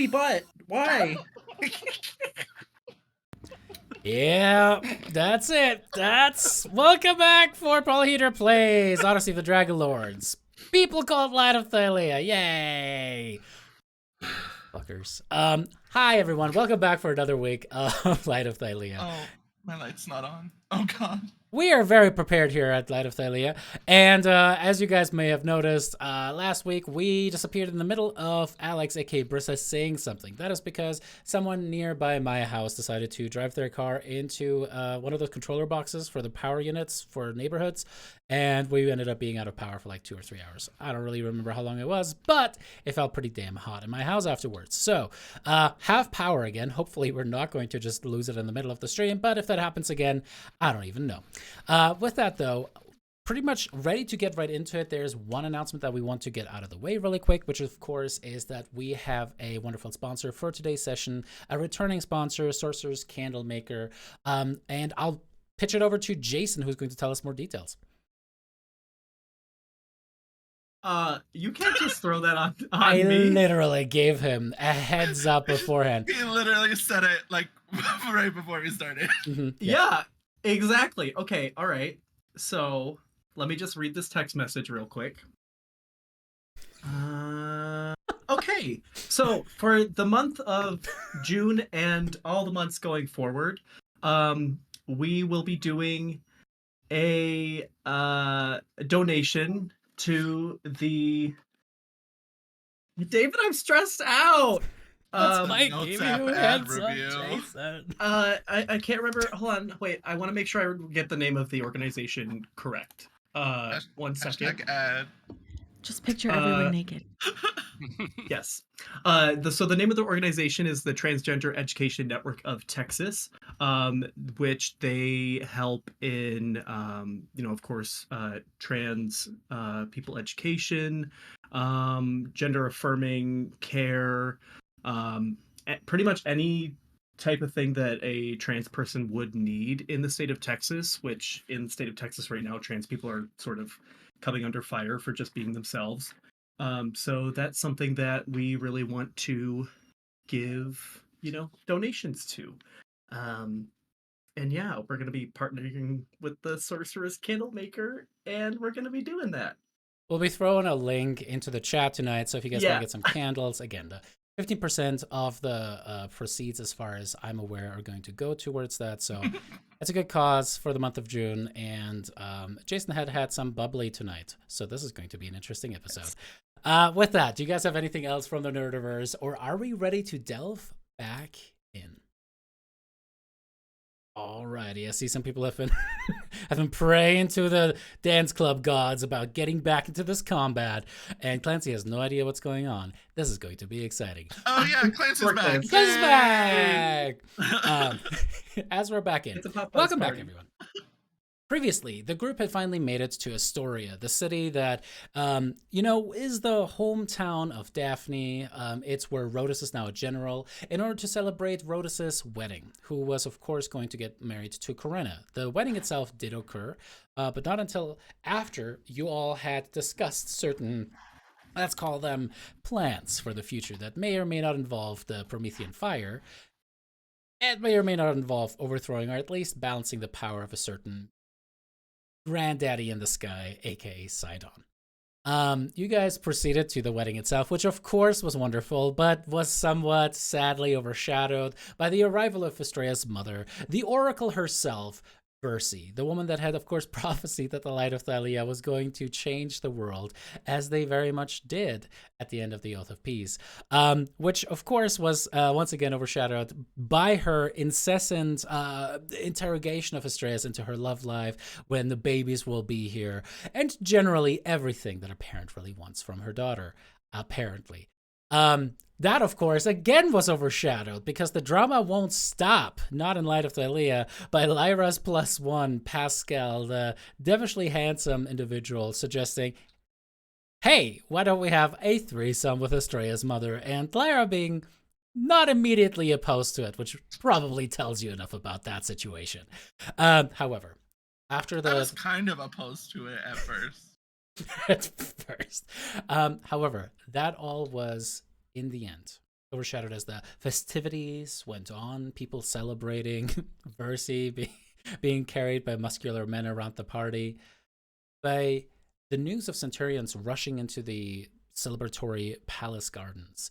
baby butt. Why? Yeah, that's it. Welcome back for Polyhedra Plays Odyssey of the Dragonlords. People called Light of Thylea. Yay! Fuckers. Hi everyone. Welcome back for another week of Light of Thylea. Oh, my light's not on. Oh god. We are very prepared here at Light of Thylea, and as you guys may have noticed, last week we disappeared in the middle of Alex, aka Brissa, saying something. That is because someone nearby my house decided to drive their car into one of those controller boxes for the power units for neighborhoods, and we ended up being out of power for like 2 or 3 hours. I don't really remember how long it was, but it felt pretty damn hot in my house afterwards. So, have power again. Hopefully we're not going to just lose it in the middle of the stream, but if that happens again, I don't even know. With that though, pretty much ready to get right into it. There's one announcement that we want to get out of the way really quick, which of course is that we have a wonderful sponsor for today's session, a returning sponsor, Sorcerer's Candlemaker, and I'll pitch it over to Jason, who's going to tell us more details. You can't just throw that on I me. literally gave him a heads up beforehand. He literally said it like right before we started. Yeah, exactly. Okay, all right. So let me just read this text message real quick. Okay, so for the month of June and all the months going forward, we will be doing a donation to the David. I'm stressed out. Mike Notes gave app you a ad heads up, review. Jason. I can't remember. Hold on, wait. I want to make sure I get the name of the organization correct. One second. Hashtag ad. Just picture everyone naked. Yes. So the name of the organization is the Transgender Education Network of Texas, which they help in, of course, trans people education, gender affirming care, pretty much any type of thing that a trans person would need in the state of Texas, which in the state of Texas right now, trans people are sort of coming under fire for just being themselves. So that's something that we really want to give, donations to. And yeah, we're going to be partnering with the Sorcerer's Candlemaker, and we're going to be doing that. We'll be throwing a link into the chat tonight, so if you guys want to get some candles, again, the 15% of the proceeds, as far as I'm aware, are going to go towards that. So it's a good cause for the month of June. And Jason had some bubbly tonight, so this is going to be an interesting episode. With that, do you guys have anything else from the Nerdiverse, or are we ready to delve back in? Alrighty, I see some people have been praying to the dance club gods about getting back into this combat, and Clancy has no idea what's going on. This is going to be exciting. Oh yeah, Clancy's back. Clancy's back! As we're back in, welcome back, everyone. Previously, the group had finally made it to Astoria, the city that, is the hometown of Daphne. It's where Rhodus is now a general, in order to celebrate Rhodus's wedding, who was, of course, going to get married to Corinna. The wedding itself did occur, but not until after you all had discussed certain, let's call them, plans for the future that may or may not involve the Promethean fire. It may or may not involve overthrowing, or at least balancing the power of a certain granddaddy in the sky, aka Sidon. You guys proceeded to the wedding itself, which of course was wonderful, but was somewhat sadly overshadowed by the arrival of Estrella's mother, the Oracle herself, Bercy, the woman that had, of course, prophesied that the Light of Thylea was going to change the world, as they very much did at the end of the Oath of Peace, which, of course, was once again overshadowed by her incessant interrogation of Estrella into her love life, when the babies will be here, and generally everything that a parent really wants from her daughter, apparently. That, of course, again was overshadowed because the drama won't stop, not in Light of Thylea, by Lyra's +1, Pascal, the devilishly handsome individual, suggesting, hey, why don't we have a threesome with Estrella's mother, and Lyra being not immediately opposed to it, which probably tells you enough about that situation. However, after the... I was kind of opposed to it at first. At first. However, that all was, in the end, overshadowed as the festivities went on, people celebrating, Versi being carried by muscular men around the party, by the news of centurions rushing into the celebratory palace gardens,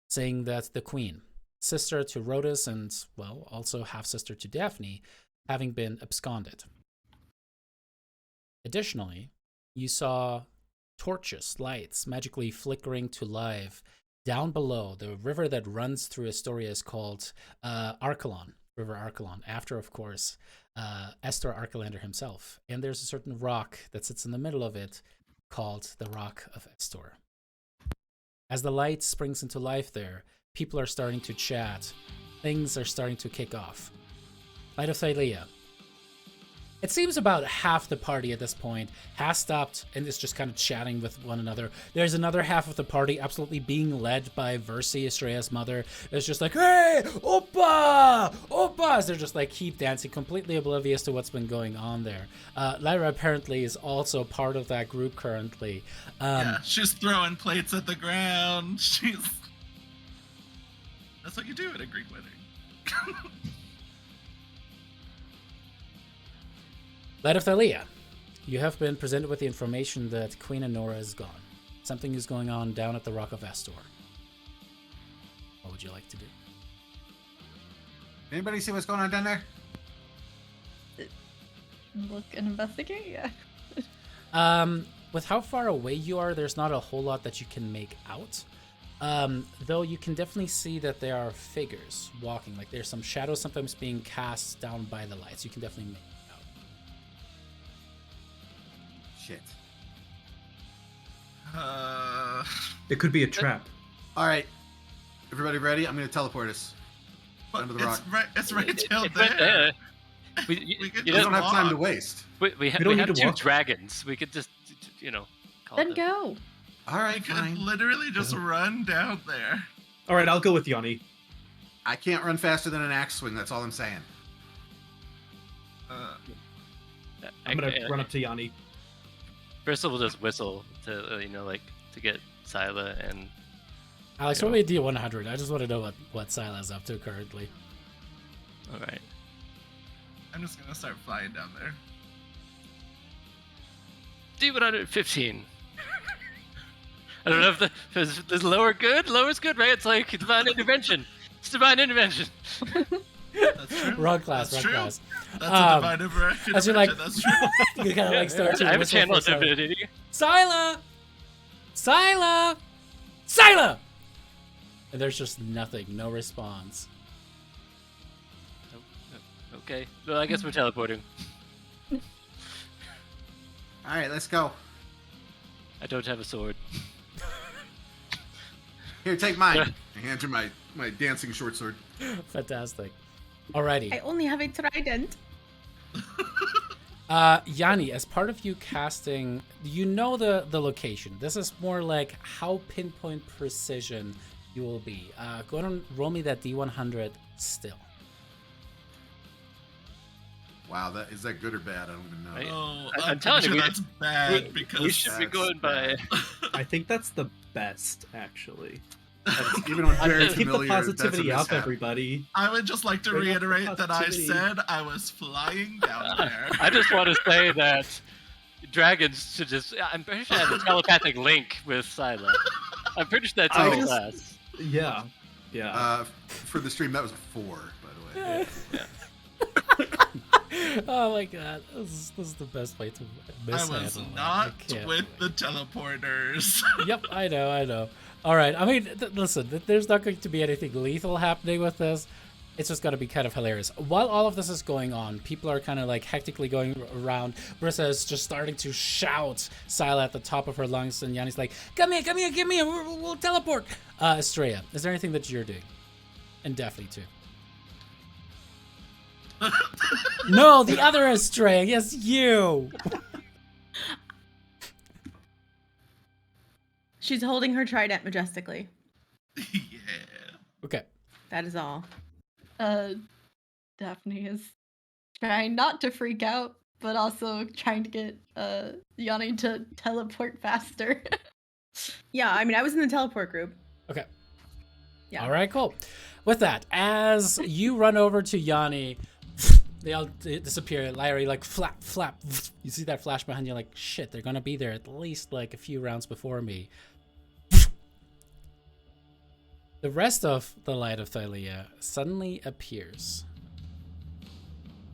saying that the queen, sister to Rhodus and, well, also half-sister to Daphne, having been absconded. Additionally, you saw torches, lights, magically flickering to life down below. The river that runs through Astoria is called Archelon, River Archelon, after, of course, Estor Archelander himself. And there's a certain rock that sits in the middle of it called the Rock of Estor. As the light springs into life there, people are starting to chat. Things are starting to kick off. Light of Thylea. It seems about half the party at this point has stopped and is just kind of chatting with one another. There's another half of the party absolutely being led by Versi, Estrella's mother. It's just like, hey, Opa! Opa! As they're just like keep dancing, completely oblivious to what's been going on there. Lyra apparently is also part of that group currently. Yeah, she's throwing plates at the ground. That's what you do at a Greek wedding. Light of Thylea, you have been presented with the information that Queen Honora is gone. Something is going on down at the Rock of Estor. What would you like to do? Anybody see what's going on down there? Look and investigate, yeah. With how far away you are, there's not a whole lot that you can make out. Though you can definitely see that there are figures walking. Like there's some shadows sometimes being cast down by the lights. You can definitely make it out. Shit. It could be a trap. All right. Everybody ready? I'm going to teleport us. But Under the rock. It's right down It's there. right there. We don't have time to waste. We have need to two walk. dragons. We could just, call Then them. go. All right, We could fine. literally just run down there. All right, I'll go with Yanni. I can't run faster than an axe swing. That's all I'm saying. I'm gonna run up to Yanni. Bristol will just whistle to, to get Scylla and. Alex, what would be D100? I just want to know what Sila's up to currently. All right. I'm just gonna start flying down there. D115. I don't know if is lower good. Lower's good, right? It's like divine intervention. It's divine intervention. That's true. Wrong class, That's wrong true. class. That's a divine intervention. as you're like- That's true. You kind of like start to I have a whistle channel for Scylla. divinity. Scylla! Scylla! Scylla! And there's just nothing, no response. Okay. Well, I guess we're teleporting. All right, let's go. I don't have a sword. Here, take mine. I hand you my dancing short sword. Fantastic. Alrighty. I only have a trident. Yanni, as part of you casting, you know the location. This is more like how pinpoint precision you will be. Go ahead and roll me that D100 still. Wow, is that good or bad? I don't even know. Right. Oh, I'm I'm telling telling you, that's bad because we should be That's going by. bad. I think that's the best, actually. Even when I'm Jared's just- Keep the familiar, that's a positivity up, mishap. everybody. I would just like to Bring up the reiterate that I positivity. said I was flying down there. I just want to say that dragons should just. I'm pretty sure I have a telepathic link with Scylla. I'm pretty sure that's I in the just- class. Yeah. Yeah. For the stream, that was a 4, by the way. Oh my god, this is the best way to I mishandle was it. not I can't with do the teleporters. it. Yep, I know. All right, I mean, listen, there's not going to be anything lethal happening with this. It's just going to be kind of hilarious. While all of this is going on, people are kind of like hectically going around. Brissa is just starting to shout Scylla at the top of her lungs, and Yanni's like, come here, give me, we'll teleport. Estrella, is there anything that you're doing? And Daphne too. No, the other Estrella. Yes, you. She's holding her trident majestically. Yeah. Okay. That is all. Daphne is trying not to freak out, but also trying to get Yanni to teleport faster. Yeah, I mean, I was in the teleport group. Okay. Yeah. All right, cool. With that, as you run over to Yanni, they all disappear. Larry, like, flap, flap. You see that flash behind you, like, shit, they're going to be there at least, like, a few rounds before me. The rest of the light of Thylea suddenly appears.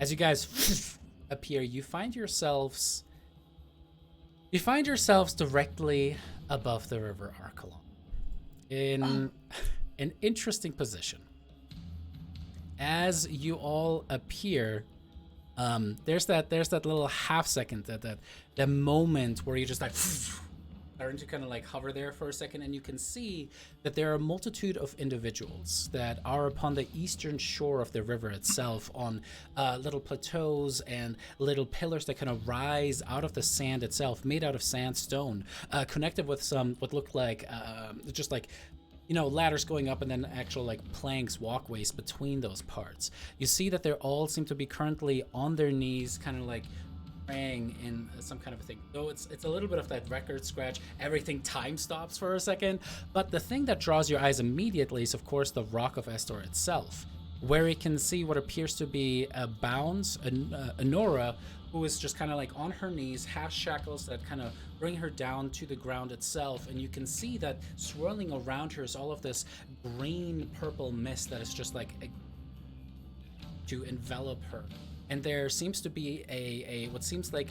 As you guys appear, you find yourselves directly above the river Archelon in an interesting position. As you all appear, there's that little half second, that moment where you just like starting to kind of like hover there for a second, and you can see that there are a multitude of individuals that are upon the eastern shore of the river itself, on little plateaus and little pillars that kind of rise out of the sand itself, made out of sandstone, connected with some what look like just like, you know, ladders going up, and then actual like planks, walkways between those parts. You see that they all seem to be currently on their knees, kind of like praying in some kind of a thing. Though it's a little bit of that record scratch, everything time stops for a second. But the thing that draws your eyes immediately is, of course, the Rock of Estor itself, where you can see what appears to be a Bounds, Nora, who is just kind of like on her knees, has shackles that kind of bring her down to the ground itself, and you can see that swirling around her is all of this green purple mist that is just like to envelop her. And there seems to be a what seems like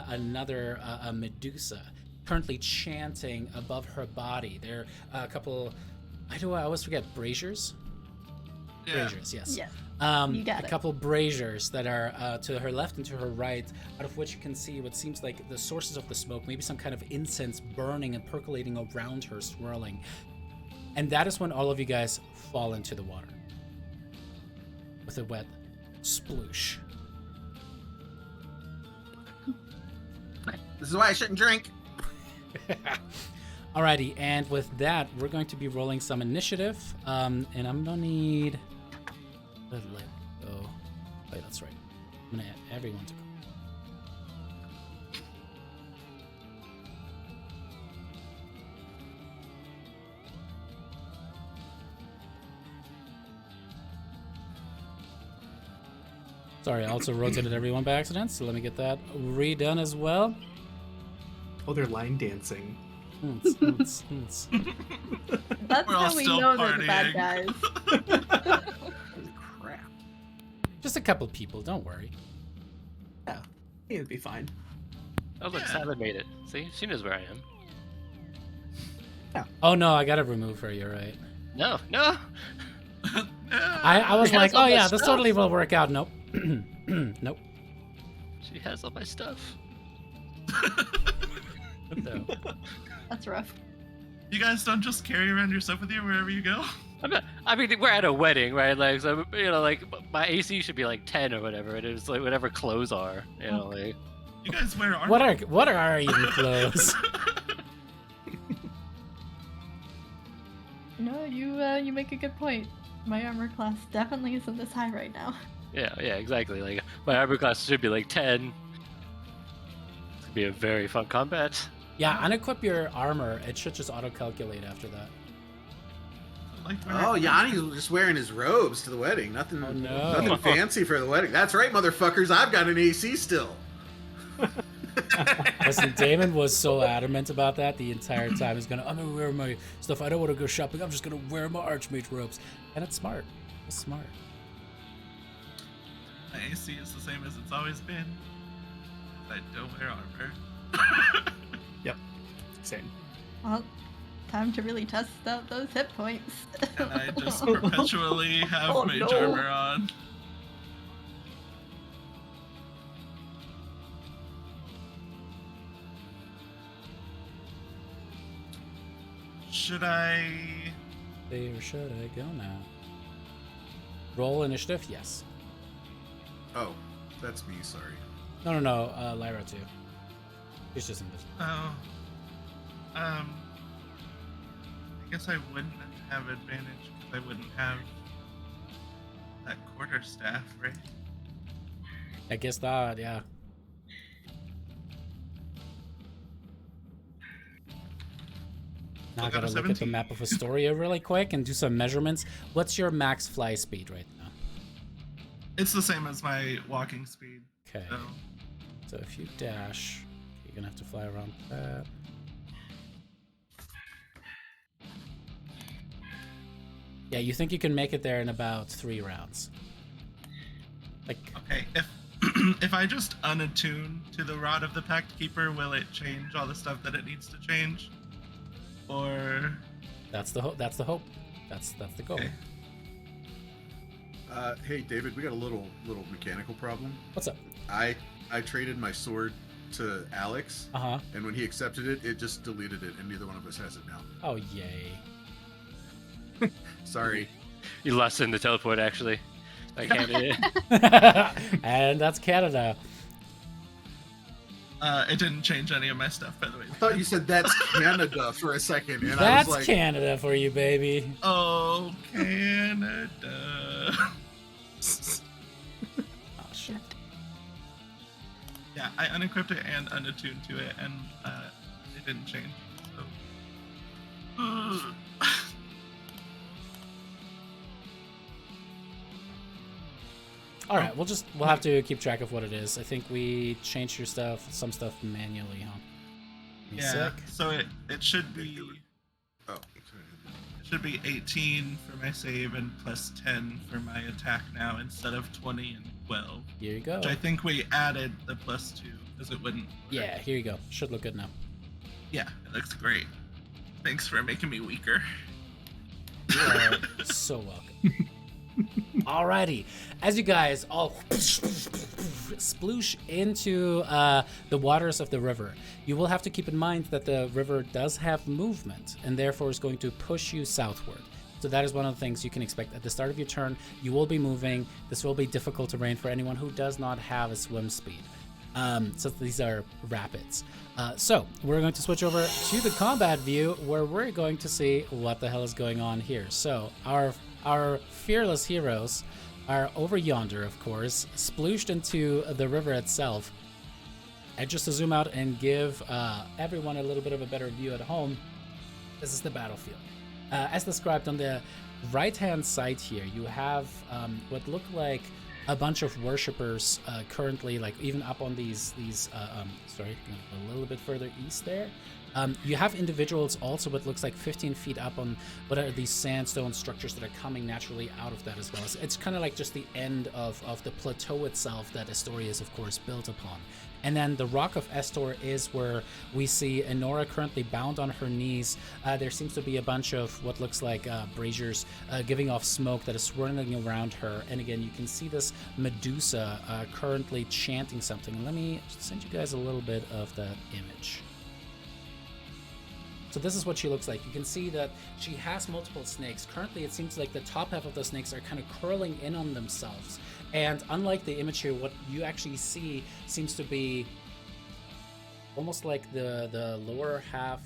another Medusa currently chanting above her body. There are a couple, I always forget, braziers? Yeah. Braziers, yes. Yeah. You got a it. couple braziers that are to her left and to her right, out of which you can see what seems like the sources of the smoke, maybe some kind of incense burning and percolating around her, swirling. And that is when all of you guys fall into the water with a wet sploosh. This is why I shouldn't drink. Alrighty, and with that, we're going to be rolling some initiative, and I'm gonna need. Let go. Wait, that's right. I'm gonna add everyone to go. Sorry, I also rotated everyone by accident, so let me get that redone as well. Oh, they're line dancing. That's We're all how we still know they're the bad partying. guys. Crap. Just a couple people, don't worry. Yeah, it'd be fine. Oh, look, Sally made it. See? She knows where I am. Oh no, I gotta remove her, you're right. No. I was She like, has all oh my yeah, this stuff. totally will work out. Nope. Nope. She has all my stuff. No. That's rough. You guys don't just carry around your stuff with you wherever you go? I mean, we're at a wedding, right? Like, so, you know, like, my AC should be like 10 or whatever. It is like whatever clothes are, you know, like. You guys wear armor. What are even clothes? No, you make a good point. My armor class definitely isn't this high right now. Yeah, exactly. Like, my armor class should be like 10. It's gonna be a very fun combat. Yeah, unequip your armor. It should just auto-calculate after that. Oh, Yanni's just wearing his robes to the wedding. Nothing, Oh, no. nothing fancy for the wedding. That's right, motherfuckers. I've got an AC still. Listen, Damon was so adamant about that the entire time. He's I'm gonna wear my stuff. I don't want to go shopping. I'm just gonna wear my Archmage robes. And it's smart. It's smart. My AC is the same as it's always been. I don't wear armor. Yep, same. Well, time to really test out those hit points. And I just perpetually have Oh, mage no. armor on. Should I... Where should I go now? Roll initiative? Yes. Oh, that's me. Sorry. No. Lyra too. She's just invisible. Oh. I guess I wouldn't have advantage because I wouldn't have that quarterstaff, right? I guess that, yeah. Now I gotta look at the map of Astoria really quick and do some measurements. What's your max fly speed right now? It's the same as my walking speed. Okay. So if you dash, you're gonna have to fly around that. Yeah, you think you can make it there in about 3 rounds? Like. Okay, if I just unattune to the Rod of the Pact Keeper, will it change all the stuff that it needs to change? Or that's the hope. That's the hope. That's the goal. Okay. Hey David, we got a little mechanical problem. What's up? I traded my sword to Alex, and when he accepted it, it just deleted it, and neither one of us has it now. Oh yay! Sorry. You lost in the teleport, actually. Like Canada. And that's Canada. It didn't change any of my stuff, by the way. I thought you said that's Canada for a second, and that's I was like, Canada for you, baby. Oh, Canada. Oh shit. Yeah, I unequipped it and unattuned to it, and it didn't change. So. All right, we'll have to keep track of what it is. I think we changed your stuff, some stuff manually, huh? Yeah. So it should be. Oh. It should be 18 for my save and plus 10 for my attack now instead of 20 and 12. Here you go. Which I think we added the plus 2 because it wouldn't. Yeah, here you go. Should look good now. Yeah, it looks great. Thanks for making me weaker. You're so welcome. Alrighty, as you guys all sploosh into the waters of the river, you will have to keep in mind that the river does have movement and therefore is going to push you southward. So that is one of the things you can expect. At the start of your turn, you will be moving. This will be difficult terrain for anyone who does not have a swim speed. So these are rapids. So we're going to switch over to the combat view where we're going to see what the hell is going on here. So our fearless heroes are over yonder, of course, splooshed into the river itself. And just to zoom out and give everyone a little bit of a better view at home, this is the battlefield. As described on the right-hand side here, you have what look like a bunch of worshippers currently, like even up on these sorry, a little bit further east there. You have individuals also what looks like 15 feet up on what are these sandstone structures that are coming naturally out of that as well. It's kind of like just the end of the plateau itself that Astoria is, of course, built upon. And then the Rock of Estor is where we see Enora currently bound on her knees. There seems to be a bunch of what looks like braziers giving off smoke that is swirling around her. And again, you can see this Medusa currently chanting something. Let me send you guys a little bit of that image. So this is what she looks like. You can see that she has multiple snakes. Currently, it seems like the top half of the snakes are kind of curling in on themselves. And unlike the image here, what you actually see seems to be almost like the lower half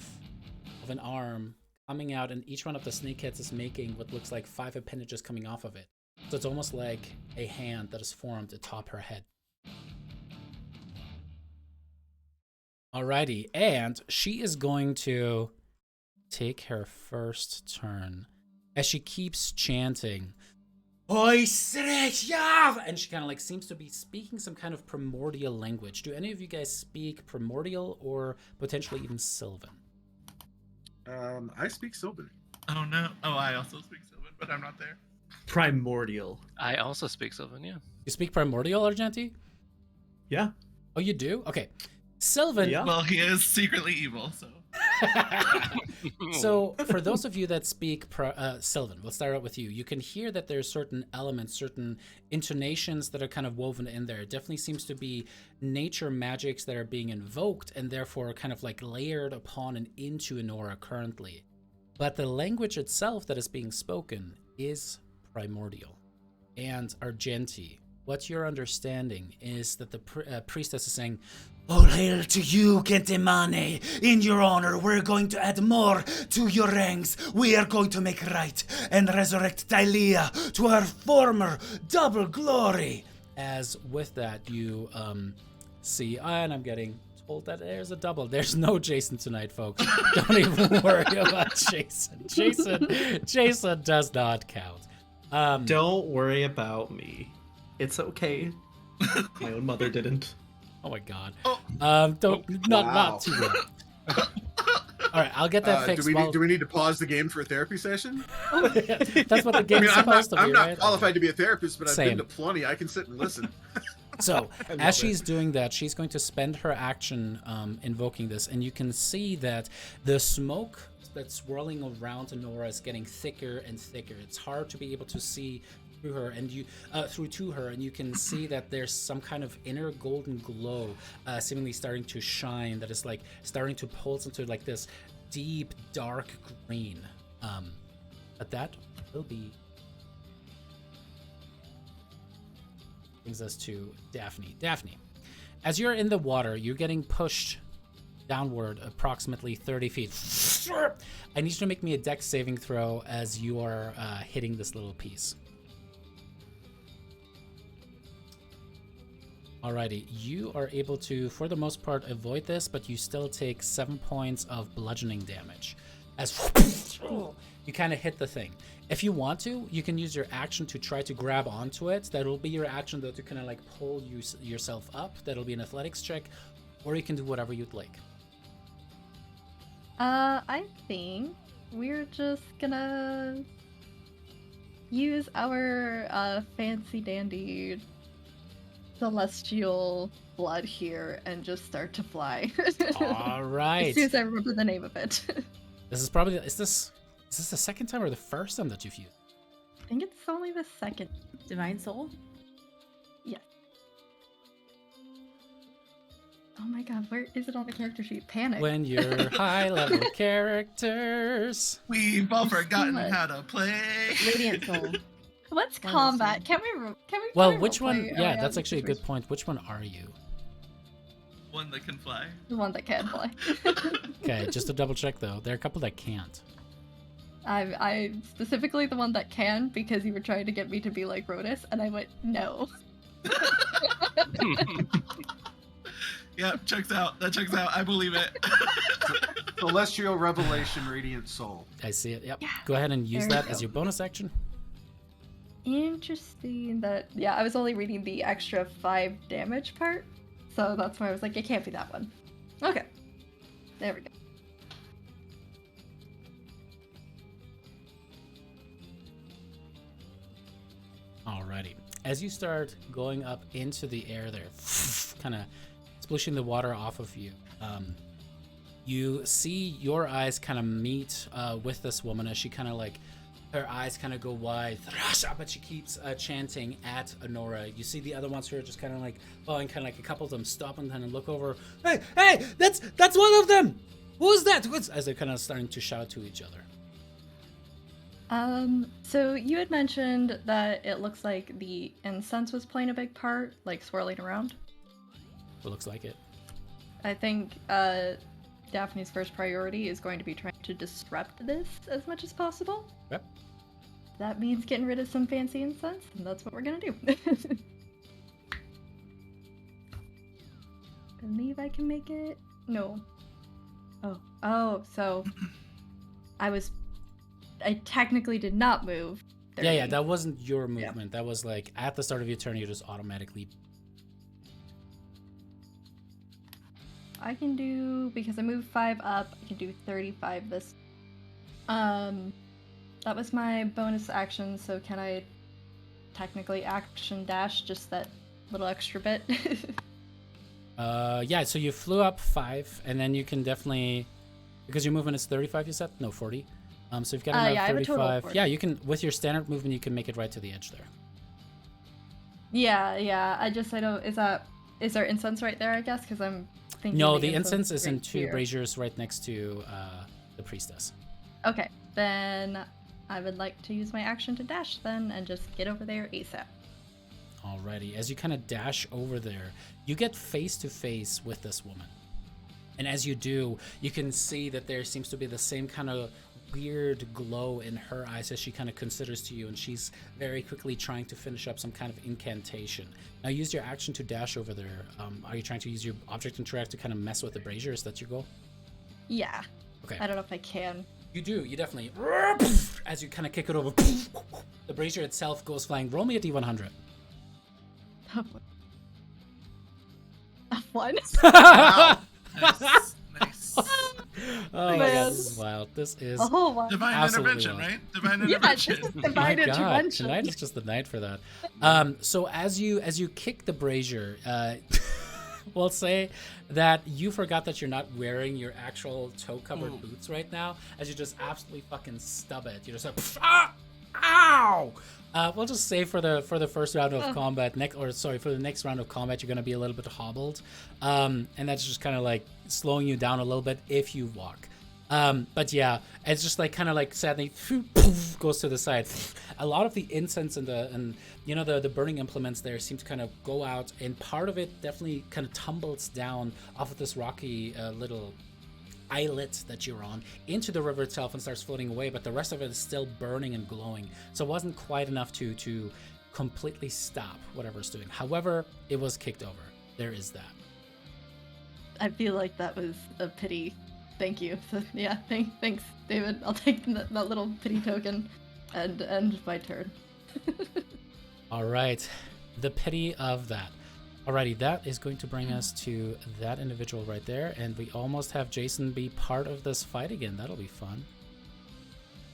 of an arm coming out, and each one of the snake heads is making what looks like 5 appendages coming off of it. So it's almost like a hand that is formed atop her head. Alrighty, and she is going to take her first turn as she keeps chanting, and she kind of like seems to be speaking some kind of primordial language. Do any of you guys speak primordial or potentially even Sylvan? I speak Sylvan. Oh no. Oh, I also speak Sylvan, but I'm not there. Primordial. I also speak Sylvan, yeah. You speak primordial, Argenti? Yeah. Oh, you do? Okay. Sylvan. Yeah. Well, he is secretly evil, so. So, for those of you that speak Sylvan, we'll start out with you. You can hear that there's certain elements, certain intonations that are kind of woven in there. It definitely seems to be nature magics that are being invoked and therefore kind of like layered upon and into Enora currently. But the language itself that is being spoken is primordial. And Argenti, what you're understanding is that the priestess is saying, "All hail to you, Kentemane. In your honor, we're going to add more to your ranks. We are going to make right and resurrect Thylea to her former double glory." As with that, you see, and I'm getting Oh, that there's a double. There's no Jason tonight, folks. Don't even worry about Jason. Jason does not count. Don't worry about me. It's okay. My own mother didn't. Oh my god. Oh. Not too late. All right, I'll get that fixed. Do we need to pause the game for a therapy session? That's what the game's supposed to be, I'm not right? qualified to be a therapist, but Same. I've been to plenty. I can sit and listen. So, as she's doing that, she's going to spend her action invoking this, and you can see that the smoke that's swirling around Honora is getting thicker and thicker. It's hard to be able to see through her, and through to her, and you can see that there's some kind of inner golden glow, seemingly starting to shine. That is like starting to pulse into like this deep dark green. But that will be. Brings us to Daphne. Daphne, as you're in the water, you're getting pushed downward approximately 30 feet. I need you to make me a dex saving throw as you are hitting this little piece. Alrighty, you are able to, for the most part, avoid this, but you still take 7 points of bludgeoning damage. As you kind of hit the thing. If you want to, you can use your action to try to grab onto it. That'll be your action, though, to kind of like pull yourself up. That'll be an athletics check, or you can do whatever you'd like. I think we're just gonna use our fancy dandy celestial blood here and just start to fly. All right. As soon as I remember the name of it. This is probably is this the second time or the first time that you've used? I think it's only the second. Divine Soul? Yes. Oh my god, where is it on the character sheet? Panic. When you're high level characters. We've all forgotten much. how to play. Radiant Soul. What's combat? Can we Well, which one? roleplay Yeah, around that's actually a good situation? point. Which one are you? One that can fly. The one that can fly. Okay, just to double check though, there are a couple that can't. I'm specifically the one that can because you were trying to get me to be like Rhodus, and I went no. Yeah, checks out. That checks out. I believe it. Celestial Revelation, Radiant Soul. I see it. Yep. Yeah, Go ahead and use there we that as go. your bonus action. Interesting that, yeah, I was only reading the extra 5 damage part, so that's why I was like, it can't be that one. Okay. There we go. Alrighty. As you start going up into the air there, kind of splishing the water off of you, you see your eyes kind of meet with this woman as she kind of like, her eyes kind of go wide, but she keeps chanting at Honora. You see the other ones who are just kind of like following, kind of like a couple of them stop and kind of look over. Hey, that's one of them. Who's that? As they're kind of starting to shout to each other. So you had mentioned that it looks like the incense was playing a big part, like swirling around. It looks like it. I think Daphne's first priority is going to be trying to disrupt this as much as possible. Yep. That means getting rid of some fancy incense, and that's what we're gonna do. Believe I can make it? No. Oh, so I technically did not move. 30. Yeah, that wasn't your movement. That was like at the start of your turn, you just automatically. I can do, because I moved 5 up, I can do 35 this. That was my bonus action, so can I technically action dash just that little extra bit? Yeah, so you flew up 5, and then you can definitely, because your movement is 35, you said? No, 40. So you've got another yeah, I have a total of 35. 40. Yeah, you can, with your standard movement, you can make it right to the edge there. Yeah, I don't, is there incense right there, I guess? Because I'm thinking No, the incense is in right 2 here. braziers right next to the priestess. Okay, then I would like to use my action to dash then and just get over there ASAP. Alrighty, as you kind of dash over there, you get face to face with this woman. And as you do, you can see that there seems to be the same kind of weird glow in her eyes as she kind of considers to you, and she's very quickly trying to finish up some kind of incantation. Now use your action to dash over there. Are you trying to use your object interact to kind of mess with the brazier? Is that your goal? Yeah. Okay. I don't know if I can. You do. You definitely. As you kind of kick it over, the brazier itself goes flying. Roll me a d100. One. Wow. Nice. Oh my Man. god, this is wild. This is Oh my. Divine Absolutely intervention, wild. right? Divine Yeah, intervention. this is my divine god, intervention. tonight is just the night for that. So as you kick the brazier, we'll say that you forgot that you're not wearing your actual toe-covered boots right now, as you just absolutely fucking stub it. You're just like, ow! We'll just say for the first round of combat, for the next round of combat, you're gonna be a little bit hobbled, and that's just kind of like slowing you down a little bit if you walk. But yeah, it's just like kind of like sadly goes to the side. A lot of the incense and the burning implements there seem to kind of go out, and part of it definitely kind of tumbles down off of this rocky little islet that you're on into the river itself and starts floating away, but the rest of it is still burning and glowing, so it wasn't quite enough to completely stop whatever it's doing. However, it was kicked over. There is that. I feel like that was a pity. Thank you. So, yeah, thanks, David. I'll take that little pity token and end my turn. All right, the pity of that. Alrighty, that is going to bring us to that individual right there, and we almost have Jason be part of this fight again. That'll be fun.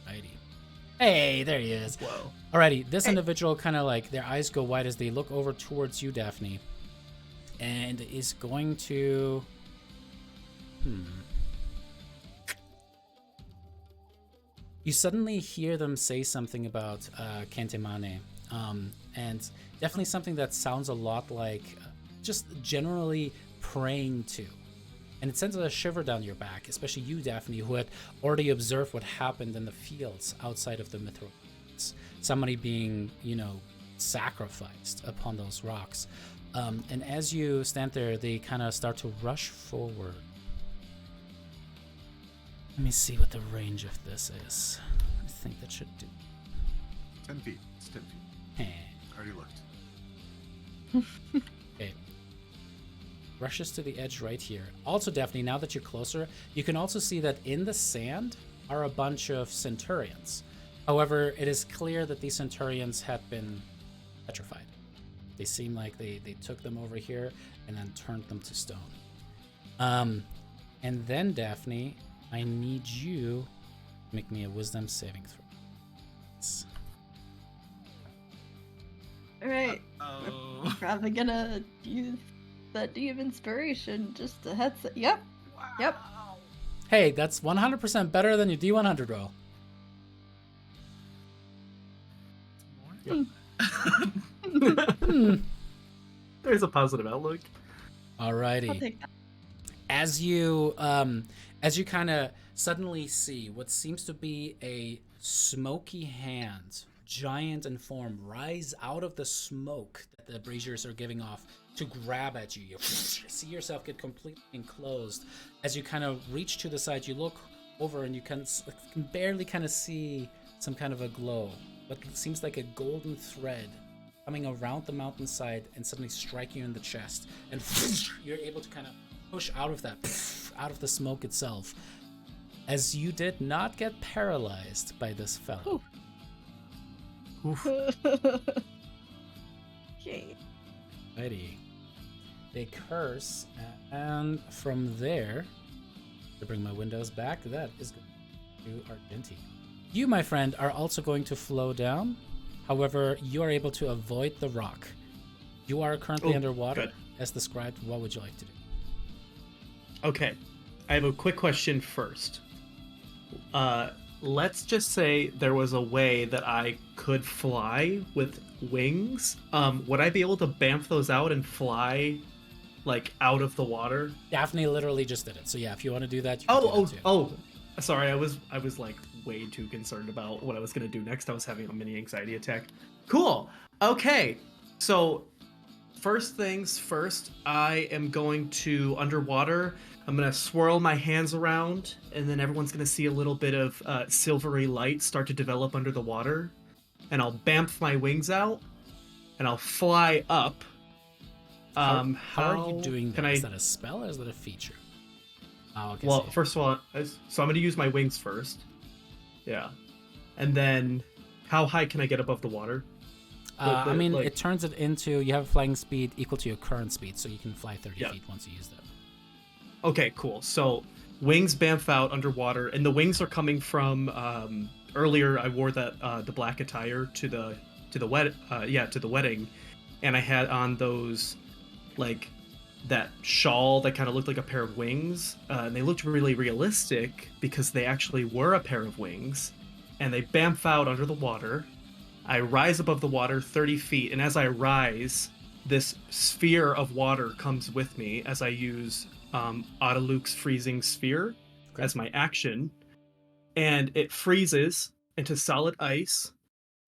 Righty. Hey, there he is. Whoa. Alrighty, this individual kind of like, their eyes go wide as they look over towards you, Daphne, and is going to... You suddenly hear them say something about Kentemane, and definitely something that sounds a lot like just generally praying to. And it sends a shiver down your back, especially you, Daphne, who had already observed what happened in the fields outside of the Mithril. Somebody being, sacrificed upon those rocks. And as you stand there, they kind of start to rush forward. Let me see what the range of this is. I think that should do. 10 feet. It's 10 feet. Heh. Already looked. Okay. Rushes to the edge right here. Also, Daphne, now that you're closer, you can also see that in the sand are a bunch of centurions. However, it is clear that these centurions had been petrified. They seem like they took them over here and then turned them to stone. And then, Daphne, I need you to make me a wisdom saving throw. Alright. Oh. We're probably gonna use that D of Inspiration just to heads it. Yep. Yep. Hey, that's 100% better than your D100 roll. There's a positive outlook. Alrighty. I'll take that. As you kind of suddenly see what seems to be a smoky hand, giant in form, rise out of the smoke that the braziers are giving off to grab at you. You see yourself get completely enclosed. As you kind of reach to the side, you look over and you can barely kind of see some kind of a glow. What seems like a golden thread coming around the mountainside and suddenly strike you in the chest. And you're able to kind of push out of that, out of the smoke itself, as you did not get paralyzed by this fellow. Okay. Righty. They curse, and from there, to bring my windows back, that is going to Argenti. You, my friend, are also going to flow down. However, you are able to avoid the rock. You are currently underwater, good. as described. What would you like to do? Okay, I have a quick question first. Let's just say there was a way that I could fly with wings. Would I be able to bamf those out and fly, like, out of the water? Daphne literally just did it. So yeah, if you want to do that, you can do that too. Sorry, I was like way too concerned about what I was gonna do next. I was having a mini anxiety attack. Cool. Okay, so first things first, I am going to underwater. I'm going to swirl my hands around, and then everyone's going to see a little bit of silvery light start to develop under the water. And I'll bamf my wings out, and I'll fly up. How are you doing that? Is that a spell or is that a feature? Oh, okay. Well, first of all, so I'm going to use my wings first. Yeah. And then, how high can I get above the water? I mean, it turns it into, you have a flying speed equal to your current speed, so you can fly 30 feet once you use that. Okay, cool. So, wings bamf out underwater, and the wings are coming from, earlier I wore that, the black attire to the wedding, and I had on those, like, that shawl that kind of looked like a pair of wings, and they looked really realistic because they actually were a pair of wings, and they bamf out under the water. I rise above the water 30 feet, and as I rise, this sphere of water comes with me as I use Odyluke's freezing sphere as my action, and it freezes into solid ice,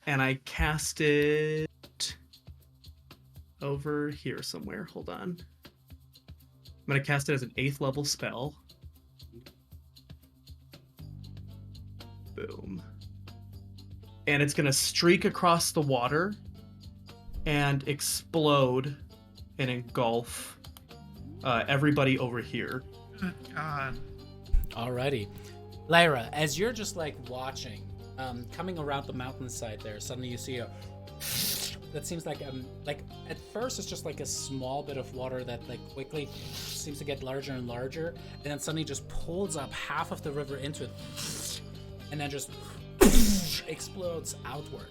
and I cast it over here somewhere. Hold on. I'm going to cast it as an 8th level spell. Boom. And it's going to streak across the water and explode and engulf everybody over here. Good God. Alrighty. Lyra, as you're just like watching, coming around the mountainside there, suddenly you see a that seems like at first it's just like a small bit of water that like quickly seems to get larger and larger, and then suddenly just pulls up half of the river into it, and then just explodes outward.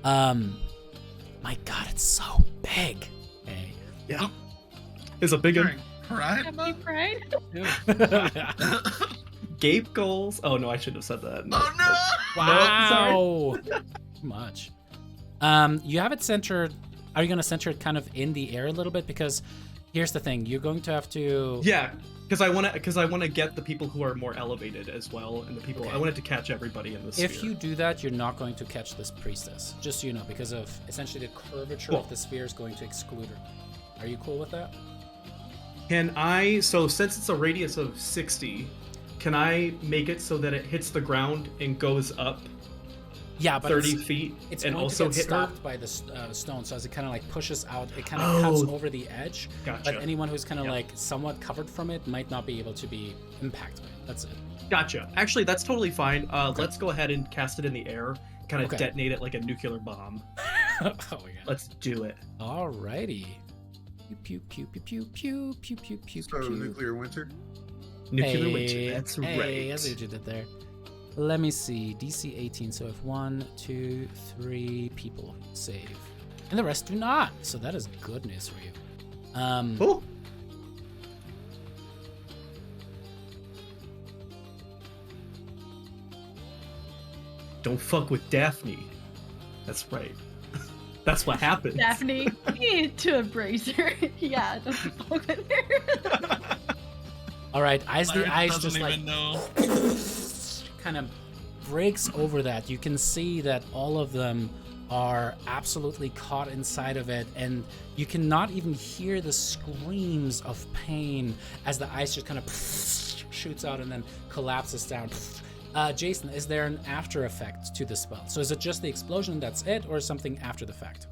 My God, it's so big. Hey. Yeah. It's a big one. Pride? Happy Pride? Gape goals. Oh no, I shouldn't have said that. No. Oh no! Wow. Too much. You have it centered. Are you going to center it kind of in the air a little bit? Because here's the thing: you're going to have to. Yeah, because I want to get the people who are more elevated as well, and the people I wanted to catch everybody in the sphere. If you do that, you're not going to catch this priestess. Just so you know, because of essentially the curvature of the sphere is going to exclude her. Are you cool with that? Can I? So since it's a radius of 60, can I make it so that it hits the ground and goes up? Yeah, but 30 feet, it's and going also to get hit stopped her by the stone. So as it kind of like pushes out, it kind of cuts over the edge. Gotcha. But anyone who's kind of like somewhat covered from it might not be able to be impacted by it. That's it. Gotcha. Actually, that's totally fine. Let's go ahead and cast it in the air, kind of detonate it like a nuclear bomb. Oh my God. Let's do it. Alrighty. Pew pew pew pew pew pew pew pew So pew. nuclear winter. Nuclear winter. That's right. Hey, I see what you did there. Let me see. DC 18. So if 1, 2, 3 people save, and the rest do not. So that is good news for you. Cool. Don't fuck with Daphne. That's right. That's what happens. Daphne, you need to embrace her. Yeah, don't fuck with her. All right, as the ice just like know. kind of breaks over that, you can see that all of them are absolutely caught inside of it, and you cannot even hear the screams of pain as the ice just kind of shoots out and then collapses down. Jason, is there an after effect to the spell? So is it just the explosion, that's it, or something after the fact?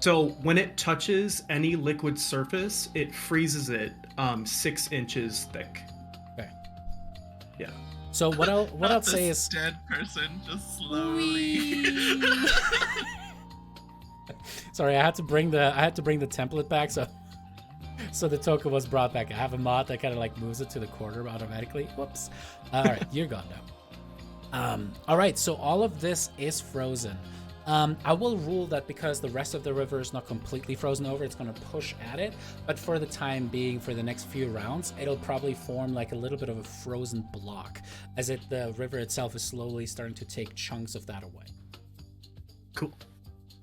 So when it touches any liquid surface, it freezes it 6 inches thick. Okay. Yeah. So what I'll say is dead person just slowly. Sorry, I had to bring the template back, so the token was brought back. I have a mod that kind of like moves it to the corner automatically. Whoops. All right, you're gone now. All right, so all of this is frozen. I will rule that because the rest of the river is not completely frozen over, it's going to push at it. But for the time being, for the next few rounds, it'll probably form like a little bit of a frozen block, as the river itself is slowly starting to take chunks of that away. Cool.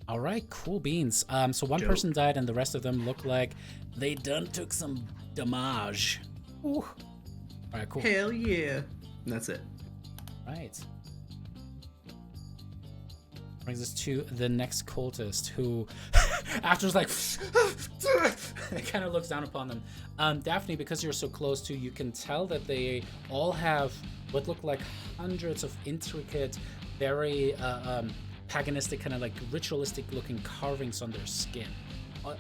All right, cool beans. So one person died, and the rest of them look like they done took some damage. Ooh. All right, cool. Hell yeah. And that's it. Right. Brings us to the next cultist, who After's like, it kind of looks down upon them. Daphne, because you're so close to, you can tell that they all have what look like hundreds of intricate, very paganistic, kind of like ritualistic looking carvings on their skin.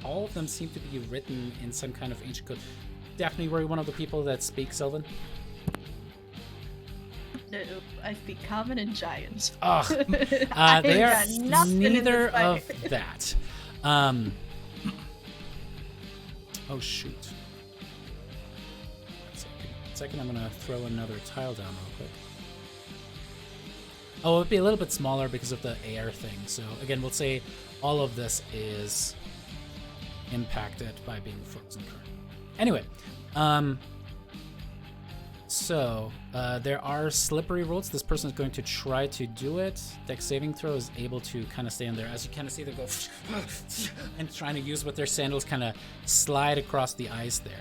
All of them seem to be written in some kind of ancient code. Daphne, were you one of the people that speak Sylvan? No, I speak common and giant. Ugh. They are neither of that. Oh shoot. One second, I'm gonna throw another tile down real quick. Oh, it'd be a little bit smaller because of the air thing. So again, we'll say all of this is impacted by being frozen current. Anyway, so there are slippery rules. This person is going to try to do it. Dex saving throw is able to kind of stay in there. As you kind of see them go and trying to use with their sandals kind of slide across the ice there.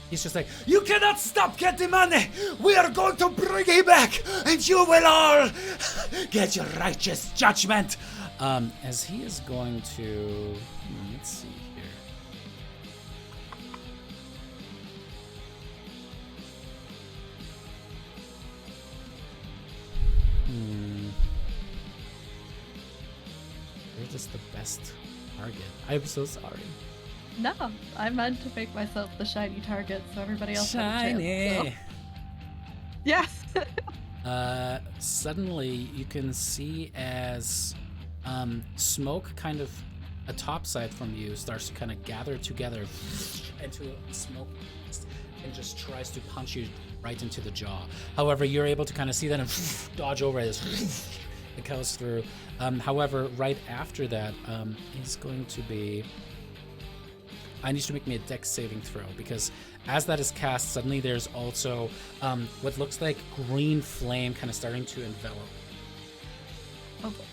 He's just like, you cannot stop getting money. We are going to bring him back and you will all get your righteous judgment. As he is going to, let's see here. You're just the best target. I'm so sorry. No, I meant to make myself the shiny target so everybody else Shiny. had a chance. So. Yes. Suddenly you can see as smoke kind of a topside from you starts to kind of gather together into a smoke and just tries to punch you right into the jaw. However, you're able to kind of see that and dodge over it. It goes through. However, right after that is going to be... I need to make me a dex saving throw because as that is cast, suddenly there's also what looks like green flame kind of starting to envelop. Okay.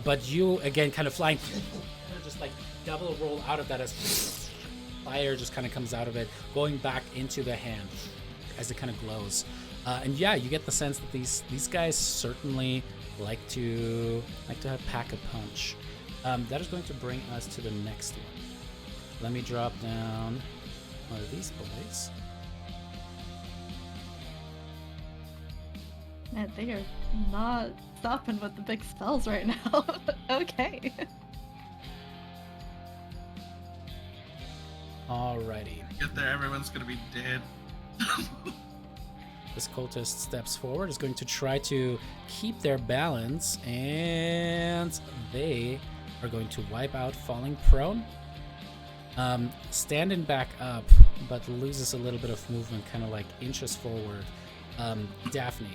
But you, again, kind of flying, just like double roll out of that as fire just kind of comes out of it, going back into the hand as it kind of glows. And yeah, you get the sense that these guys certainly like to pack a punch. That is going to bring us to the next one. Let me drop down one of these boys. Man, they are not stopping with the big spells right now. Okay. Alrighty. Get there, everyone's gonna be dead. This cultist steps forward, is going to try to keep their balance, and they are going to wipe out falling prone. Standing back up, but loses a little bit of movement, kind of like inches forward. Daphne.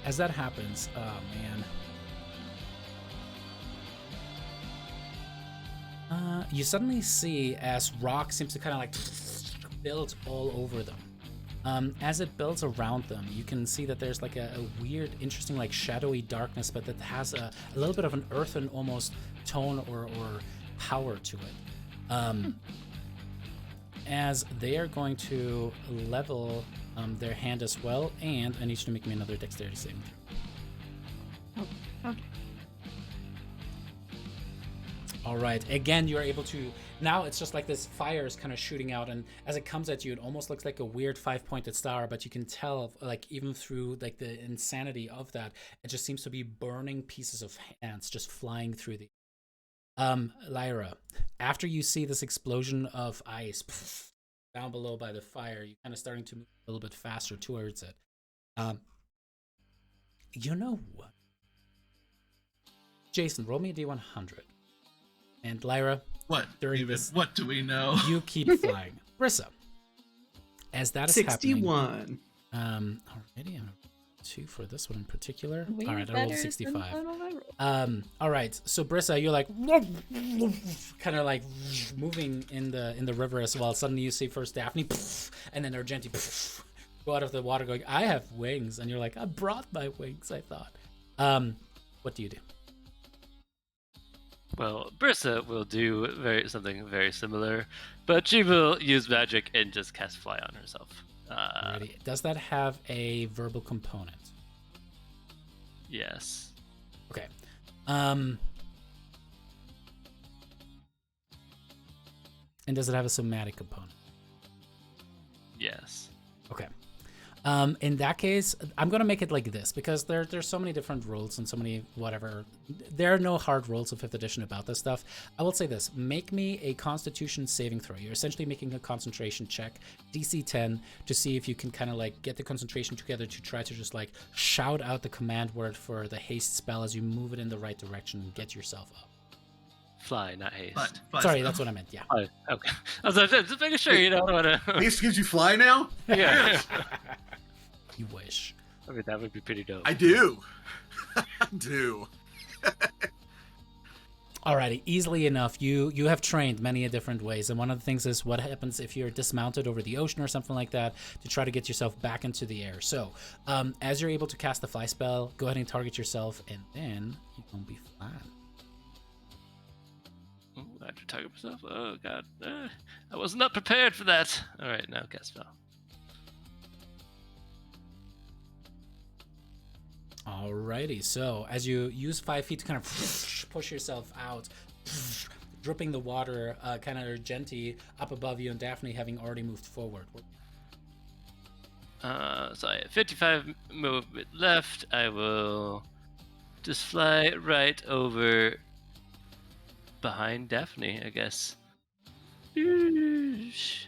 As that happens, oh man. You suddenly see as rock seems to kind of like build all over them. As it builds around them, you can see that there's like a weird, interesting, like shadowy darkness, but that has a little bit of an earthen almost tone or power to it. As they are going to level their hand as well, and I need you to make me another dexterity saving throw. Oh, okay. All right. Again, you're able to... Now it's just like this fire is kind of shooting out, and as it comes at you, it almost looks like a weird 5-pointed star, but you can tell, like, even through like the insanity of that, it just seems to be burning pieces of hands just flying through the... Lyra, after you see this explosion of ice down below by the fire, you're kind of starting to move a little bit faster towards it. You know what? Jason, roll me a D100. And Lyra, what do we know? You keep flying. Brissa, as that is 61. happening. Alrighty, I'm 2 for this one in particular. Way all right, I rolled 65. All right, so Brissa, you're like kind of like moving in the river as well. Suddenly you see first Daphne and then Argenti go out of the water going, I have wings. And you're like, I brought my wings, I thought. What do you do? Well, Brissa will do something very similar, but she will use magic and just cast fly on herself. Does that have a verbal component? Yes. Okay. And does it have a somatic component? Yes. Okay. In that case, I'm gonna make it like this because there's so many different rules and so many whatever. There are no hard rules of 5th edition about this stuff. I will say this: make me a Constitution saving throw. You're essentially making a concentration check, DC 10, to see if you can kind of like get the concentration together to try to just like shout out the command word for the haste spell as you move it in the right direction and get yourself up. Fly, not haste. Fly Sorry, spell. that's what I meant. Yeah. Fly. Okay. I was just making sure you know what. Haste gives you fly now? Yeah. You wish. I mean, that would be pretty dope. I do. I do. Alrighty, easily enough. You have trained many different ways, and one of the things is what happens if you're dismounted over the ocean or something like that to try to get yourself back into the air. So, as you're able to cast the fly spell, go ahead and target yourself, and then you're gonna be flying. Ooh, I have to target myself. Oh god, I was not prepared for that. All right, now cast spell. Alrighty, so as you use 5 feet to kind of push yourself out, dripping the water kind of gently up above you, and Daphne having already moved forward. So I have 55 movement left. I will just fly right over behind Daphne, I guess. Douche.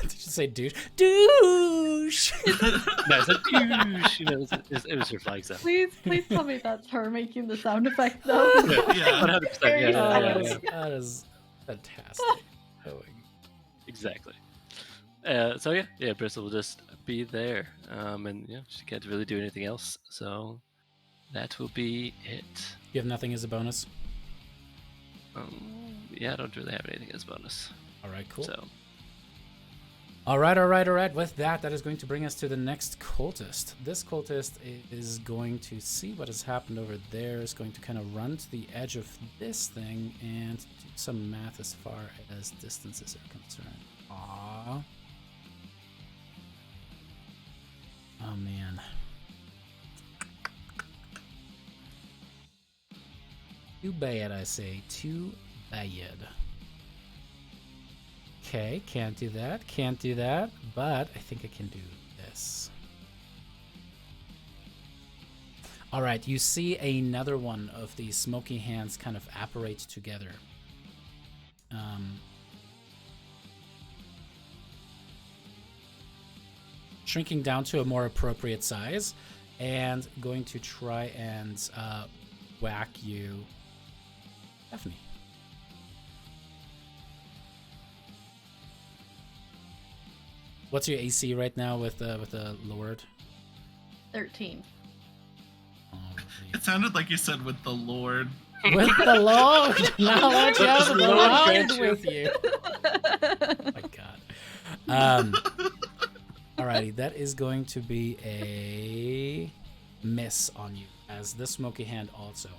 Did you say douche? Douche! No, it's a douche. You know, it was her flag sound. Please tell me that's her making the sound effect though. Yeah, 100%. That is fantastic. Exactly. So yeah, Bristle will just be there, and yeah, she can't really do anything else. So that will be it. You have nothing as a bonus? Yeah, I don't really have anything as bonus. All right, cool. So. All right. With that is going to bring us to the next cultist. This cultist is going to see what has happened over there, is going to kind of run to the edge of this thing and do some math as far as distances are concerned. Aww. Oh, man. Too bad, I say. Too bad. Okay, can't do that, but I think I can do this. Alright, you see another one of these smoky hands kind of apparate together. Shrinking down to a more appropriate size, and going to try and whack you, Daphne. What's your AC right now with the Lord? 13. It sounded like you said with the Lord. With the Lord! Now watch out for the Lord with you. Oh my god. Alrighty, that is going to be a miss on you, as this smoky hand also.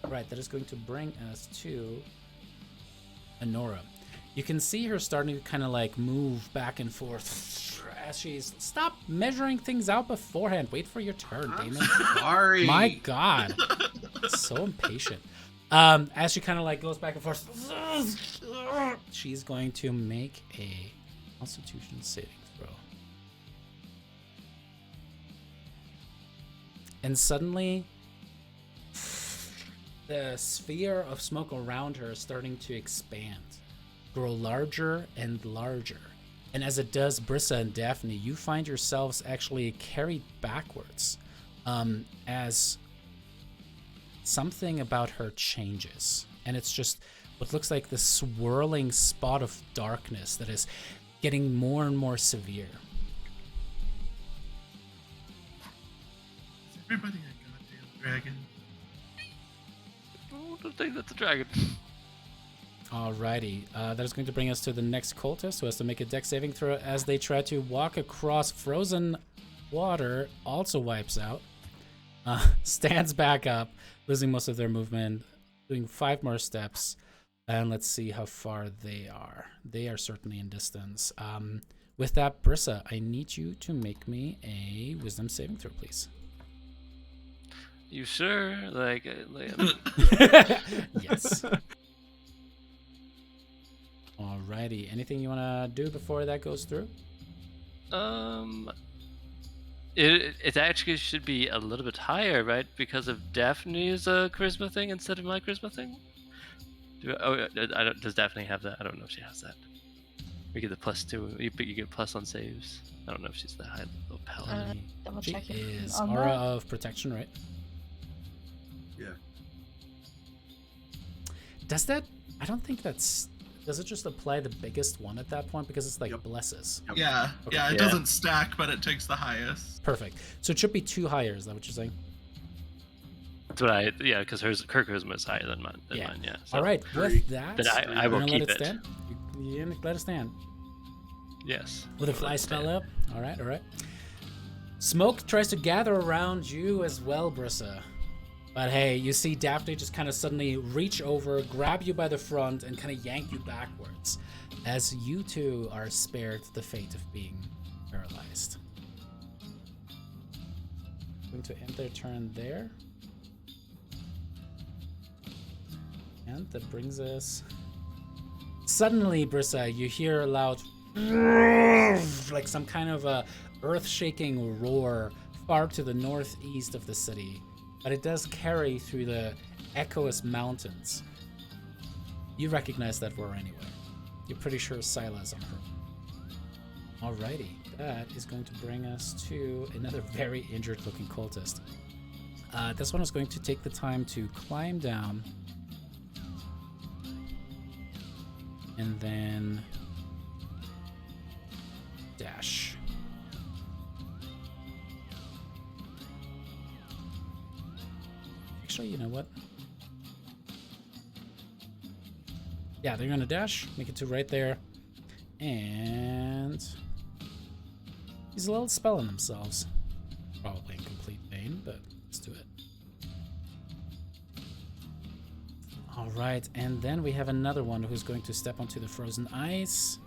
Right, that is going to bring us to Honora. You can see her starting to kind of like move back and forth as she's... Stop measuring things out beforehand. Wait for your turn, Damon. Sorry. My god. So impatient. As she kind of like goes back and forth, she's going to make a Constitution saving throw. And suddenly, the sphere of smoke around her is starting to expand, grow larger and larger. And as it does, Brissa and Daphne, you find yourselves actually carried backwards as something about her changes. And it's just what looks like this swirling spot of darkness that is getting more and more severe. Is everybody a goddamn dragon? I don't think that's a dragon. Alrighty, that is going to bring us to the next cultist, who has to make a dex saving throw as they try to walk across frozen water. Also wipes out. Stands back up, losing most of their movement, doing 5 more steps, and let's see how far they are. They are certainly in distance. With that, Brissa, I need you to make me a wisdom saving throw, please. You sure? Like Yes. Alrighty. Anything you want to do before that goes through? It actually should be a little bit higher, right? Because of Daphne's charisma thing instead of my charisma thing. Does Daphne have that? I don't know if she has that. We get the +2. You get plus on saves. I don't know if she's that high level paladin. Double She checking. is on aura that. of protection, right? Yeah. Does that? I don't think that's. Does it just apply the biggest one at that point because it's like Yep. blesses? Yeah, Okay. yeah, it Yeah. doesn't stack, but it takes the highest. Perfect. So it should be 2 higher. Is that what you're saying? That's what because her charisma is higher than mine. Yeah. So, All right. Three. With that, Then I you're will gonna keep let it it. stand. You're gonna let it stand. Yes. With a I'll fly let it spell stand. up. All right. All right. Smoke tries to gather around you as well, Brissa. But hey, you see Daphne just kind of suddenly reach over, grab you by the front, and kind of yank you backwards, as you two are spared the fate of being paralyzed. Going to end their turn there. And that brings us... Suddenly, Brissa, you hear a loud... like some kind of a earth-shaking roar far to the northeast of the city. But it does carry through the echoous mountains. You recognize that roar anyway. You're pretty sure Sila's on her. Alrighty, that is going to bring us to another very injured-looking cultist. This one is going to take the time to climb down, and then dash. Actually, you know what? Yeah, they're gonna dash, make it to right there, and use a little spell on themselves. Probably in complete vain, but let's do it. Alright, and then we have another one who's going to step onto the frozen ice.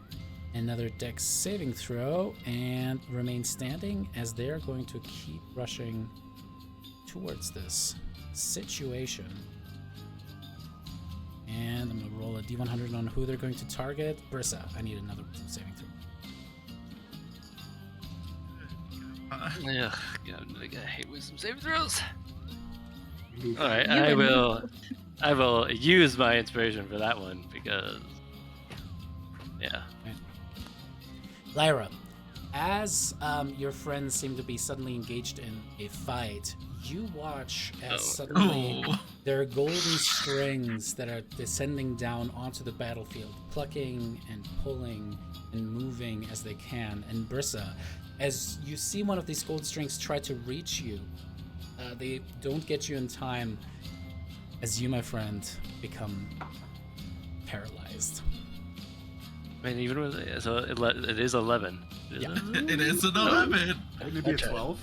Another dex saving throw, and remain standing as they're going to keep rushing towards this situation. And I'm going to roll a d100 on who they're going to target. Brissa, I need another saving throw. Ugh, I hate wisdom saving throws. Move. All right, You I will use my inspiration for that one because, yeah. Lyra, as your friends seem to be suddenly engaged in a fight, you watch as suddenly Oh, there are golden strings that are descending down onto the battlefield, plucking and pulling and moving as they can. And Brissa, as you see one of these gold strings try to reach you, they don't get you in time as you, my friend, become paralyzed. I mean, even with so it is 11. Yeah. it is an 11. Wouldn't it be a Okay. 12?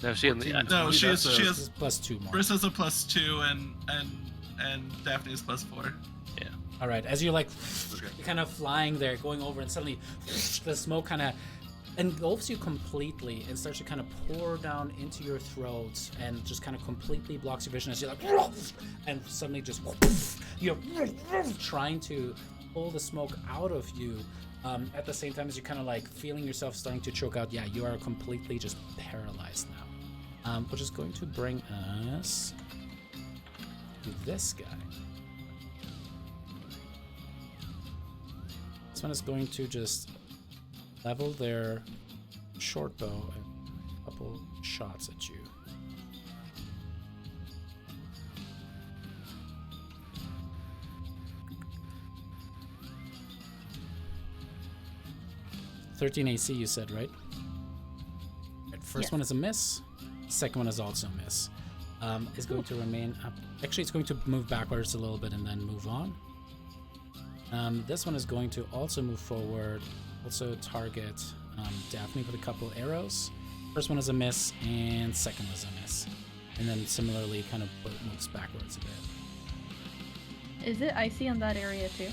No, she only. 14. No, she That's has a- This is plus 2 more. Brissa's a +2 and Daphne is +4. All right, as you're like Okay. you're kind of flying there, going over, and suddenly the smoke kind of engulfs you completely and starts to kind of pour down into your throat and just kind of completely blocks your vision as you're like, and suddenly just you're trying to pull the smoke out of you. At the same time as you're kind of like feeling yourself starting to choke out. Yeah, you are completely just paralyzed now, which is going to bring us to this guy. This one is going to just level their short bow and a couple shots at you. .13 AC, you said, right? Right, first Yes. one is a miss. Second one is also a miss. Is going to remain up. Actually, it's going to move backwards a little bit and then move on. This one is going to also move forward, also target Daphne with a couple arrows. First one is a miss, and second was a miss. And then similarly, kind of moves backwards a bit. Is it icy on that area too?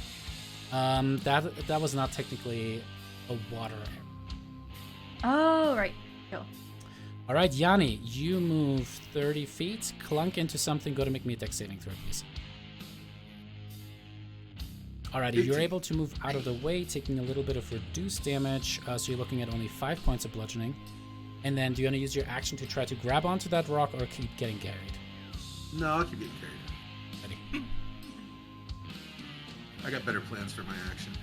That was not technically a water area. Oh, right. Go. All right, Yanni, you move 30 feet, clunk into something, go to make me a dex saving throw, please. Alrighty, you're 18. able to move out of the way, taking a little bit of reduced damage, so you're looking at only 5 points of bludgeoning. And then do you want to use your action to try to grab onto that rock or keep getting carried? No, I'll keep getting carried. Ready? I got better plans for my action.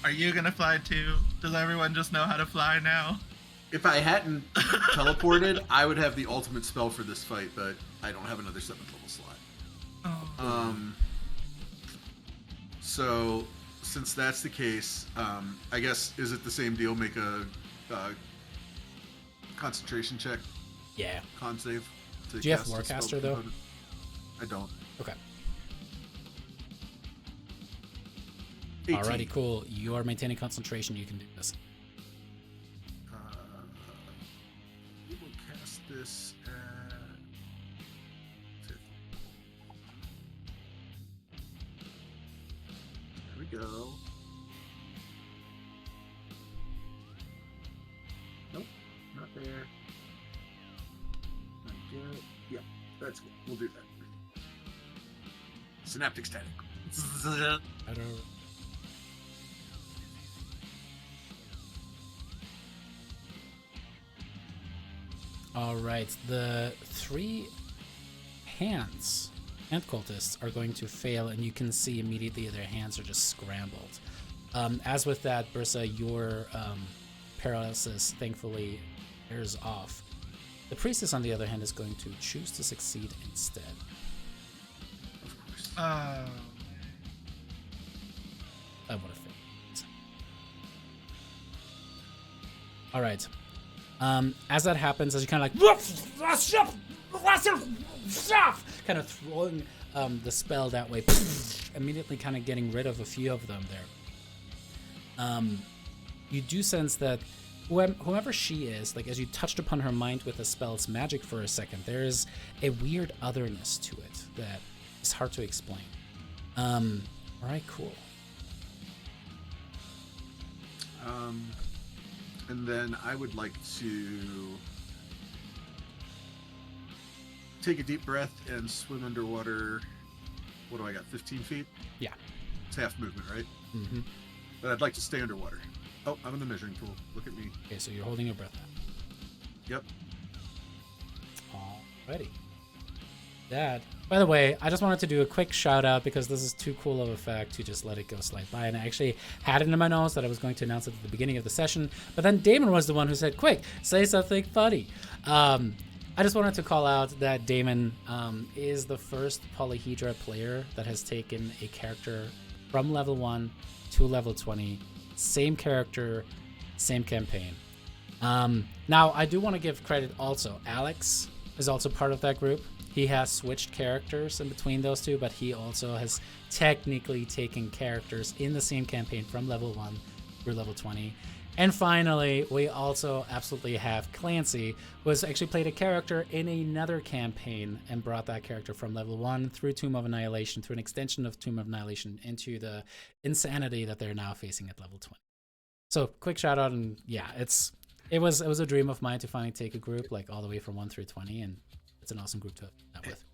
Are you gonna fly too? Does everyone just know how to fly now? If I hadn't teleported, I would have the ultimate spell for this fight, but I don't have another 7th level slot. Oh. So, since that's the case, I guess, is it the same deal? Make a concentration check, Yeah. con save. To Do you have cast a spell Warcaster, though? component? I don't. Okay. 18. Alrighty, cool. You are maintaining concentration. You can do this. We will cast this at 50. There we go. Nope, not there. Not yet. Yeah, that's good. We'll do that. Synaptic static. I don't... Alright, the 3 hand cultists are going to fail, and you can see immediately their hands are just scrambled. As with that, Bursa, your paralysis thankfully wears off. The priestess, on the other hand, is going to choose to succeed instead. Oh. I would have failed. Alright. As that happens, as you kind of kind of throwing the spell that way, immediately kind of getting rid of a few of them there. You do sense that whoever she is, like as you touched upon her mind with the spell's magic for a second, there is a weird otherness to it that is hard to explain. Alright, cool. And then I would like to take a deep breath and swim underwater. What do I got? 15 feet? Yeah. It's half movement, right? Mm-hmm. But I'd like to stay underwater. Oh, I'm in the measuring tool. Look at me. Okay, so you're holding your breath now. Yep. Alrighty. That. By the way, I just wanted to do a quick shout out because this is too cool of a fact to just let it go slide by. And I actually had it in my notes that I was going to announce it at the beginning of the session. But then Damon was the one who said, quick, say something funny. I just wanted to call out that Damon is the first Polyhedra player that has taken a character from level 1 to level 20. Same character, same campaign. Now, I do want to give credit also. Alex is also part of that group. He has switched characters in between those two, but he also has technically taken characters in the same campaign from level 1 through level 20. And finally, we also absolutely have Clancy, who has actually played a character in another campaign and brought that character from level 1 through Tomb of Annihilation, through an extension of Tomb of Annihilation, into the insanity that they're now facing at level 20. So, quick shout out, and yeah, it was a dream of mine to finally take a group like all the way from 1 through 20, and it's an awesome group to have that with.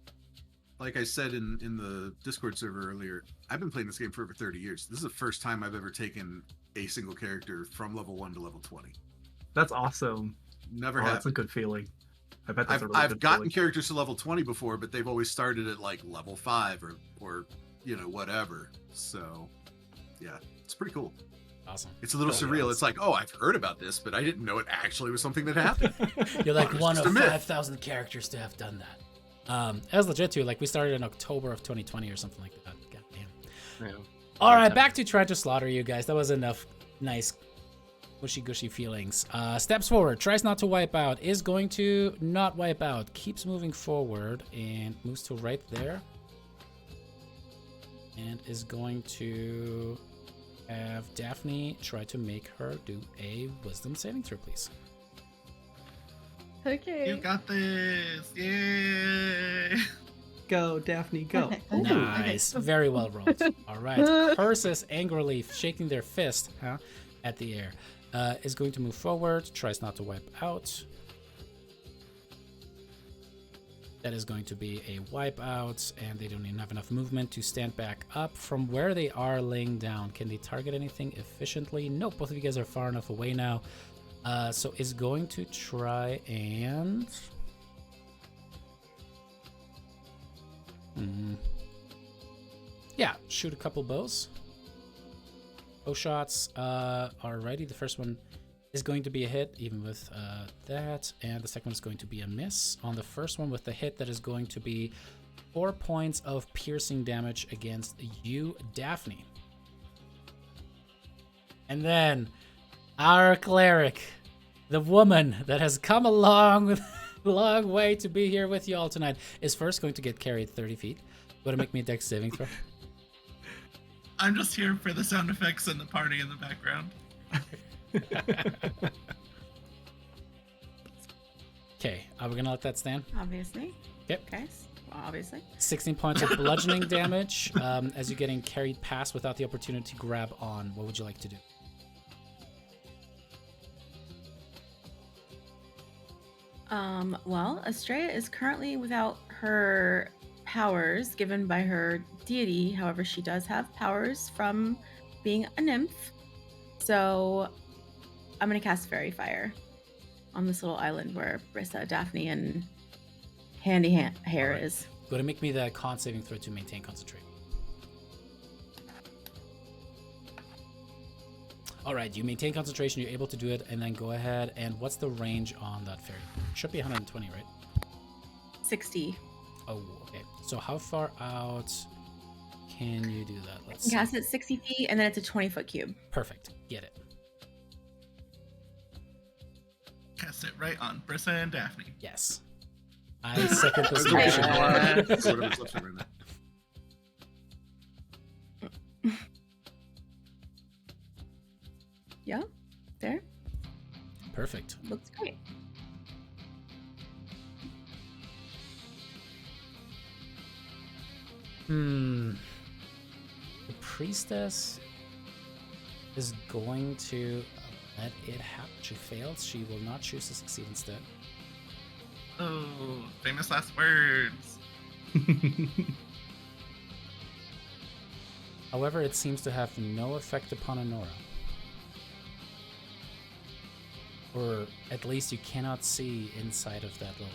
Like I said in the Discord server earlier, I've been playing this game for over 30 years. This is the first time I've ever taken a single character from level 1 to level 20. That's awesome. Never That's a happened. good feeling. I bet that's a really I've good gotten feeling. characters to level 20 before, but they've always started at like level 5 or you know, whatever. So yeah, it's pretty cool. Awesome. It's a little surreal. It's like, oh, I've heard about this, but I didn't know it actually was something that happened. You're like one just of a myth. 5,000 characters to have done that. It was legit too. Like we started in October of 2020 or something like that. God damn. Yeah. All right, back to trying to slaughter you guys. That was enough nice gushy feelings. Steps forward, tries not to wipe out, is going to not wipe out, keeps moving forward and moves to right there. And is going to have Daphne try to make her do a wisdom saving throw, please. Okay. You got this! Yay! Go, Daphne, go. Okay. Ooh. Nice. Very well rolled. All right. Persis angrily shaking their fist at the air. is going to move forward, tries not to wipe out. That is going to be a wipeout, and they don't even have enough movement to stand back up from where they are laying down. Can they target anything efficiently? Nope, both of you guys are far enough away now. So is going to try and... Yeah, shoot a couple bows. Bow shots. Alrighty, the first one is going to be a hit, even with that, and the second one is going to be a miss. On the first one with the hit, that is going to be 4 points of piercing damage against you, Daphne. And then our cleric, the woman that has come a long way to be here with you all tonight, is first going to get carried 30 feet. Going to make me a dex saving throw. I'm just here for the sound effects and the party in the background. Okay, are we gonna let that stand? Obviously. Yep. Okay. Well, obviously. 16 points of bludgeoning damage as you're getting carried past without the opportunity to grab on. What would you like to do? Well, Estrella is currently without her powers given by her deity. However, she does have powers from being a nymph. So I'm going to cast Fairy Fire on this little island where Brissa, Daphne, and Handy Hair is. Go to make me the con saving throw to maintain concentration. All right, you maintain concentration, you're able to do it, and then go ahead. And what's the range on that fairy? Should be 120, right? 60. Oh, okay. So how far out can you do that? Let's I can cast it 60 feet, and then it's a 20-foot cube. Perfect. Get it. Cast it right on Brissa and Daphne. Yes. I second this Whatever's motion. left over in there. Yeah, there. Perfect. Looks great. The priestess is going to let it happen. She fails. She will not choose to succeed instead. Oh, famous last words. However, it seems to have no effect upon Honora. Or at least you cannot see inside of that little...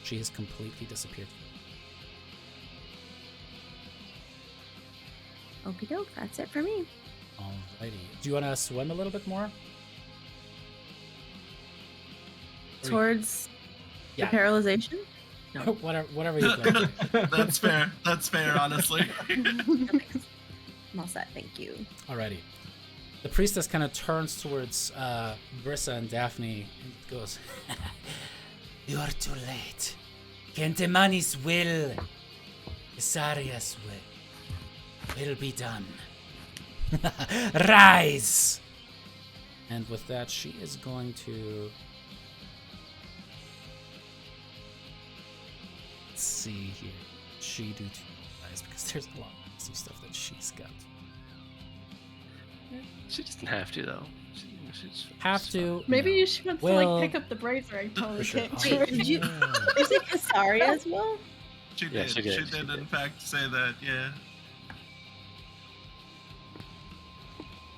She has completely disappeared. Okie doke, that's it for me. Alrighty. Do you want to swim a little bit more? Towards Yeah. the paralyzation? whatever you like. That's fair. That's fair, honestly. I'm all set, thank you. Alrighty. The priestess kind of turns towards Brissa and Daphne and goes, "You are too late. Kentemani's will, Isaria's will be done. Rise!" And with that, she is going to... Let's see here. She do to rise because there's a lot of nasty stuff that she's got. She doesn't have to, though. She's Have to. Maybe no. she wants to Well, like pick up the bracer. I totally for sure. can't. Oh, Wait, did you- Is it Kasaria as well? She Yeah, did. she did. She In did. fact, say that, yeah.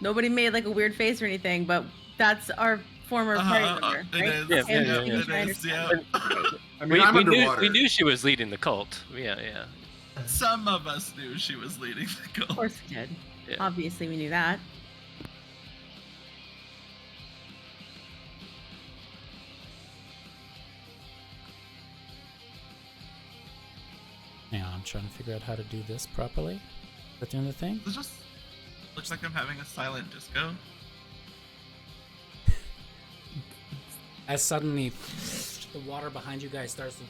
Nobody made like a weird face or anything, but that's our former party member, It right? is. Yeah, And yeah, making yeah. sure I It is, yeah. understand. I mean, I'm underwater. we knew she was leading the cult. Yeah. Some of us knew she was leading the Of cult. course we did. Yeah. Obviously we knew that. Hang on, I'm trying to figure out how to do this properly. Is that doing the thing? It just looks like I'm having a silent disco. As suddenly the water behind you guys starts to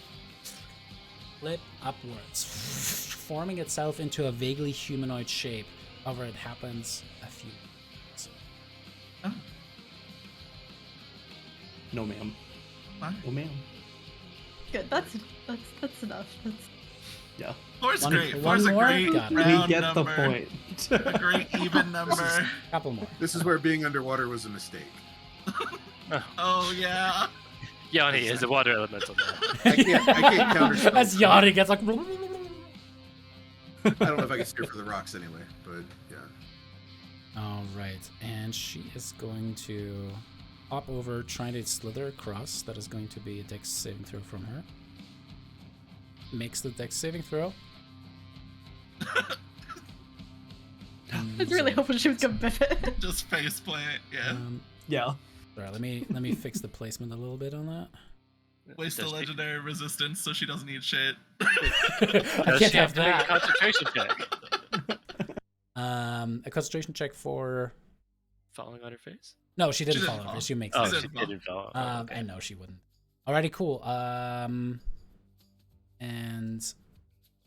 flip upwards, forming itself into a vaguely humanoid shape. However, it happens a few minutes. Oh, No, ma'am. fine. No, ma'am. Good. That's enough. That's Yeah. Four's great. One Four's a more? great Got it. round We get number. the point. A great even number. Couple more. This is where being underwater was a mistake. Oh yeah. Yanni is a water elemental now. I can't counterspell. As Yanni gets like. I don't know if I can steer for the rocks anyway, but yeah. All right, and she is going to hop over, trying to slither across. That is going to be a dex saving throw from her. Makes the dex saving throw. I was really hoping she was gonna biff it. Just face plant. Yeah. Yeah. Sorry, let me fix the placement a little bit on that. Waste the Does she- legendary resistance so she doesn't eat shit. I Does can't she have to make a that. concentration check? A concentration check for. Falling on her face? No, she didn't She fall didn't over. fall. She makes Oh, it. She she didn't didn't fall. I know she wouldn't. Alrighty, cool. And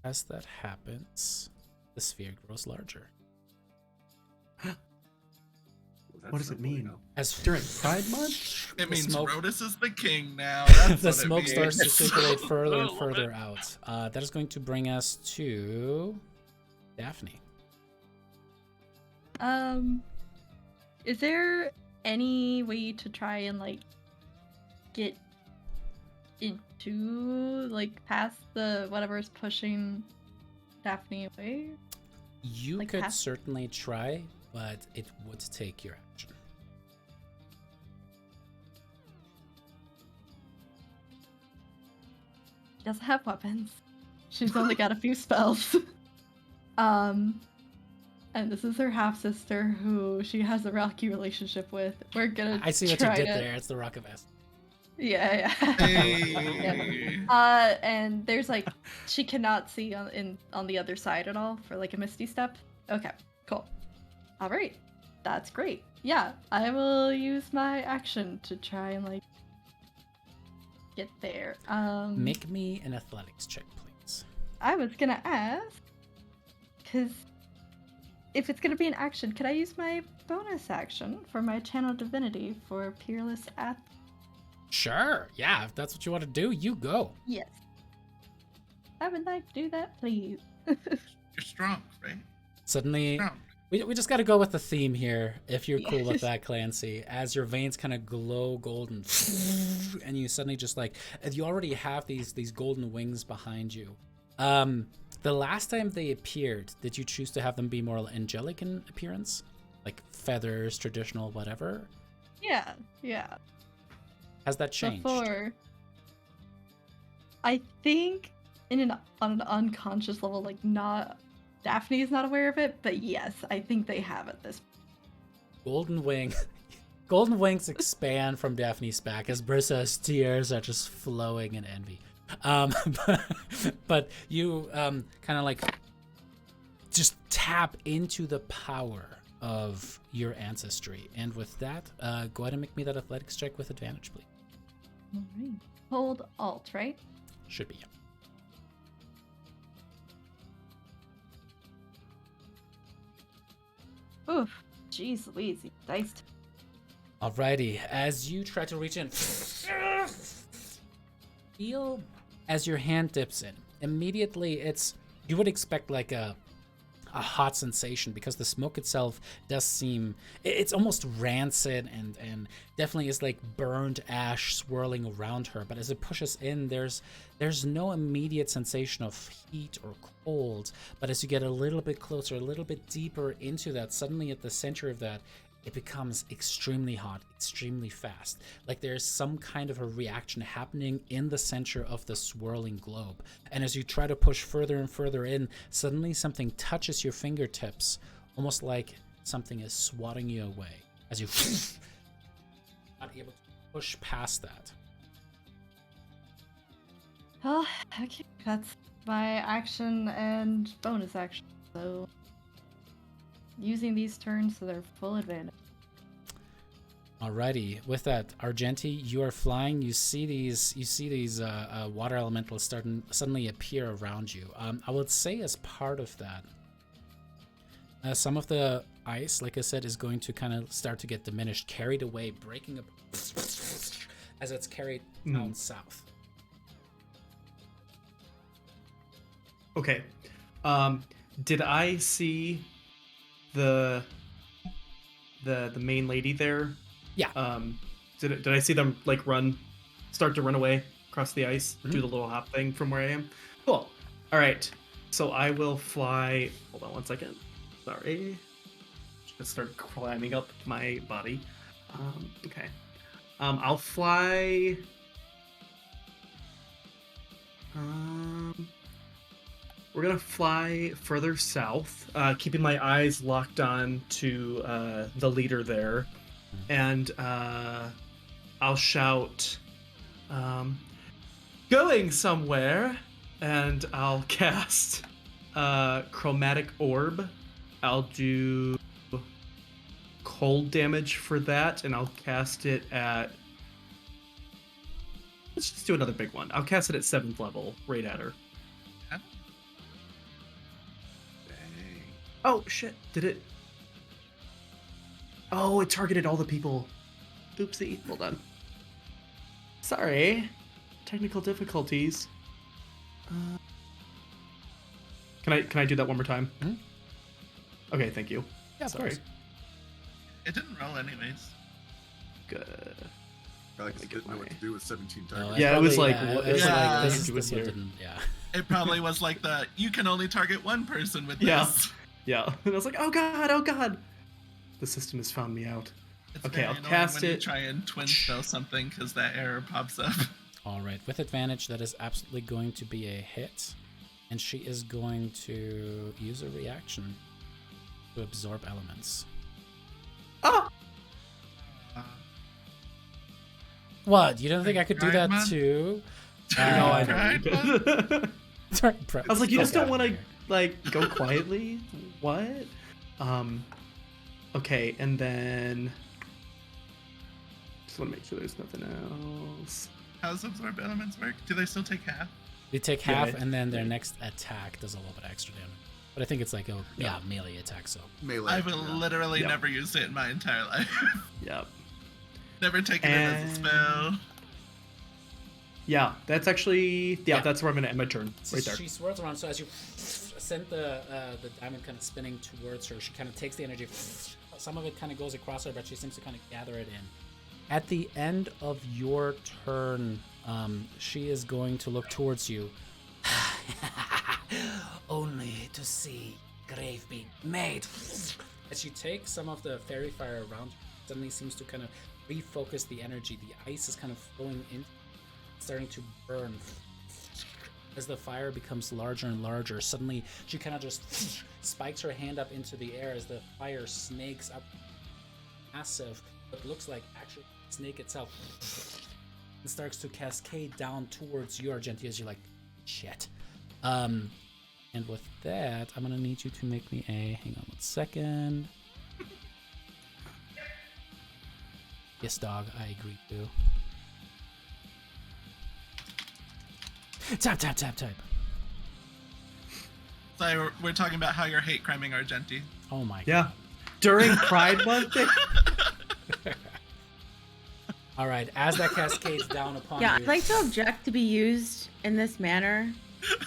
as that happens, the sphere grows larger. What does it mean? As During Pride Month? It The means smoke- Rodus is the king now. That's the what smoke it starts to means. circulate further and Oh, further out. That is going to bring us to Daphne. Is there any way to try and like get into like past the whatever's pushing Daphne away? You Like could half- certainly try, but it would take your action. She doesn't have weapons. She's only got a few spells. And this is her half sister who she has a rocky relationship with. We're gonna I see what you try did to... there. It's the Rock of S. Yeah. Hey. And there's like she cannot see on the other side at all for like a misty step. Okay, cool. All right, that's great. Yeah, I will use my action to try and like get there. Make me an athletics check, please. I was gonna ask, because if it's gonna be an action, could I use my bonus action for my channel divinity for Peerless Ath? Sure. Yeah, if that's what you want to do, you go. Yes. I would like to do that, please. You're strong, right? Suddenly, Strong. we just got to go with the theme here, if you're cool with Yes. that, Clancy. As your veins kind of glow golden, and you suddenly just like, you already have these golden wings behind you. The last time they appeared, did you choose to have them be more angelic in appearance? Like feathers, traditional, whatever? Yeah. Has that changed? Before, I think on an unconscious level, like not Daphne is not aware of it, but yes, I think they have at this. Golden wings expand from Daphne's back as Brissa's tears are just flowing in envy. But you kind of like just tap into the power of your ancestry, and with that, go ahead and make me that athletics check with advantage, please. All right. Hold Alt, right? Should be. Oof. Jeez Louise, these dice. Alrighty, as you try to reach in, feel as your hand dips in. Immediately, you would expect like a hot sensation because the smoke itself does seem, it's almost rancid and definitely is like burned ash swirling around her. But as it pushes in, there's no immediate sensation of heat or cold. But as you get a little bit closer, a little bit deeper into that, suddenly at the center of that, it becomes extremely hot, extremely fast. Like there's some kind of a reaction happening in the center of the swirling globe. And as you try to push further and further in, suddenly something touches your fingertips, almost like something is swatting you away. As you not able to push past that. Oh, okay. That's my action and bonus action. So using these turns to their full advantage. Alrighty, with that, Argenti, you are flying. You see these water elementals suddenly appear around you. I would say as part of that, some of the ice, like I said, is going to kind of start to get diminished, carried away, breaking up as it's carried down south. Okay. Did I see the main lady there? Yeah. Did I see them like start to run away across the ice, Mm-hmm. do the little hop thing from where I am? Cool. All right. So I will fly. Hold on one second. Sorry. Just start climbing up my body. Okay. I'll fly. We're gonna fly further south, keeping my eyes locked on to the leader there, and I'll shout, "Going somewhere!" And I'll cast Chromatic Orb. I'll do cold damage for that, and I'll cast it at. Let's just do another big one. I'll cast it at 7th level, right at her. Okay. Dang. Oh shit! Did it? Oh, it targeted all the people. Oopsie. Hold on. Sorry. Technical difficulties. Can I do that one more time? Mm-hmm. Okay, thank you. Yeah, of Sorry. course. It didn't roll anyways. Good. I like didn't know what to do with 17 targets. Yeah, it was like, what, it was like, like, this this one didn't, yeah. It probably was like you can only target one person with Yeah. this. Yeah. And I was like, oh god. The system has found me out. It's Okay, very I'll annoying cast when it. you try and twin spell something because that error pops up. All right, with advantage, that is absolutely going to be a hit. And she is going to use a reaction to absorb elements. Oh! What? You don't think I could do that Pride too? No, I Pride know. Sorry, I was like, you just Fuck don't outta want to here. like go quietly? What? Okay, and then just want to make sure there's nothing else. How's absorb elements work? Do they still take half? They take Yeah, half, and then their next attack does a little bit extra damage. But I think it's like a melee attack, so. Melee. I've yeah. literally Yeah. never used it in my entire life. Yep. Never taken it as a spell. Yeah, that's actually Yeah. that's where I'm gonna end my turn. So Right there. she swirls around, so as you send the diamond kind of spinning towards her, she kind of takes the energy. Some of it kind of goes across her, but she seems to kind of gather it in. At the end of your turn, she is going to look towards you. Only to see grave being made. As you take some of the fairy fire around, suddenly seems to kind of refocus the energy. The ice is kind of flowing in, starting to burn. As the fire becomes larger and larger, suddenly she kind of just spikes her hand up into the air as the fire snakes up. Massive, what looks like actually snake itself, and starts to cascade down towards you, Argenti, as you're like, shit. And with that, I'm gonna need you to make me a. Hang on 1 second. Yes, dog, I agree too. Tap, tap, tap, tap. So we're talking about how you're hate criming Argenti. Oh my god. Yeah. During Pride Month. All right, as that cascades down upon Yeah, you. I'd like to object to be used in this manner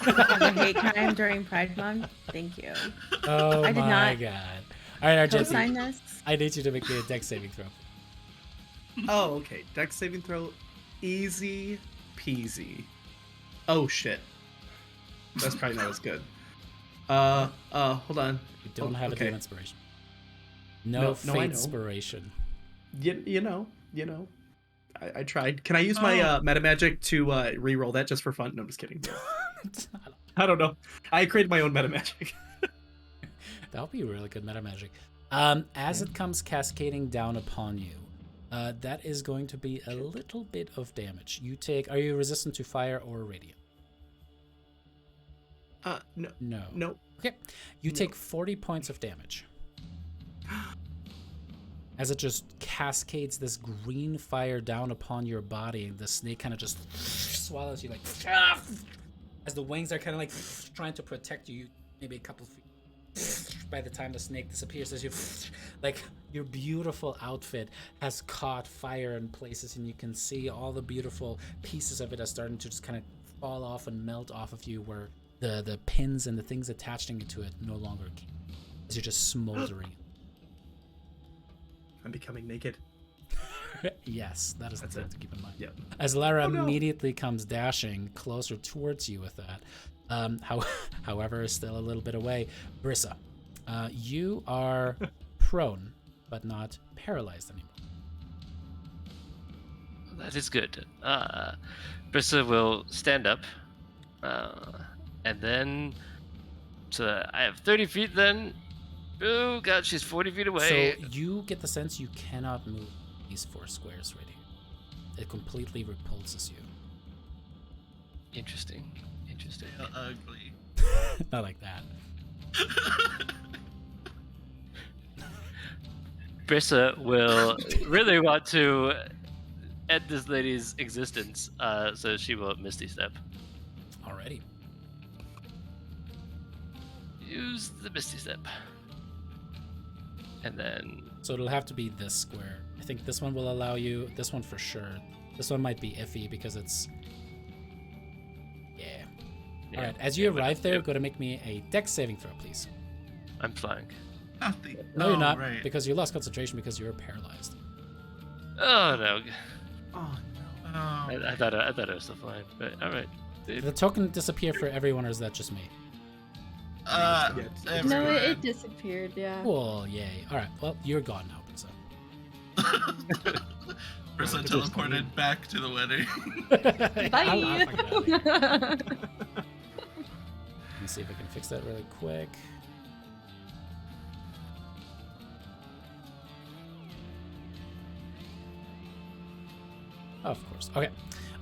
as a hate crime during Pride Month. Thank you. Oh I did my not god. All right, Co-sign Argenti, this. I need you to make me a dex saving throw. Oh, okay. Dex saving throw, easy peasy. Oh shit. That's probably not as good. Hold on. You don't have a okay. deal inspiration. No, No, I fate know. inspiration. You know. I tried. Can I use my meta magic to re-roll that just for fun? No, I'm just kidding. I don't know. I created my own meta magic. That would be really good meta magic. As it comes cascading down upon you, that is going to be a little bit of damage. You take. Are you resistant to fire or radiant? No. No. No. Okay. You take 40 points of damage. As it just cascades this green fire down upon your body, and the snake kind of just swallows you like. As the wings are kind of like trying to protect you, maybe a couple feet. By the time the snake disappears, as you like your beautiful outfit has caught fire in places, and you can see all the beautiful pieces of it are starting to just kind of fall off and melt off of you, where the pins and the things attaching to it no longer can, as you're just smoldering. I'm becoming naked. Yes, that is the That's thing it. to keep in mind. Yep. As Lara Oh, no. immediately comes dashing closer towards you with that, however, is still a little bit away. Brissa, you are prone, but not paralyzed anymore. That is good. Brissa will stand up, and then so I have 30 feet. Then, oh god, she's 40 feet away. So you get the sense you cannot move these 4 squares right here. It completely repulses you. Interesting. Feel ugly. Not like that. Brissa will really want to end this lady's existence, so she will Misty Step. Alrighty. Use the Misty Step. And then... So it'll have to be this square. I think this one will allow you. This one for sure. This one might be iffy because it's... Yeah. Alright, as you arrive there, go to make me a dex saving throw, please. I'm flying. Nothing. No, you're not, Right. because you lost concentration because you're paralyzed. Oh no. Oh Oh. I thought I was still flying, but alright. The token disappeared for everyone, or is that just me? No, everyone. it disappeared. Yeah. Cool, yay. Alright, well, you're gone now, so. Brissa teleported back to the wedding. Bye. Let me see if I can fix that really quick. Of course. Okay.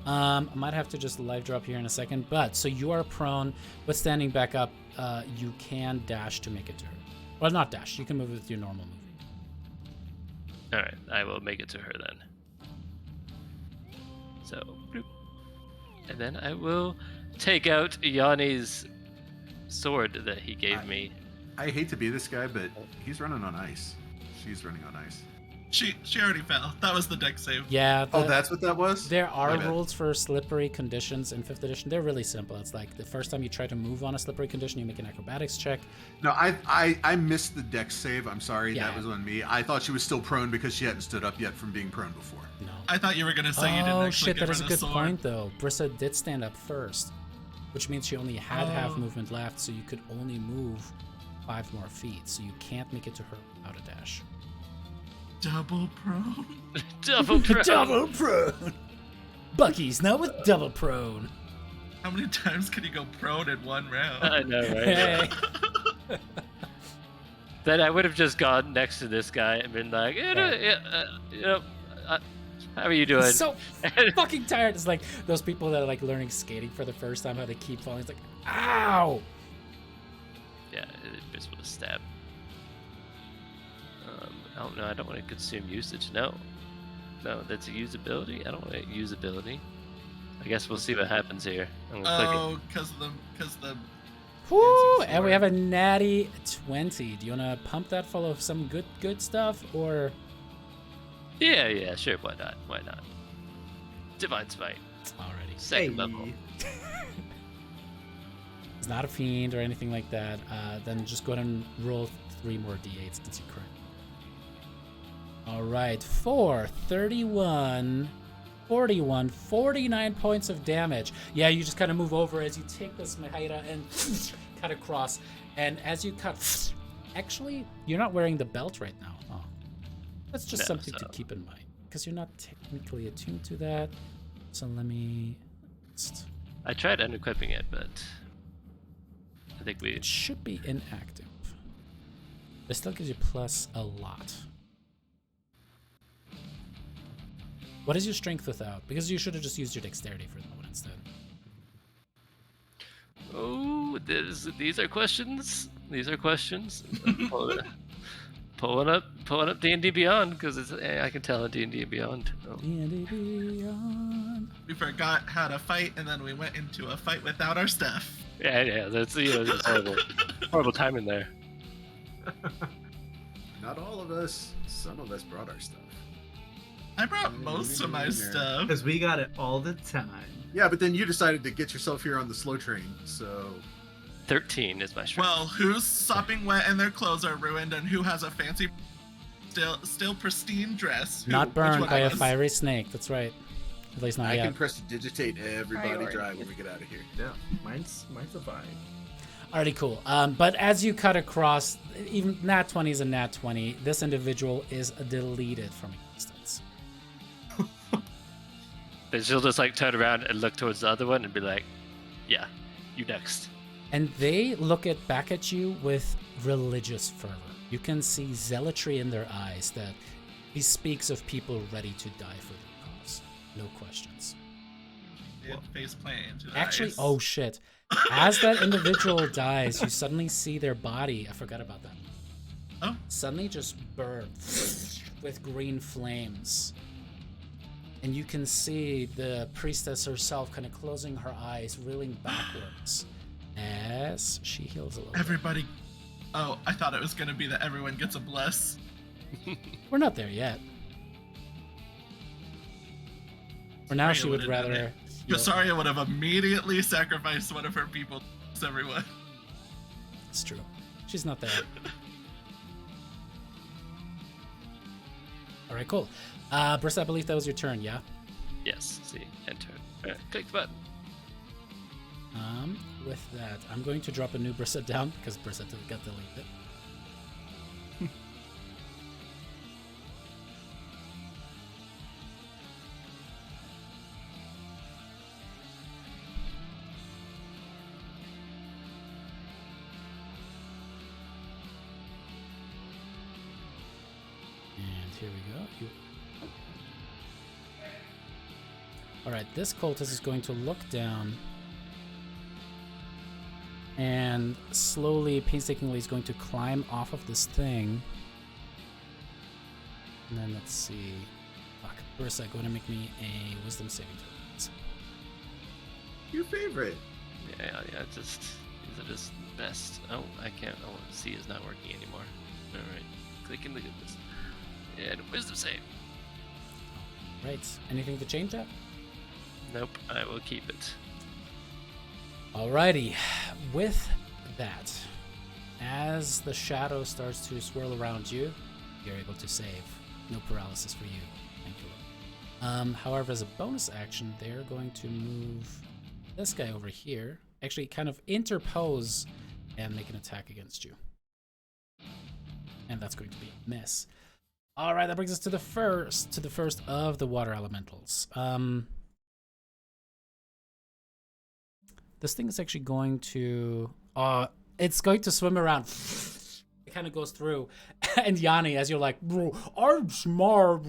I might have to just live drop here in a second, but so you are prone, but standing back up, you can dash to make it to her. Well, not dash. You can move with your normal move. Alright, I will make it to her then. So, bloop. And then I will take out Yanni's sword that he gave me. I hate to be this guy, but he's running on ice. She's running on ice. She already fell. That was the deck save. Yeah. Oh, that's what that was? There are My bad. rules for slippery conditions in 5th edition. They're really simple. It's like the first time you try to move on a slippery condition, you make an acrobatics check. No, I missed the dex save. I'm sorry. Yeah. That was on me. I thought she was still prone because she hadn't stood up yet from being prone before. No. I thought you were gonna say you didn't Oh actually shit, give that her is a the good sword. point though. Brissa did stand up first, which means she only had half movement left, so you could only move 5 more feet, so you can't make it to her without a dash. Double prone. Double prone. Double prone! Bucky's now with double prone. How many times can you go prone in one round? I know, right? Hey. Then I would have just gone next to this guy and been like, how are you doing? So fucking tired. It's like those people that are like learning skating for the first time, how they keep falling. It's like, ow! Yeah, it just would have stabbed. Oh no, I don't want to consume usage. No, that's a usability. I don't want to usability. I guess we'll see what happens here. I'm gonna click Oh, because the Woo! Fancy And we sword. have a natty 20. Do you want to pump that full of some good stuff, or? it. Yeah, sure. Why not? Divine Smite, Alrighty. second level. It's not a fiend or anything like that. Then just go ahead and roll 3 more d8s since you crit. Alright, 4, 31, 41, 49 points of damage. Yeah, you just kind of move over as you take this Mahaira and cut across. And as you cut, actually, you're not wearing the belt right now. Oh. That's just No, something to so- keep in mind, because you're not technically attuned to that. So let me... I tried unequipping it, but I think we. It should be inactive. It still gives you plus a lot. What is your strength without? Because you should have just used your dexterity for that one instead. Oh, these are questions. These are questions. pulling up D&D Beyond because I can tell in D&D Beyond. Oh. D&D Beyond. we forgot how to fight, and then we went into a fight without our stuff. Yeah, that's that's horrible timing there. Not all of us. Some of us brought our stuff. I brought most of my stuff. Because we got it all the time. Yeah, but then you decided to get yourself here on the slow train, so 13 is my strength. Well, who's sopping wet and their clothes are ruined, and who has a fancy, still pristine dress? Not burned by a fiery snake. That's right. At least not I yet. can prestidigitate everybody Priority. dry when we get out of here. Yeah, mine's a vibe. Alrighty, cool. But as you cut across, even nat 20 is a nat 20. This individual is deleted from existence. But she'll just like turn around and look towards the other one and be like, "Yeah, you next." And they look back at you with religious fervor. You can see zealotry in their eyes that he speaks of people ready to die for their cause. No questions. Face plant. Actually, oh shit. As that individual dies, you suddenly see their body. I forgot about that. Oh. Suddenly just burn with green flames. And you can see the priestess herself kind of closing her eyes, reeling backwards as she heals a little. Everybody. Oh, I thought it was gonna be that everyone gets a bless. We're not there yet. For now, Sorry, she I would would've done rather. it. Yosaria would have immediately sacrificed one of her people to everyone. It's true. She's not there. All right, cool. Briss, I believe that was your turn, yeah? Yes. See, enter. Click the button. With that, I'm going to drop a new Brissette down because Brissette got deleted. And here we go. Alright, this cultist is going to look down and slowly, painstakingly, is going to climb off of this thing. And then let's see. Fuck. Bursa, go ahead and make me a wisdom saving throw, please. Your favorite. Yeah. Just these are just best. Oh, I can't. Oh, C is not working anymore. All right, click in the goodness. And wisdom save. Right. Anything to change that? Nope. I will keep it. Alrighty, with that, as the shadow starts to swirl around you, you're able to save. No paralysis for you. Thank you. However, as a bonus action, they're going to move this guy over here, actually kind of interpose and make an attack against you. And that's going to be a miss. Alright, that brings us to the first of the water elementals. This thing is actually going to... it's going to swim around. It kind of goes through. And Yanni, as you're like, I'm smart.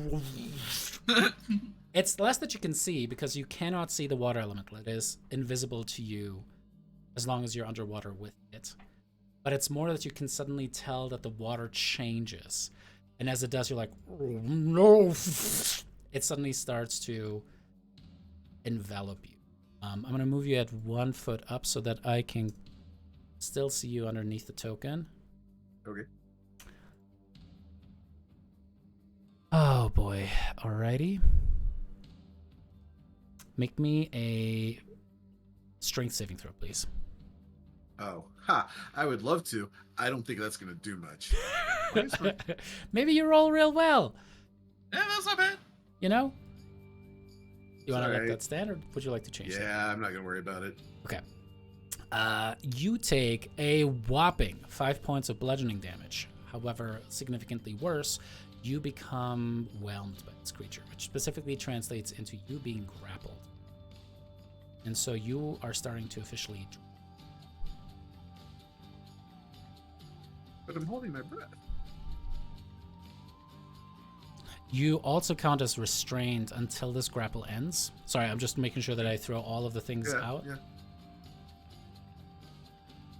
It's less that you can see because you cannot see the water elemental. It is invisible to you as long as you're underwater with it. But it's more that you can suddenly tell that the water changes. And as it does, you're like, no. It suddenly starts to envelop you. I'm going to move you at 1 foot up so that I can still see you underneath the token. Okay. Oh boy. Alrighty. Make me a strength saving throw, please. Oh, ha. I would love to. I don't think that's going to do much. Maybe you roll real well. Yeah, that's not bad. You know? You want to let Alright. that stand, or would you like to change that? Yeah, I'm not going to worry about it. Okay. You take a whopping 5 points of bludgeoning damage. However, significantly worse, you become whelmed by this creature, which specifically translates into you being grappled. And so you are starting to officially... But I'm holding my breath. You also count as restrained until this grapple ends. Sorry, I'm just making sure that I throw all of the things out. Yeah.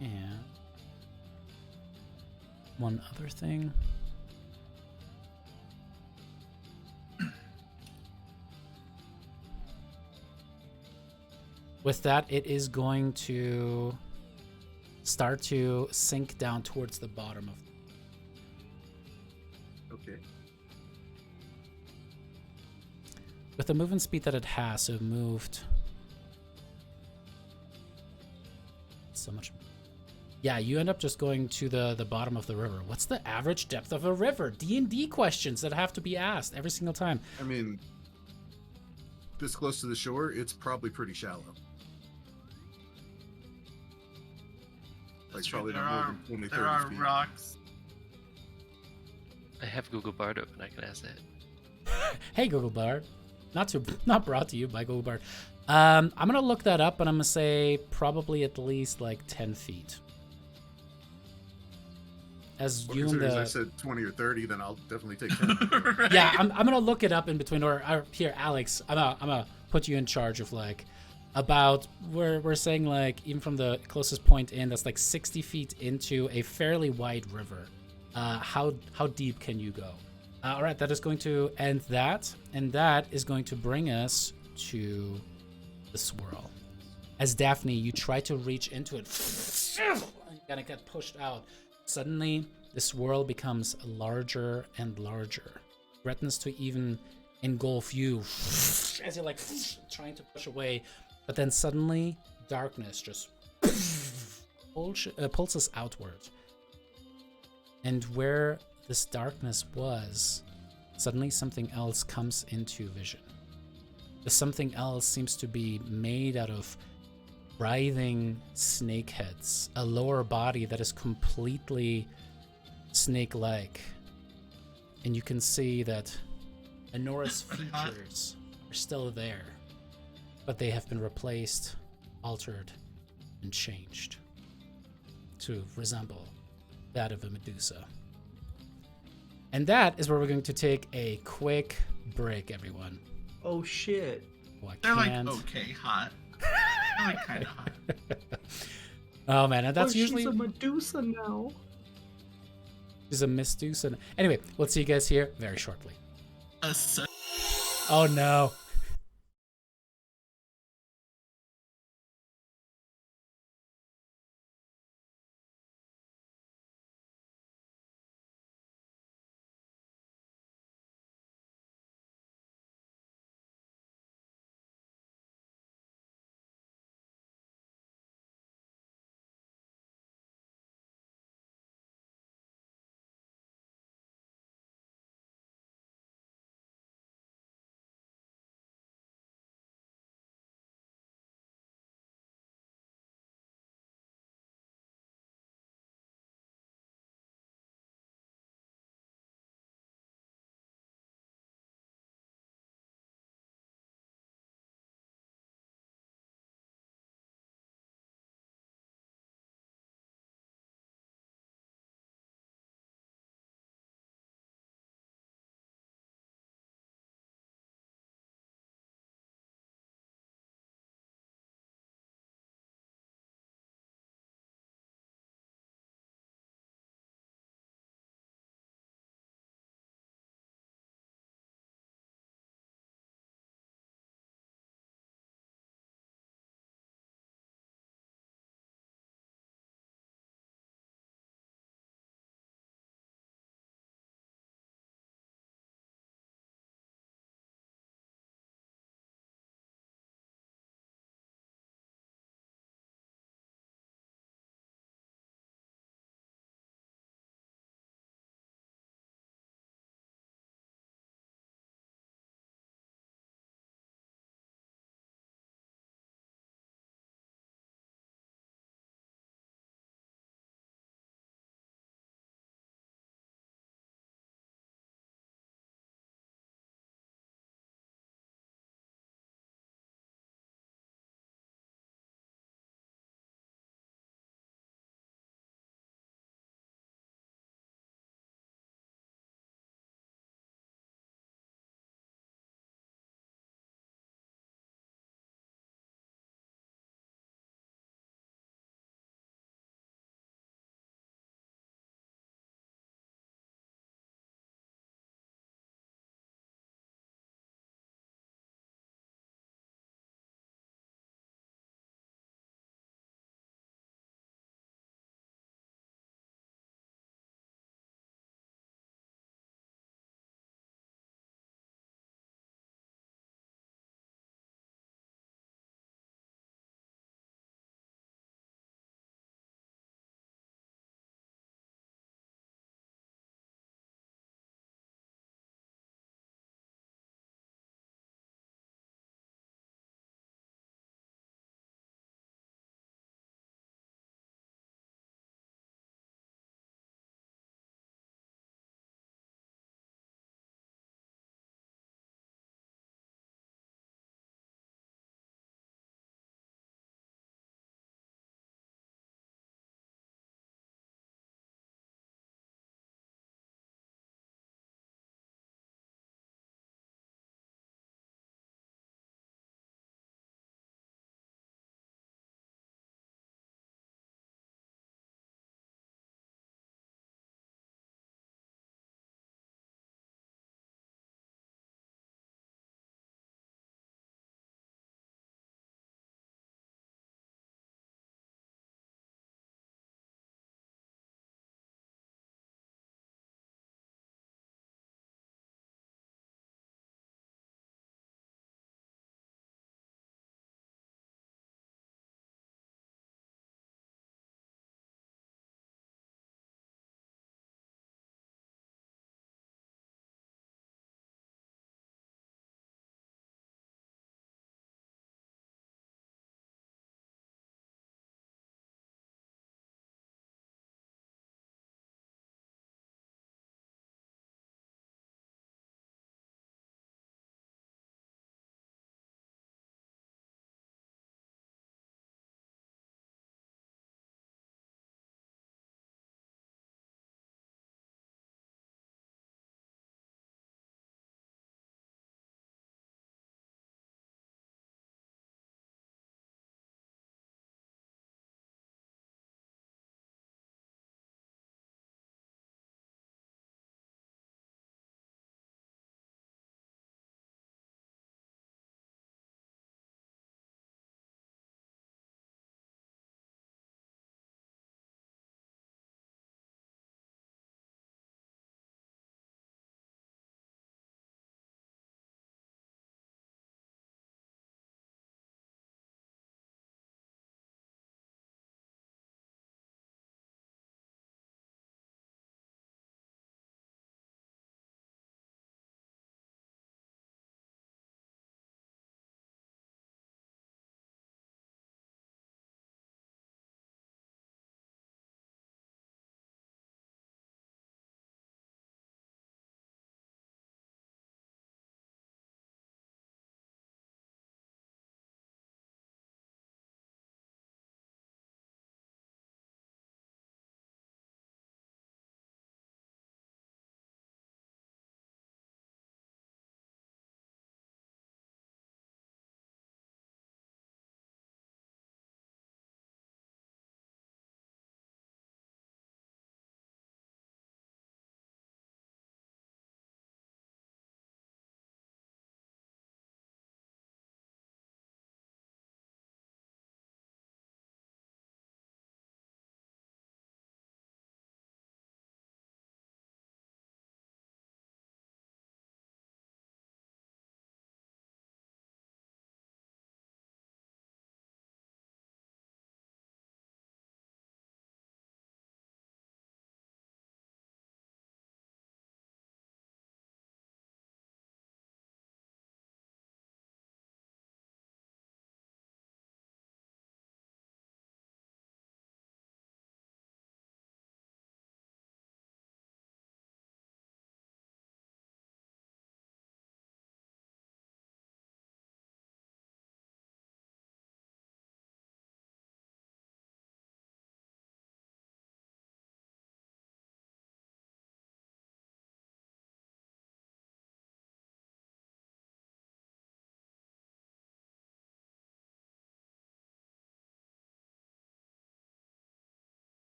And one other thing. With that, it is going to start to sink down towards the bottom of. Okay. With the movement speed that it has, so it moved so much. Yeah, you end up just going to the bottom of the river. What's the average depth of a river? D&D questions that have to be asked every single time. I mean, this close to the shore, it's probably pretty shallow. That's Like, true. probably There not more are, than 20, there 30 are feet. rocks. I have Google Bard open. I can ask that. Hey, Google Bard. Not brought to you by Google Bard. I'm gonna look that up, and I'm gonna say probably at least like 10 feet. As Well, you and considering the I said 20 or 30, then I'll definitely take 10. Right. yeah, I'm gonna look it up in between. Or here, Alex, I'm gonna put you in charge of like about we're saying like even from the closest point in that's like 60 feet into a fairly wide river. How deep can you go? All right, that is going to end that, and that is going to bring us to the swirl. As Daphne, you try to reach into it, and you kind of get pushed out. Suddenly, the swirl becomes larger and larger, threatens to even engulf you as you're like trying to push away. But then suddenly, darkness just pulses outward. And where this darkness was, suddenly something else comes into vision. The something else seems to be made out of writhing snake heads, a lower body that is completely snake-like. And you can see that Anora's features are still there, but they have been replaced, altered, and changed to resemble that of a Medusa. And that is where we're going to take a quick break, everyone. Oh shit. Oh, They're like okay hot. They're like kind of hot. Oh man, and that's usually she's a Medusa now. She's a Medusa. Anyway, we'll see you guys here very shortly. A Oh no.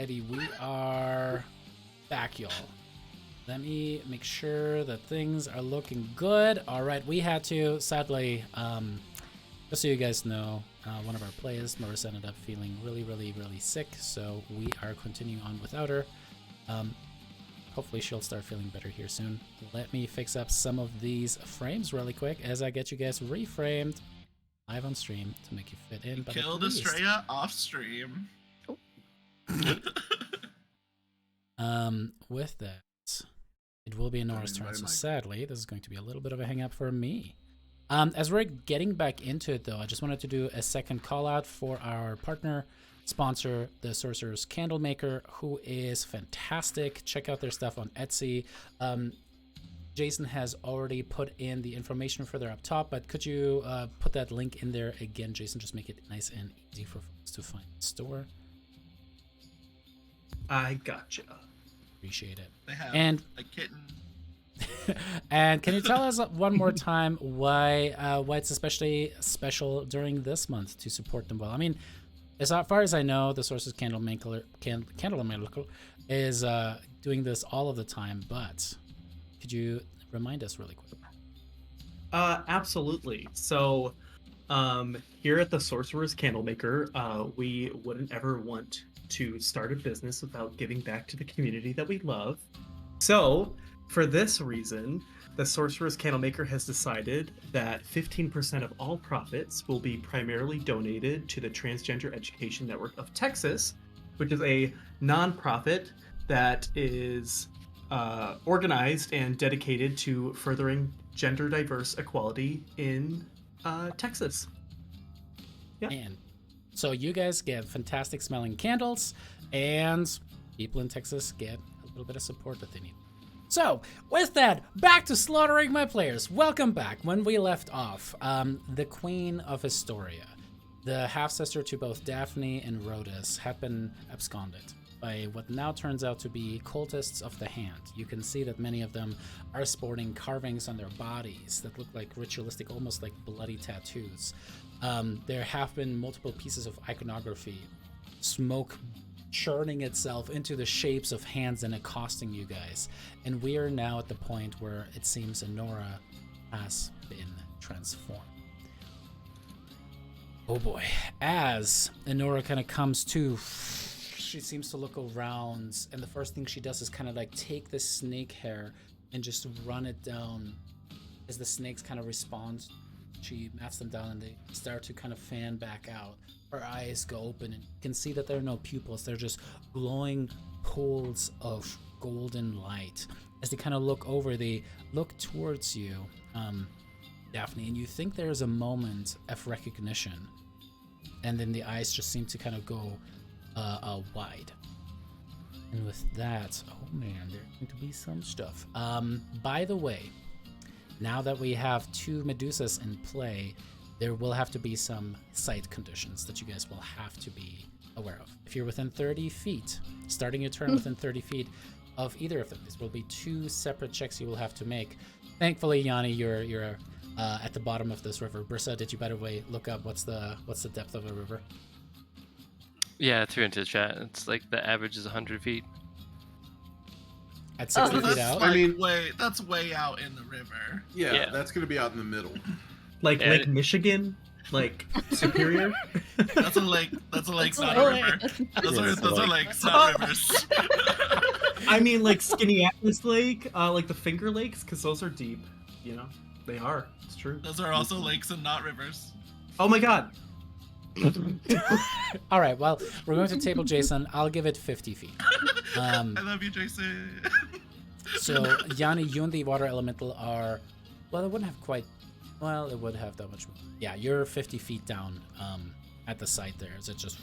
Alrighty, we are back, y'all. Let me make sure that things are looking good. All right, we had to, sadly, just so you guys know, one of our players, Marissa, ended up feeling really, really, really sick, so we are continuing on without her. Hopefully she'll start feeling better here soon. Let me fix up some of these frames really quick as I get you guys reframed live on stream to make you fit in. But killed Estrella off stream. With that, it will be Nora's turn. So sadly, this is going to be a little bit of a hang up for me. As we're getting back into it, though, I just wanted to do a second call out for our partner sponsor, the Sorcerer's Candlemaker, who is fantastic. Check out their stuff on Etsy. Jason has already put in the information further up top, but could you put that link in there again, Jason? Just make it nice and easy for folks to find the store. I gotcha. Appreciate it. They have a kitten. And can you tell us one more time why it's especially special during this month to support them well? I mean, as far as I know, the Sorcerer's Candlemaker is doing this all of the time, but could you remind us really quick? Absolutely. So here at the Sorcerer's Candlemaker, we wouldn't ever want to start a business without giving back to the community that we love. So for this reason, the Sorcerer's Candlemaker has decided that 15% of all profits will be primarily donated to the Transgender Education Network of Texas, which is a nonprofit that is organized and dedicated to furthering gender diverse equality in Texas. Yeah. And so you guys get fantastic smelling candles, and people in Texas get a little bit of support that they need. So, with that, back to slaughtering my players. Welcome back. When we left off, the Queen of Historia, the half-sister to both Daphne and Rhodus, had been absconded by what now turns out to be cultists of the hand. You can see that many of them are sporting carvings on their bodies that look like ritualistic, almost like bloody tattoos. There have been multiple pieces of iconography, smoke churning itself into the shapes of hands and accosting you guys. And we are now at the point where it seems Enora has been transformed. Oh boy. As Enora kind of comes to, she seems to look around, and the first thing she does is kind of like take the snake hair and just run it down. As the snakes kind of respond, she mats them down and they start to kind of fan back out. Her eyes go open and you can see that there are no pupils. They're just glowing pools of golden light. As they kind of look over, they look towards you, Daphne, and you think there's a moment of recognition. And then the eyes just seem to kind of go wide. And with that, oh man, there's going to be some stuff. By the way, now that we have two Medusas in play, there will have to be some sight conditions that you guys will have to be aware of. If you're within 30 feet, starting your turn within 30 feet of either of them, this will be two separate checks you will have to make. Thankfully, Yanni, you're at the bottom of this river. Brissa, did you, by the way, look up what's the depth of a river? Yeah, I threw into the chat. It's like the average is 100 feet. At 60 feet out? I mean, that's way out in the river. Yeah, that's going to be out in the middle. Like Lake Michigan? Like Superior? That's a lake, not a river. Those are lakes, not rivers. I mean, like Skinny Atlas Lake, like the Finger Lakes, because those are deep. You know, they are. It's true. Those are also lakes and not rivers. Oh my god. All right, well, we're going to table Jason. I'll give it 50 feet. I love you, Jason. So, Yanni, you and the water elemental are, well, it wouldn't have quite, well, it would have that much. Yeah, you're 50 feet down at the site there, as it just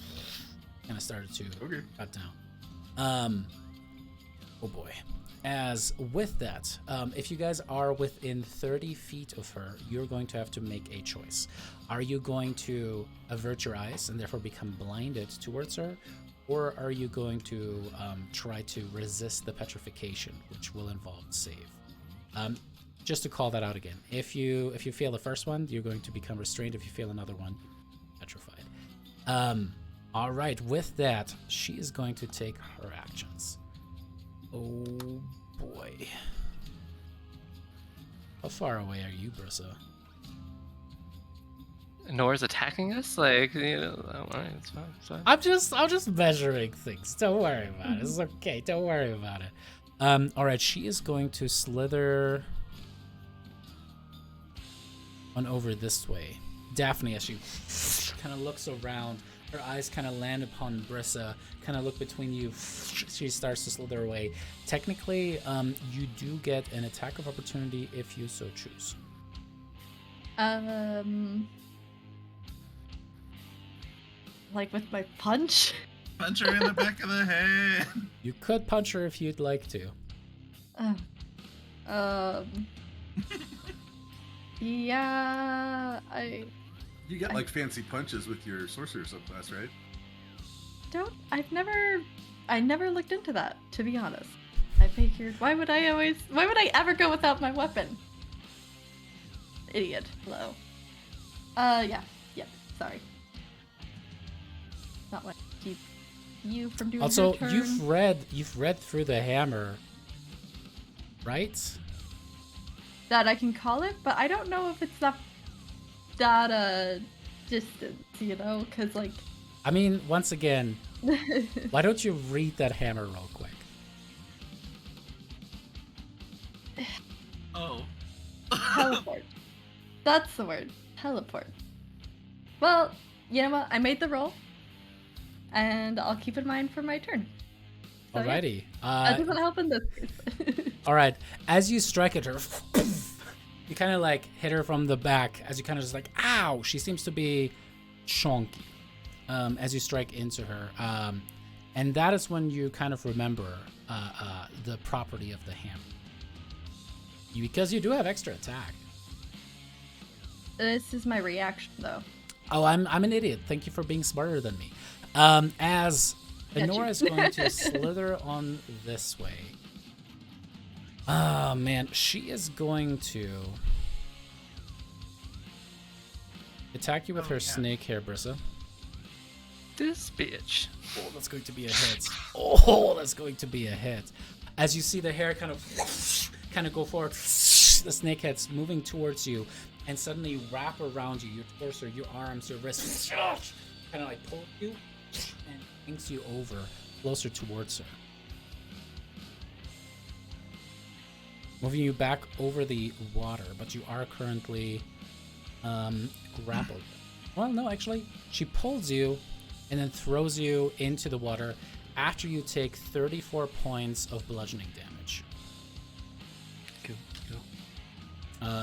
kind of started to cut down. Oh boy. As with that, if you guys are within 30 feet of her, you're going to have to make a choice. Are you going to avert your eyes and therefore become blinded towards her? Or are you going to try to resist the petrification, which will involve save? Just to call that out again, if you fail the first one, you're going to become restrained. If you fail another one, petrified. All right, with that, she is going to take her actions. Oh boy. How far away are you, Brissa? Nora's attacking us? Like, you know, alright, it's fine, it's fine. I'm just measuring things. Don't worry about it. It's okay. Don't worry about it. All right, she is going to slither on over this way. Daphne, as she kind of looks around, her eyes kind of land upon Brissa, kind of look between you. She starts to slither away. Technically, you do get an attack of opportunity if you so choose. Like with my punch? Punch her in the back of the head. You could punch her if you'd like to. Yeah, You get like fancy punches with your sorcerer subclass, right? I never looked into that, to be honest. I figured, why would I ever go without my weapon? Idiot. Hello. Yeah, sorry. Not what keep you from doing Also, your turn. you've read through the hammer, right? That I can call it, but I don't know if it's that distance, you know, because like. I mean, once again, why don't you read that hammer real quick? Oh. Teleport. That's the word. Teleport. Well, you know what? I made the roll, and I'll keep in mind for my turn. So, Alrighty. yeah, that doesn't help in this case. All right. As you strike at her, you kind of like hit her from the back. As you kind of just like, ow! She seems to be chonky. As you strike into her, and that is when you kind of remember the property of the hammer, because you do have extra attack. This is my reaction, though. Oh, I'm an idiot. Thank you for being smarter than me. As Honora is going to slither on this way. Oh man, she is going to attack you with her snake hair, Brissa. This bitch. Oh, that's going to be a hit. Oh, that's going to be a hit. As you see the hair kind of go forward, the snake head's moving towards you, and suddenly wrap around you, your torso, your arms, your wrists, kind of like pull you and brings you over closer towards her. Moving you back over the water, but you are currently grappled. Well, no, actually, she pulls you and then throws you into the water after you take 34 points of bludgeoning damage. Cool.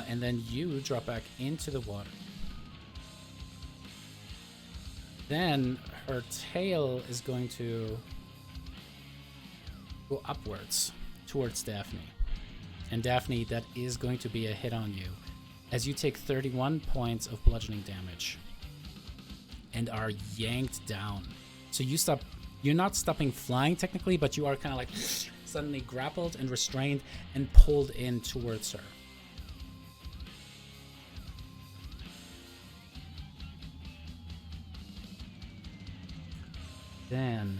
And then you drop back into the water. Then her tail is going to go upwards towards Daphne. And Daphne, that is going to be a hit on you, as you take 31 points of bludgeoning damage and are yanked down. So you're not stopping flying technically, but you are kind of like suddenly grappled and restrained and pulled in towards her. Then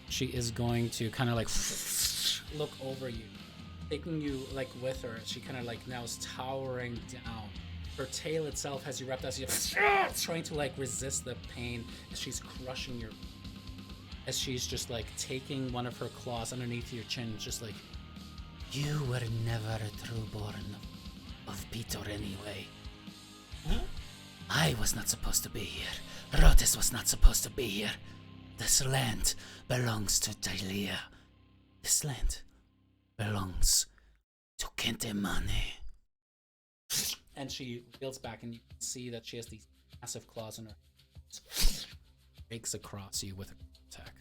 she is going to kind of like look over you, taking you like with her. She kind of like now is towering down. Her tail itself has you wrapped as you trying to like resist the pain as she's crushing your, as she's just like taking one of her claws underneath your chin, just like, you were never a true born of Peter anyway. I was not supposed to be here. Rotis was not supposed to be here. This land belongs to Thylea. This land belongs to Kentemane. And she reels back, and you can see that she has these massive claws in her. Breaks across you with an attack.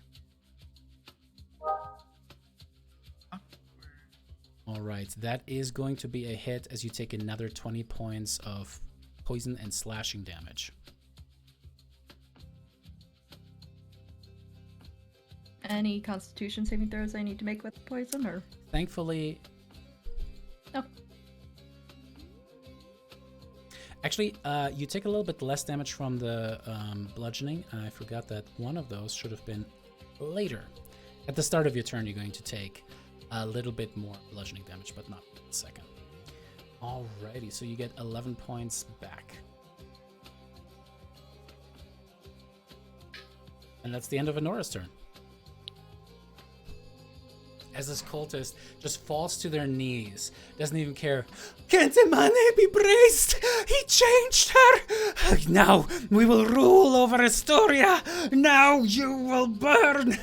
Alright, that is going to be a hit as you take another 20 points of poison and slashing damage. Any Constitution saving throws I need to make with poison, or? Thankfully... No. Actually, you take a little bit less damage from the bludgeoning. I forgot that one of those should have been later. At the start of your turn, you're going to take a little bit more bludgeoning damage, but not in a second. Alrighty, so you get 11 points back. And that's the end of Anora's turn. As this cultist just falls to their knees, doesn't even care. Can't Imane be braced? He changed her! Now we will rule over Astoria! Now you will burn!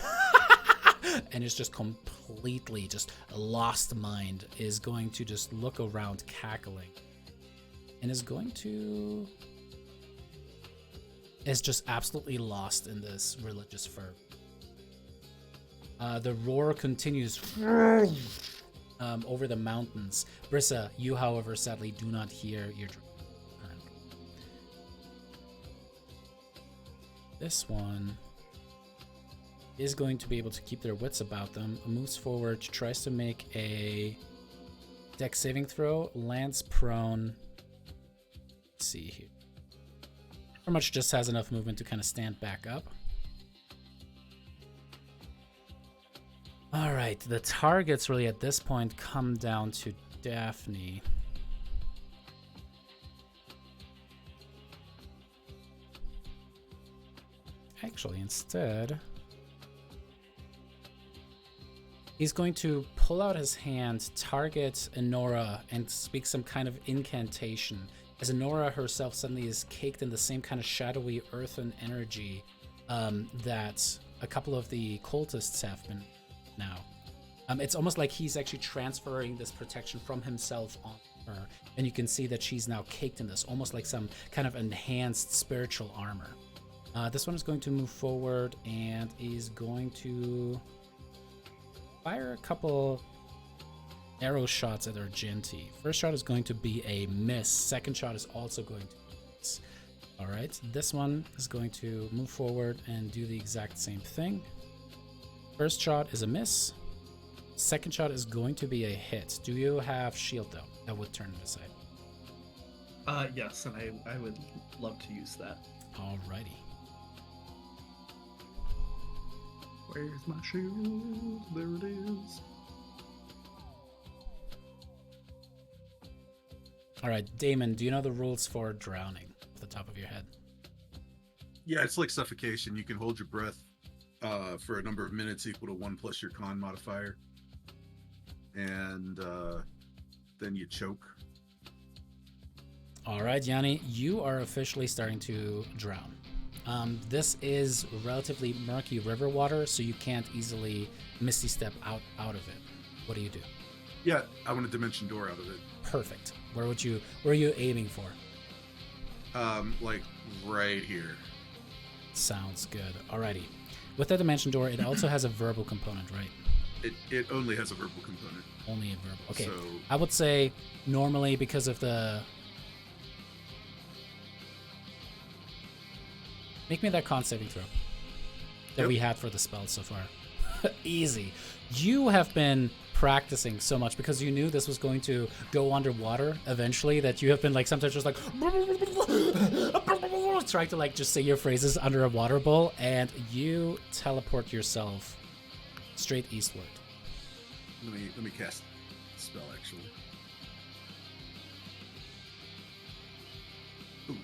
And it's just completely just a lost mind, is going to just look around cackling. And is going to... is just absolutely lost in this religious fervor. The roar continues over the mountains. Brissa, you, however, sadly do not hear your turn. This one is going to be able to keep their wits about them. Moves forward, tries to make a dex saving throw, lands prone. Let's see here. Pretty much just has enough movement to kind of stand back up. All right, the targets really at this point come down to Daphne. Actually, instead, he's going to pull out his hand, target Anora, and speak some kind of incantation. As Anora herself suddenly is caked in the same kind of shadowy earthen energy that a couple of the cultists have been now. It's almost like he's actually transferring this protection from himself on her, and you can see that she's now caked in this, almost like some kind of enhanced spiritual armor. This one is going to move forward and is going to fire a couple arrow shots at Argenti. First shot is going to be a miss. Second shot is also going to miss. All right, this one is going to move forward and do the exact same thing. First shot is a miss. Second shot is going to be a hit. Do you have shield though? That would turn it aside. Yes, and I would love to use that. Alrighty. Where's my shield? There it is. All right, Damon, do you know the rules for drowning off the top of your head? Yeah, it's like suffocation. You can hold your breath for a number of minutes equal to 1 plus your con modifier. And then you choke. All right, Yanni, you are officially starting to drown. This is relatively murky river water, so you can't easily misty step out of it. What do you do? Yeah, I want a dimension door out of it. Perfect. Where are you aiming for? Like right here. Sounds good. Alrighty. With that dimension door, it also has a verbal component, right? It only has a verbal component. Only a verbal. Okay. So... I would say normally because of the... Make me that con saving throw that we had for the spell so far. Easy. You have been practicing so much because you knew this was going to go underwater eventually, that you have been like sometimes just like trying to like just say your phrases under a water bowl, and you teleport yourself straight eastward. Let me cast the spell actually. Ooh.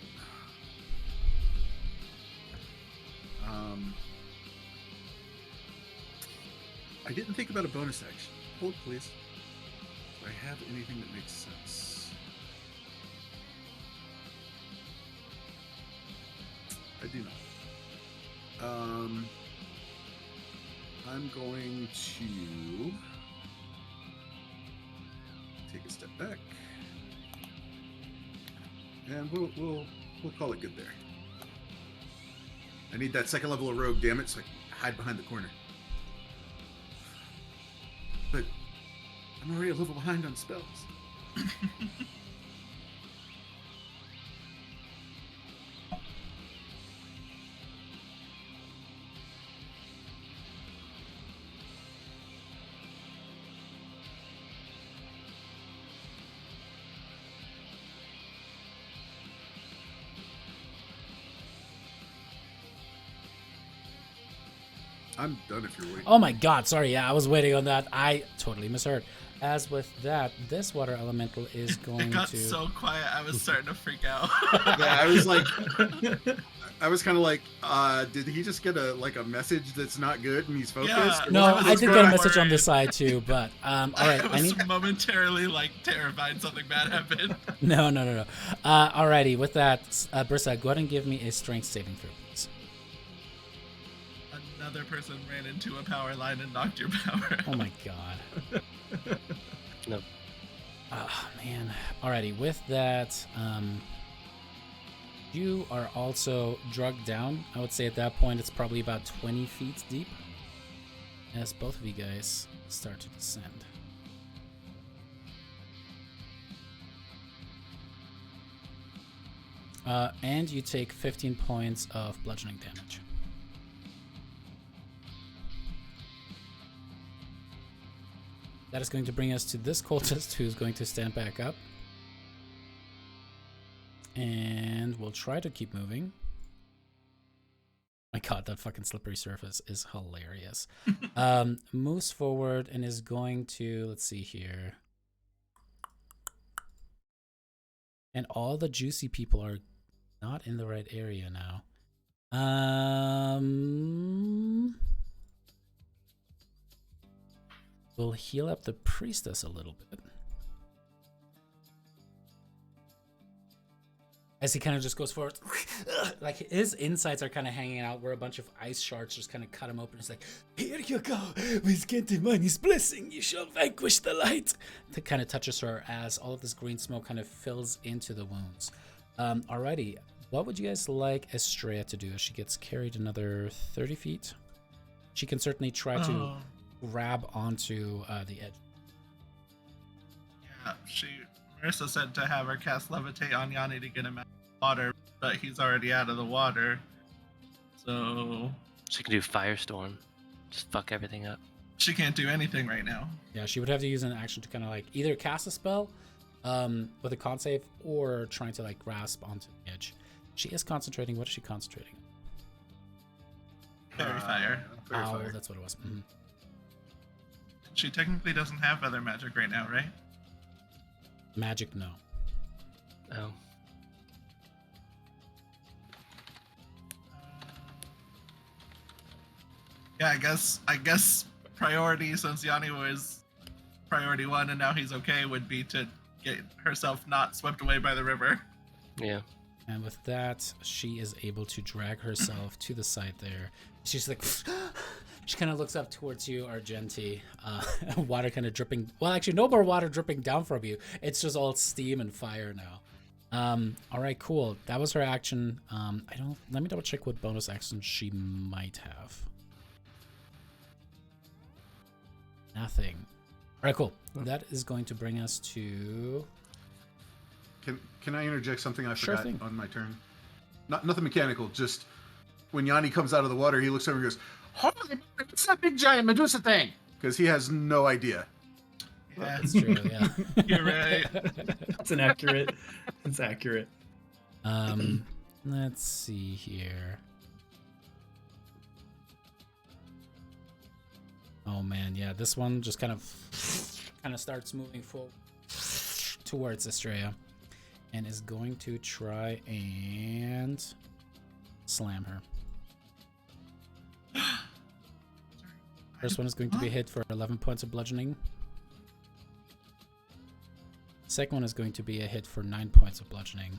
I didn't think about a bonus action. Hold, please. Do I have anything that makes sense? I do not. I'm going to take a step back, and we'll call it good there. I need that second level of rogue, damn it, so I can hide behind the corner. But I'm already a level behind on spells. I'm done if you're waiting. Oh my god, sorry, yeah, I was waiting on that. I totally misheard. As with that, this water elemental is going It got to... so quiet, I was starting to freak out. Yeah, I was like, I was kind of like, did he just get a message that's not good and he's focused? Yeah. No, I What's did going get a on? message on this side too, but all right, I I was need... momentarily like terrified something bad happened. No. Alrighty, with that, Brissa, go ahead and give me a strength saving throw, please. Another person ran into a power line and knocked your power. Oh my god. No. Oh man. Alrighty, with that, you are also drugged down. I would say at that point it's probably about 20 feet deep as both of you guys start to descend. And you take 15 points of bludgeoning damage. That is going to bring us to this cultist who's going to stand back up. And we'll try to keep moving. My god, that fucking slippery surface is hilarious. Moves forward and is going to, let's see here. And all the juicy people are not in the right area now. We'll heal up the priestess a little bit. As he kind of just goes forward, like his insides are kind of hanging out where a bunch of ice shards just kind of cut him open. It's like, here you go, with Gentimani's blessing, you shall vanquish the light. That kind of touches her as all of this green smoke kind of fills into the wounds. Alrighty, what would you guys like Estrella to do as she gets carried another 30 feet? She can certainly try to grab onto the edge. Yeah, Marissa said to have her cast Levitate on Yanni to get him out of the water, but he's already out of the water. So She can do Firestorm. Just fuck everything up. she can't do anything right now. Yeah, she would have to use an action to kind of like either cast a spell with a con save or trying to like grasp onto the edge. She is concentrating. What is she concentrating? Fairy fire. Fairy Oh, fire. that's what it was. Mhm. She technically doesn't have other magic right now, right? Magic, no. Oh. Yeah, I guess priority, since Yanni was priority 1 and now he's okay, would be to get herself not swept away by the river. Yeah. And with that, she is able to drag herself to the side there. She's like, she kind of looks up towards you, Argenti. Water kind of dripping. Well, actually, no more water dripping down from you. It's just all steam and fire now. All right, cool. That was her action. Let me double check what bonus action she might have. Nothing. All right, cool. That is going to bring us to... Can I interject something I Sure forgot thing. on my turn? Nothing mechanical. Just when Yanni comes out of the water, he looks over and goes, "Holy, it's that big giant Medusa thing!" Because he has no idea. Yeah, That's true, yeah. you're right. That's inaccurate. It's accurate. Let's see here. Oh man, yeah, this one just kind of starts moving forward towards Estrella and is going to try and slam her. First one is going to be hit for 11 points of bludgeoning. Second one is going to be a hit for 9 points of bludgeoning.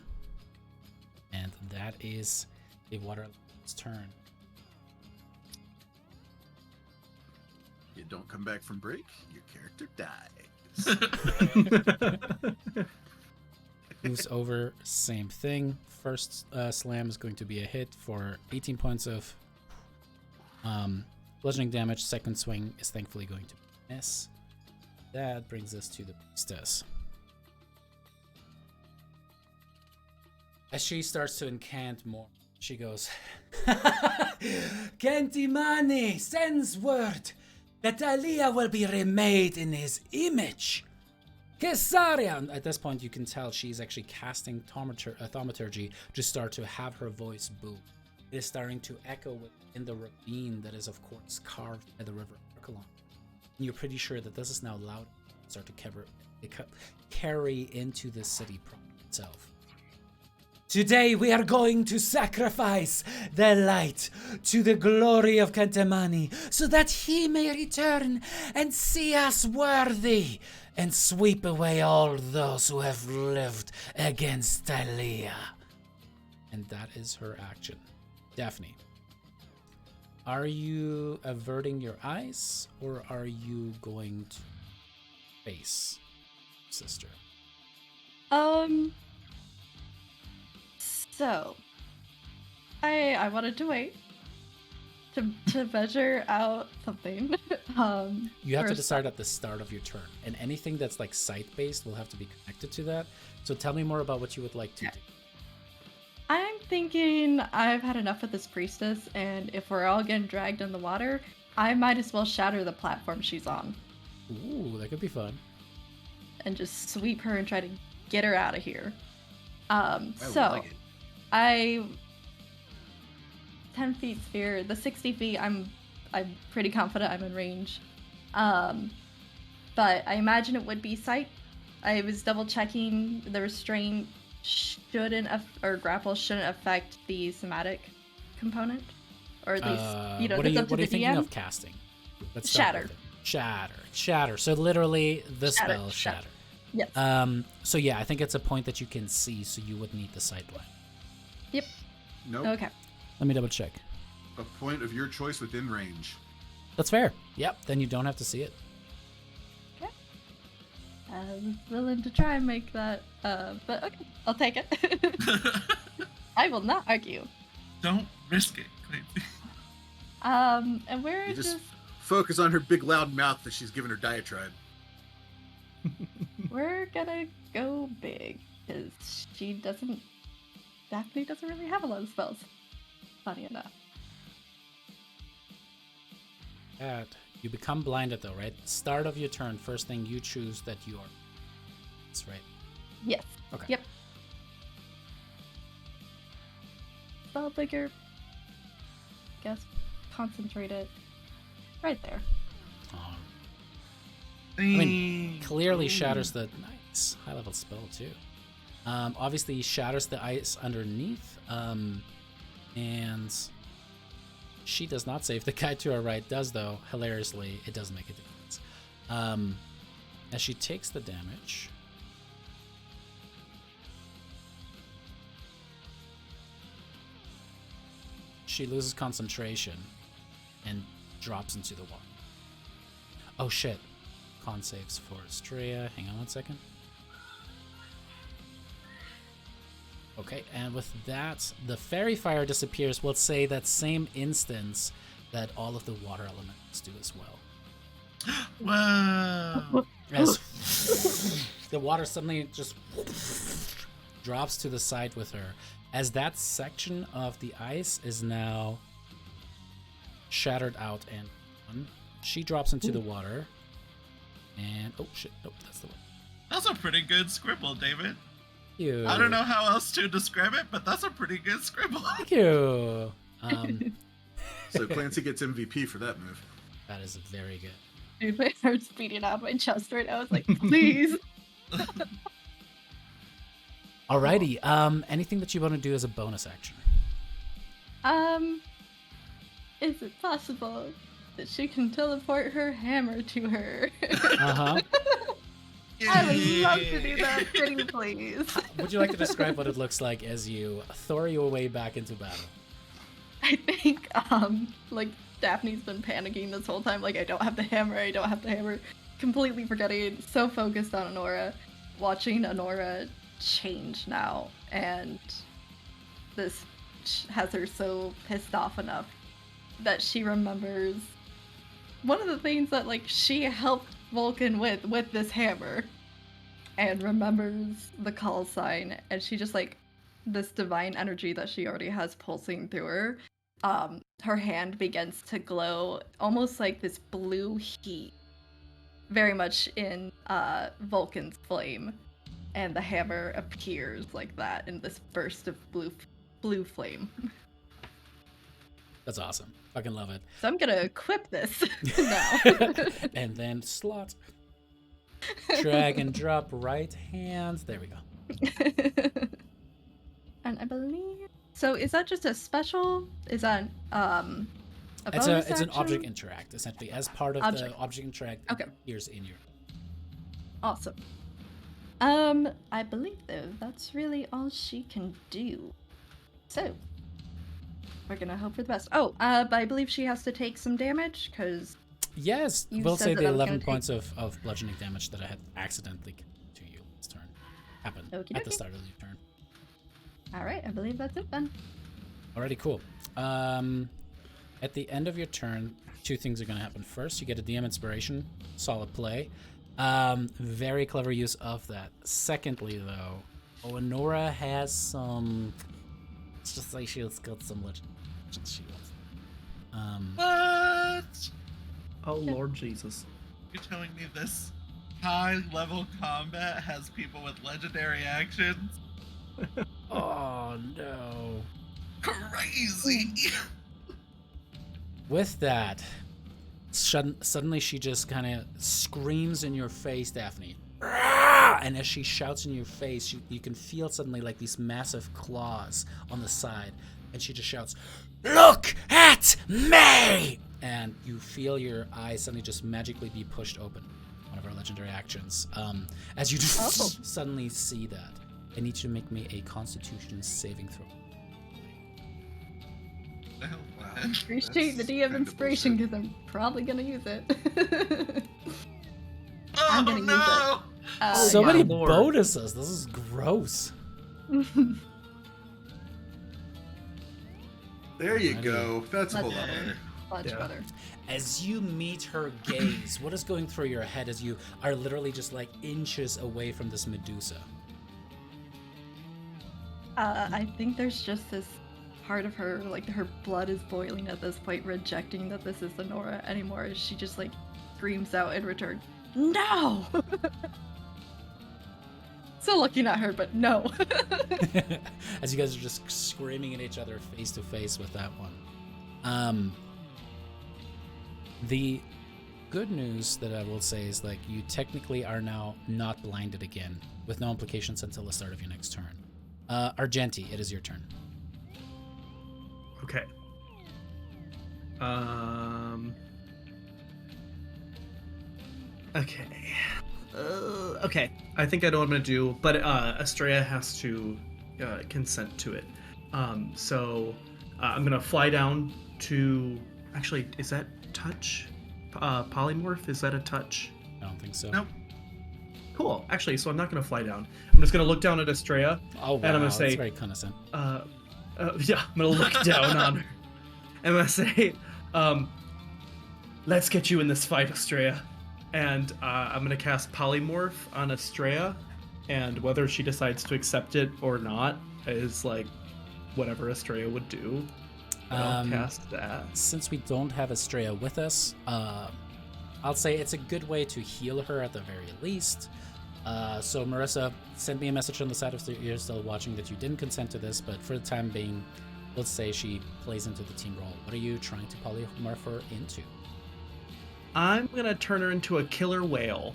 And that is a water elemental's turn. You don't come back from break, your character dies. Moves over, same thing. First slam is going to be a hit for 18 points of bludgeoning damage. Second swing is thankfully going to miss. That brings us to the priestess. As she starts to incant more, she goes, Gentimani sends word that Thylea will be remade in his image. Kesarian! At this point, you can tell she's actually casting thaumaturgy to start to have her voice boom. It is starting to echo in the ravine that is, of course, carved by the river Archelon. And you're pretty sure that this is now loud and start to carry into the city itself. Today we are going to sacrifice the light to the glory of Kantamani, so that he may return and see us worthy and sweep away all those who have lived against Thylea. And that is her action. Daphne, are you averting your eyes, or are you going to face sister? So, I wanted to wait to measure out something. You have to decide at the start of your turn, and anything that's like sight-based will have to be connected to that. So tell me more about what you would like to do. I'm thinking I've had enough with this priestess, and if we're all getting dragged in the water, I might as well shatter the platform she's on. Ooh, that could be fun. And just sweep her and try to get her out of here. Like it. 10 feet sphere, the 60 feet, I'm pretty confident I'm in range. But I imagine it would be sight. I was double checking the restraint or grapple shouldn't affect the somatic component, or at least what are you thinking of casting? Let's shatter. Shatter. So literally the spell shatter. Yes. So yeah, I think it's a point that you can see, so you would need the sight blind. Yep. Nope. Okay. Let me double check. A point of your choice within range. That's fair. Yep. Then you don't have to see it. Okay. I was willing to try and make that, but okay, I'll take it. I will not argue. Don't risk it, Clancy. And we're You just just focus on her big loud mouth that she's giving her diatribe. we're gonna go big because Daphne doesn't really have a lot of spells. Funny enough. You become blinded though, right? Start of your turn, first thing you choose that you are. That's right. Yes. Okay. Yep. Spell bigger. Guess concentrate it. Right there. I mean, clearly shatters the nice high level spell too. Obviously shatters the ice underneath. And she does not save. The guy to her right does, though. Hilariously, it does make a difference. As she takes the damage, she loses concentration and drops into the water. Oh shit. Con saves for Astrea. Hang on one second. Okay, and with that, the fairy fire disappears. We'll say that same instance that all of the water elements do as well. Wow. As the water suddenly just drops to the side with her, as that section of the ice is now shattered out and gone. She drops into the water, and oh shit, nope, that's the one. That's a pretty good scribble, David. Thank you. I don't know how else to describe it, but that's a pretty good scribble. Thank you. So Clancy gets MVP for that move. That is very good. Dude, my heart's beating out of my chest right now. I was like, please. Alrighty. Anything that you want to do as a bonus action? Is it possible that she can teleport her hammer to her? Uh-huh. I would love to do that, pretty please. Would you like to describe what it looks like as you throw your way back into battle? I think, like, Daphne's been panicking this whole time, like, I don't have the hammer, completely forgetting, so focused on Honora, watching Honora change now, and this has her so pissed off enough that she remembers one of the things that, like, she helped Vulcan with this hammer, and remembers the call sign, and she just, like, this divine energy that she already has pulsing through her, her hand begins to glow almost like this blue heat, very much in Vulcan's flame, and the hammer appears like that in this burst of blue flame. That's awesome. Fucking love it. So I'm gonna equip this now. And then slot. Drag and drop right hand. There we go. And I believe so. Is that just a special? Is that a It's bonus an action? object interact, essentially. As part of the object interact, Okay. it appears in your. Awesome. I believe though that's really all she can do. So we're gonna hope for the best. Oh, but I believe she has to take some damage because. Yes, You we'll said say that the I was 11 gonna points of bludgeoning damage that I had accidentally given to you this turn happened Okie at the dokie. start of your turn. All right, I believe that's it then. Alrighty, cool. At the end of your turn, two things are going to happen. First, you get a DM inspiration, solid play. Very clever use of that. Secondly, though, Oenora has some. Let's just say she's got some legend shields. What? Oh Lord Jesus. You're telling me this high level combat has people with legendary actions? Oh no. Crazy! With that, suddenly she just kind of screams in your face, Daphne. "Rah!" And as she shouts in your face, you can feel suddenly like these massive claws on the side. And she just shouts, "Look at me!" And you feel your eyes suddenly just magically be pushed open. One of our legendary actions. As you just suddenly see that, I need you to make me a Constitution saving throw. Wow. Appreciate the That's DM kind of inspiration bullshit. because I'm probably gonna use it. Oh I'm gonna use no! So my many lord. bonuses. This is gross. There you Alrighty. go. That's a whole lot Let's- better. Much Yeah. better. As you meet her gaze, what is going through your head as you are literally just like inches away from this Medusa? I think there's just this part of her, like her blood is boiling at this point, rejecting that this is the Nora anymore. She just like screams out in return, "No!" Still looking at her, but no. As you guys are just screaming at each other face to face with that one. The good news that I will say is like you technically are now not blinded again, with no implications until the start of your next turn. Argenti, it is your turn. Okay. Okay. Okay. I think I know what I'm gonna do, but Estrella has to consent to it. So I'm gonna fly down to. Actually, is that touch? Polymorph? Is that a touch? I don't think so. Nope. Cool. Actually, so I'm not gonna fly down. I'm just gonna look down at Estrella. Oh, wow, And I'm gonna that's say- very condescending. Yeah, I'm gonna look down on her. I'm gonna say, let's get you in this fight, Estrella. And I'm gonna cast Polymorph on Estrella, and whether she decides to accept it or not is like whatever Estrella would do. But I'll cast that. Since we don't have Estrella with us, I'll say it's a good way to heal her at the very least. So Marissa, send me a message on the side if you're still watching that you didn't consent to this, but for the time being, let's say she plays into the team role. What are you trying to polymorph her into? I'm gonna turn her into a killer whale.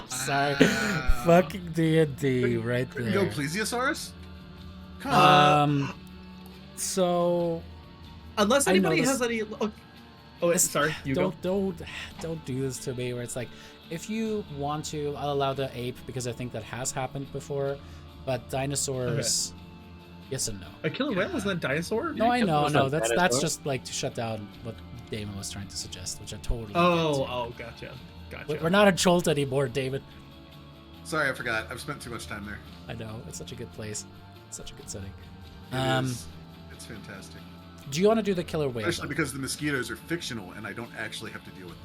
Sorry. Wow. Fucking D&D right There you go, there. Plesiosaurus. Come on. So Unless I know anybody this- has any. Oh, wait, sorry. You go. don't do this to me. Where it's like, if you want to, I'll allow the ape because I think that has happened before. But dinosaurs, yes and no. A killer whale isn't a dinosaur? No, I know, It's no. not That's dinosaur. just like to shut down what Damon was trying to suggest, which I totally. Oh, gotcha. get. Gotcha. We're not a Jolt anymore, David. Sorry, I forgot. I've spent too much time there. I know, it's such a good place, such a good setting. It is. It's fantastic. Do you want to do the killer whale? Especially because the mosquitoes are fictional and I don't actually have to deal with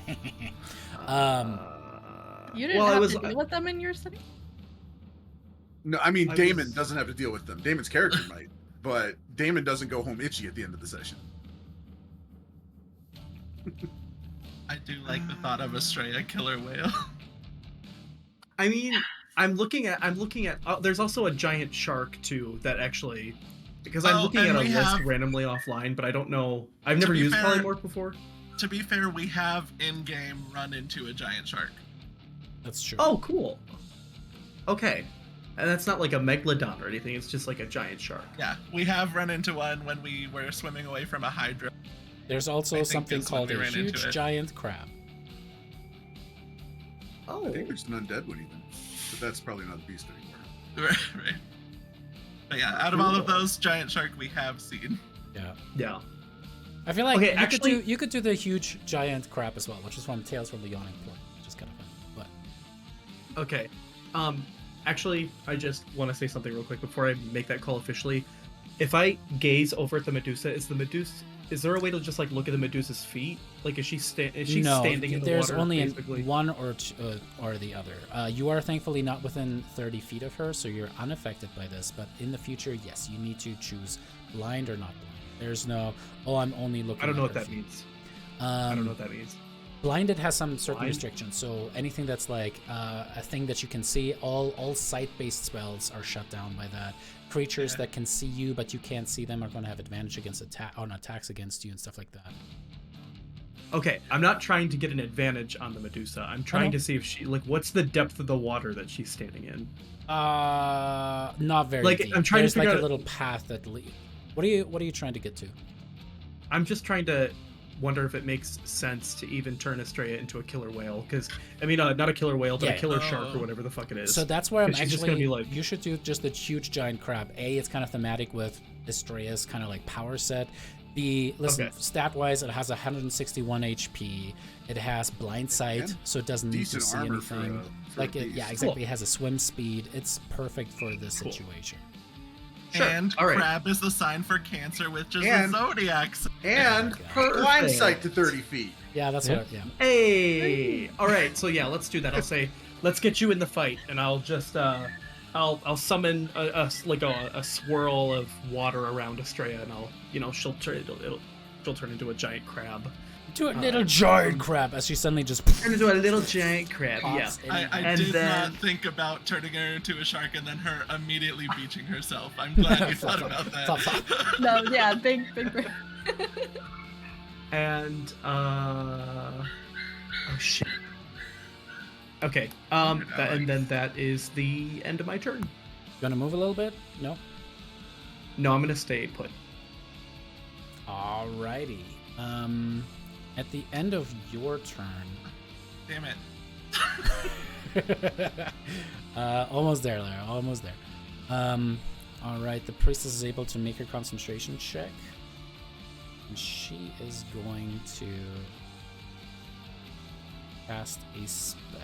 them. You didn't well, have to deal with them in your city? No, I mean, I Damon was- doesn't have to deal with them. Damon's character might, but Damon doesn't go home itchy at the end of the session. I do like the thought of Estrella killer whale. I mean, I'm looking at. There's also a giant shark too that actually Because I'm looking at a list have, randomly offline, but I don't know. I've never used polymorph before. To be fair, we have in-game run into a giant shark. That's true. Oh, cool. Okay. And that's not like a megalodon or anything. It's just like a giant shark. Yeah, we have run into one when we were swimming away from a hydra. There's also something called a huge giant crab. Oh. I think there's an undead one even, but that's probably not a beast anymore. Right. But yeah, out of all of those, giant shark we have seen. Yeah. Yeah. I feel like okay, you could do the huge giant crab as well, which is from Tales from the Yawning Portal, which is kind of fun. But Okay. Actually, I just want to say something real quick before I make that call officially. If I gaze over at the Medusa, is there a way to just like look at the Medusa's feet? Like, is she standing in the water? There's only basically? one or the other. You are thankfully not within 30 feet of her, so you're unaffected by this. But in the future, yes, you need to choose blind or not blind. There's no, I'm only looking. I don't know at what her that feet. means. I don't know what that means. Blinded has some certain restrictions, so anything that's like a thing that you can see, all sight-based spells are shut down by that. Creatures that can see you but you can't see them are going to have advantage against attacks against you and stuff like that. Okay, I'm not trying to get an advantage on the Medusa. I'm trying to see if she what's the depth of the water that she's standing in. Not very deep. I'm trying There's to figure like out a little path that What are you trying to get to? I'm just trying to wonder if it makes sense to even turn Estrella into a killer whale, because I mean not a killer whale but a killer shark or whatever the fuck it is. So that's where I'm she's actually just gonna be like, you should do just the huge giant crab. It's kind of thematic with Estrella's kind of like power set. Stat wise, it has 161 HP. It has blind sight, so it doesn't need to see anything. Exactly. It has a swim speed. It's perfect for this situation. Sure. And crab is the sign for Cancer, which is the zodiac. And blind sight to 30 feet. Yeah, that's what. Yeah. Hey. All right. So yeah, let's do that. I'll say, let's get you in the fight, and I'll just I'll summon a swirl of water around Estrella, and she'll turn into a giant crab. To a little giant crab as she suddenly just turn into a little giant crab. Yeah. I did not think about turning her into a shark and then her immediately beaching herself. I'm glad you thought about that. No, yeah, big brain. And oh shit. Okay. And then that is the end of my turn. You gonna move a little bit? No. No, I'm gonna stay put. Alrighty. At the end of your turn. Damn it. Almost there, Lara. Almost there. Alright, the priestess is able to make her concentration check. And she is going to cast a spell.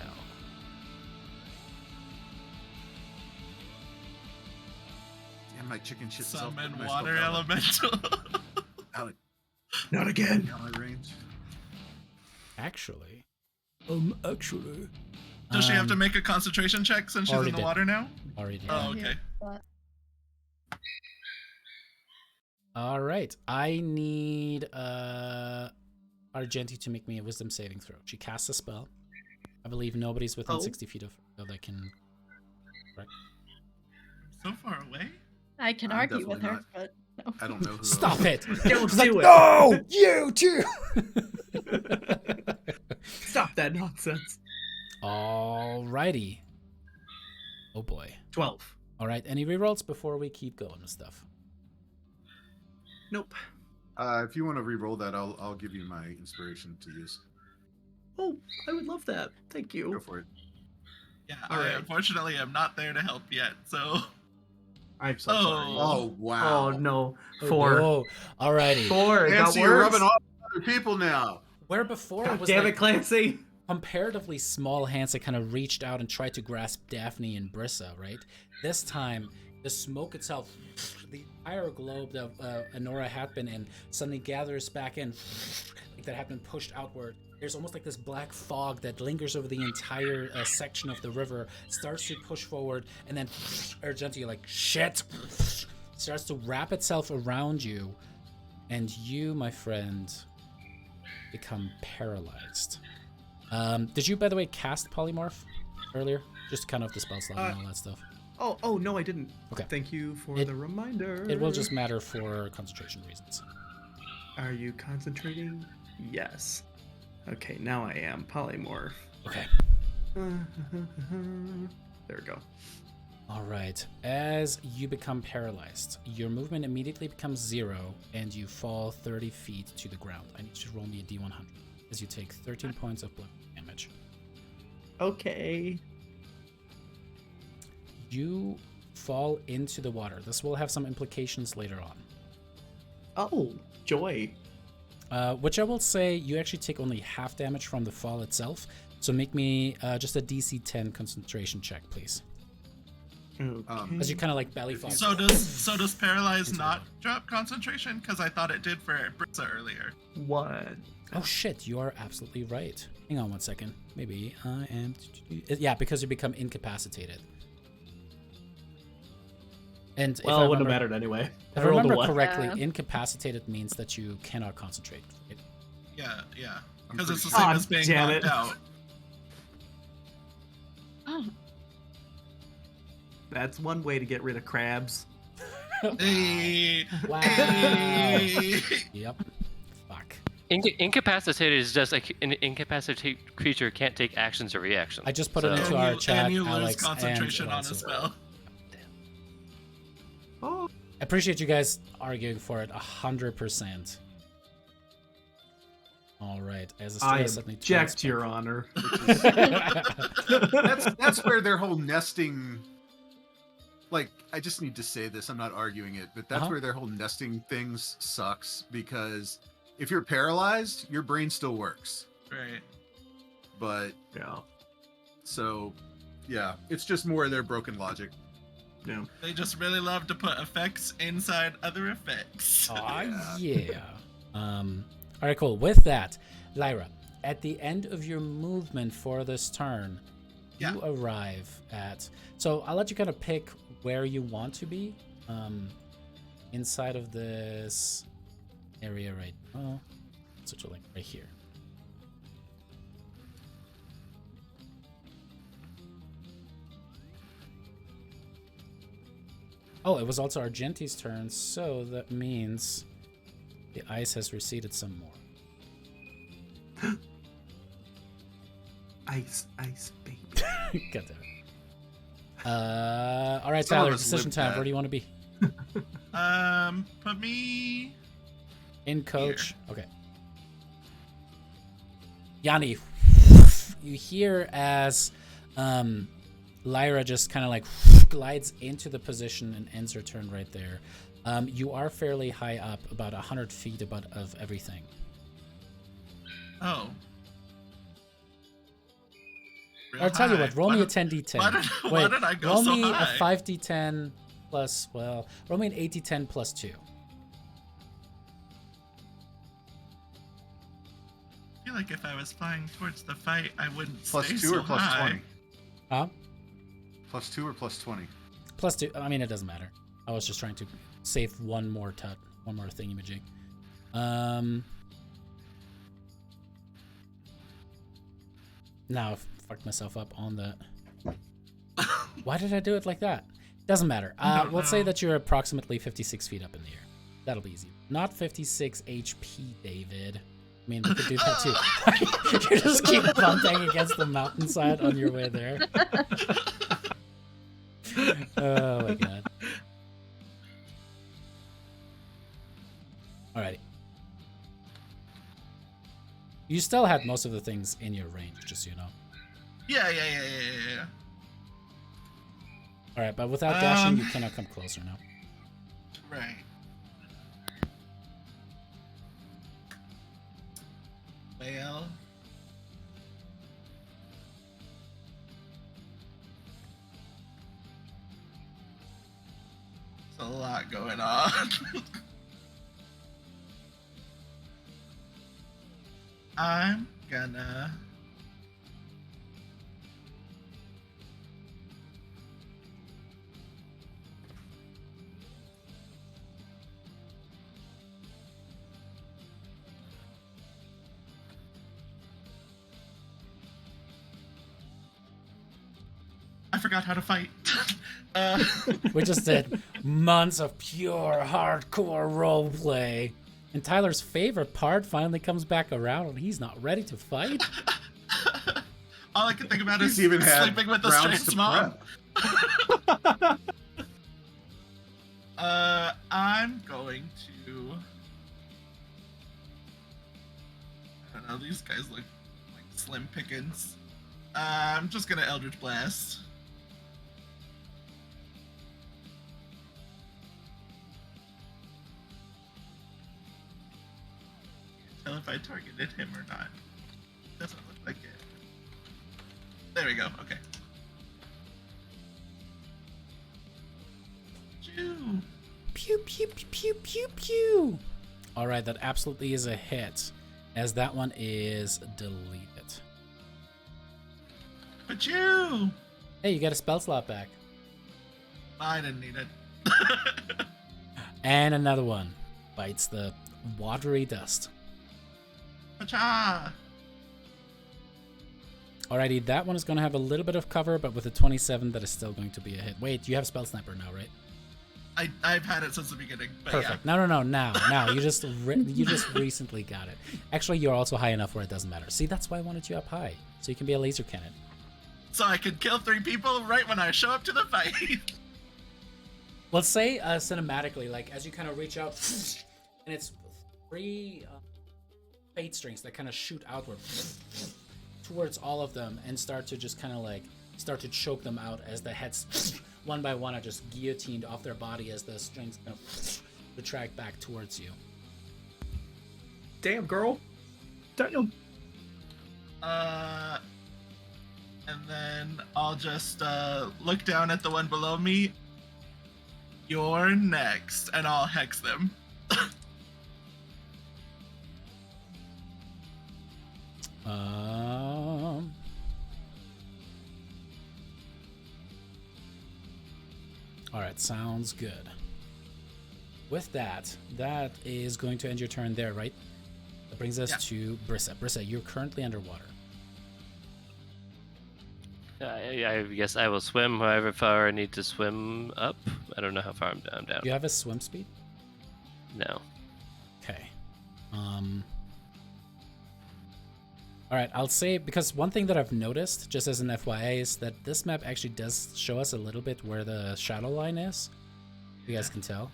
Damn, my chicken shit. Summon water elemental. Not again. Range. Actually. Does she have to make a concentration check since she's in the water now? Already did. Oh, okay. All right. I need Argenti to make me a wisdom saving throw. She casts a spell. I believe nobody's within 60 feet of that can. Right. So far away? I can argue with her, but no. I don't know who. Stop it! Don't do it. No, you too. Stop that nonsense. Alrighty. Oh boy. 12. All right. Any rerolls before we keep going with stuff? Nope. If you want to re-roll that, I'll give you my inspiration to use. Oh, I would love that. Thank you. Go for it. Yeah, I unfortunately am not there to help yet, so. I'm so sorry. Oh, wow. Oh, no. 4. Oh, alrighty. 4. Clancy, you're rubbing off on other people now. Where before it was damn like it, Clancy. comparatively small hands that kind of reached out and tried to grasp Daphne and Brissa, right? This time, the smoke itself, the entire globe that Anora had been in, suddenly gathers back in, like that had been pushed outward. There's almost like this black fog that lingers over the entire section of the river, starts to push forward, and then Argenti, like, shit, starts to wrap itself around you, and you, my friend, become paralyzed. Did you, by the way, cast Polymorph earlier? Just kind of the spell slot and all that stuff. Oh no, I didn't. Okay. Thank you for the reminder. It will just matter for concentration reasons. Are you concentrating? Yes. Okay, now I am polymorph. Okay. There we go. All right. As you become paralyzed, your movement immediately becomes 0, and you fall 30 feet to the ground. I need you to roll me a D100 as you take 13 points of blood damage. Okay. You fall into the water. This will have some implications later on. Oh, joy. Which I will say you actually take only half damage from the fall itself. So make me just a DC 10 concentration check, please. Okay. As you kind of like belly fall. So does paralyze not drop concentration? Because I thought it did for Brissa earlier. What? Oh shit, you are absolutely right. Hang on one second. Maybe I am. Yeah, because you become incapacitated. And Well, it wouldn't have mattered anyway. If I remember one. correctly, Yeah. incapacitated means that you cannot concentrate. Yeah. I'm Because it's the pretty same sure. as being Damn knocked it. out. Oh, That's one way to get rid of crabs. Hey. Wow. Hey. Yep. Fuck. Incapacitated is just like an incapacitated creature can't take actions or reactions. I just put it So- into our chat, and you Alex, lose concentration and on a Alonso. spell. Oh. I appreciate you guys arguing for it 100%. All right. As a I suddenly object, Your Honor. That's where their whole nesting, like, I just need to say this, I'm not arguing it, but that's where their whole nesting things sucks, because if you're paralyzed, your brain still works. Right. But Yeah. so yeah, it's just more of their broken logic. Yeah. They just really love to put effects inside other effects. Aw, yeah. All right, cool. With that, Lyra, at the end of your movement for this turn, you arrive at... So I'll let you kind of pick where you want to be inside of this area right now. Such a link right here. Oh, it was also Argenti's turn, so that means the ice has receded some more. Ice, baby. God damn it. All right, Some of Tyler, us decision lived time. that. Where do you want to be? Put me. In coach. Okay. Yanni, you hear as Lyra just kind of like glides into the position and ends her turn right there. You are fairly high up, about 100 feet of everything. Oh. Real I'll tell you high. what, roll me a 10d10. Why did I go roll so me high? a 5d10 plus, well, roll me an 8d10 plus 2. I feel like if I was flying towards the fight, I wouldn't Plus stay 2 so or plus high. 20? Huh? Plus 2 or plus 20? Plus 2, I mean, it doesn't matter. I was just trying to save one more thingy-majig. Now I've fucked myself up on the... Why did I do it like that? Doesn't matter. Let's say that you're approximately 56 feet up in the air. That'll be easy. Not 56 HP, David. I mean, we could do that too. You just keep bumping against the mountainside on your way there. Oh my god. Alrighty. You still had most of the things in your range, just so you know. Yeah. Alright, but without dashing, you cannot come closer now. Right. Well. There's a lot going on. I'm gonna... I forgot how to fight. We just did months of pure hardcore roleplay. And Tyler's favorite part finally comes back around and he's not ready to fight. All I can think about He's is even had sleeping with the rounds strange to mom. prep. I'm going to... I don't know, these guys look like slim pickings. I'm just gonna Eldritch Blast. Can't tell if I targeted him or not. Doesn't look like it. There we go, okay. Choo. Pew, pew, pew, pew, pew, pew. All right, that absolutely is a hit, as that one is deleted. But you! Hey, you get a spell slot back. I didn't need it. And another one bites the watery dust. Pacha! Alrighty, that one is going to have a little bit of cover, but with a 27, that is still going to be a hit. Wait, you have Spell Sniper now, right? I've had it since the beginning. But Perfect. Yeah. No. Now. You just recently got it. Actually, you're also high enough where it doesn't matter. See, that's why I wanted you up high, so you can be a laser cannon. So I could kill 3 people right when I show up to the fight. Let's say cinematically, like as you kind of reach out, and it's 3 fate strings that kind of shoot outward towards all of them and start to just kind of like start to choke them out as the heads one by one are just guillotined off their body as the strings kind of retract back towards you. Damn, girl. Damn. And then I'll just look down at the one below me. You're next, and I'll hex them. All right, sounds good. With that is going to end your turn there, right? That brings us to Brissa. Brissa, you're currently underwater. I guess I will swim however far I need to swim up. I don't know how far I'm down. Do you have a swim speed? No. Okay. All right, I'll say, because one thing that I've noticed, just as an FYI, is that this map actually does show us a little bit where the shadow line is. You guys can tell.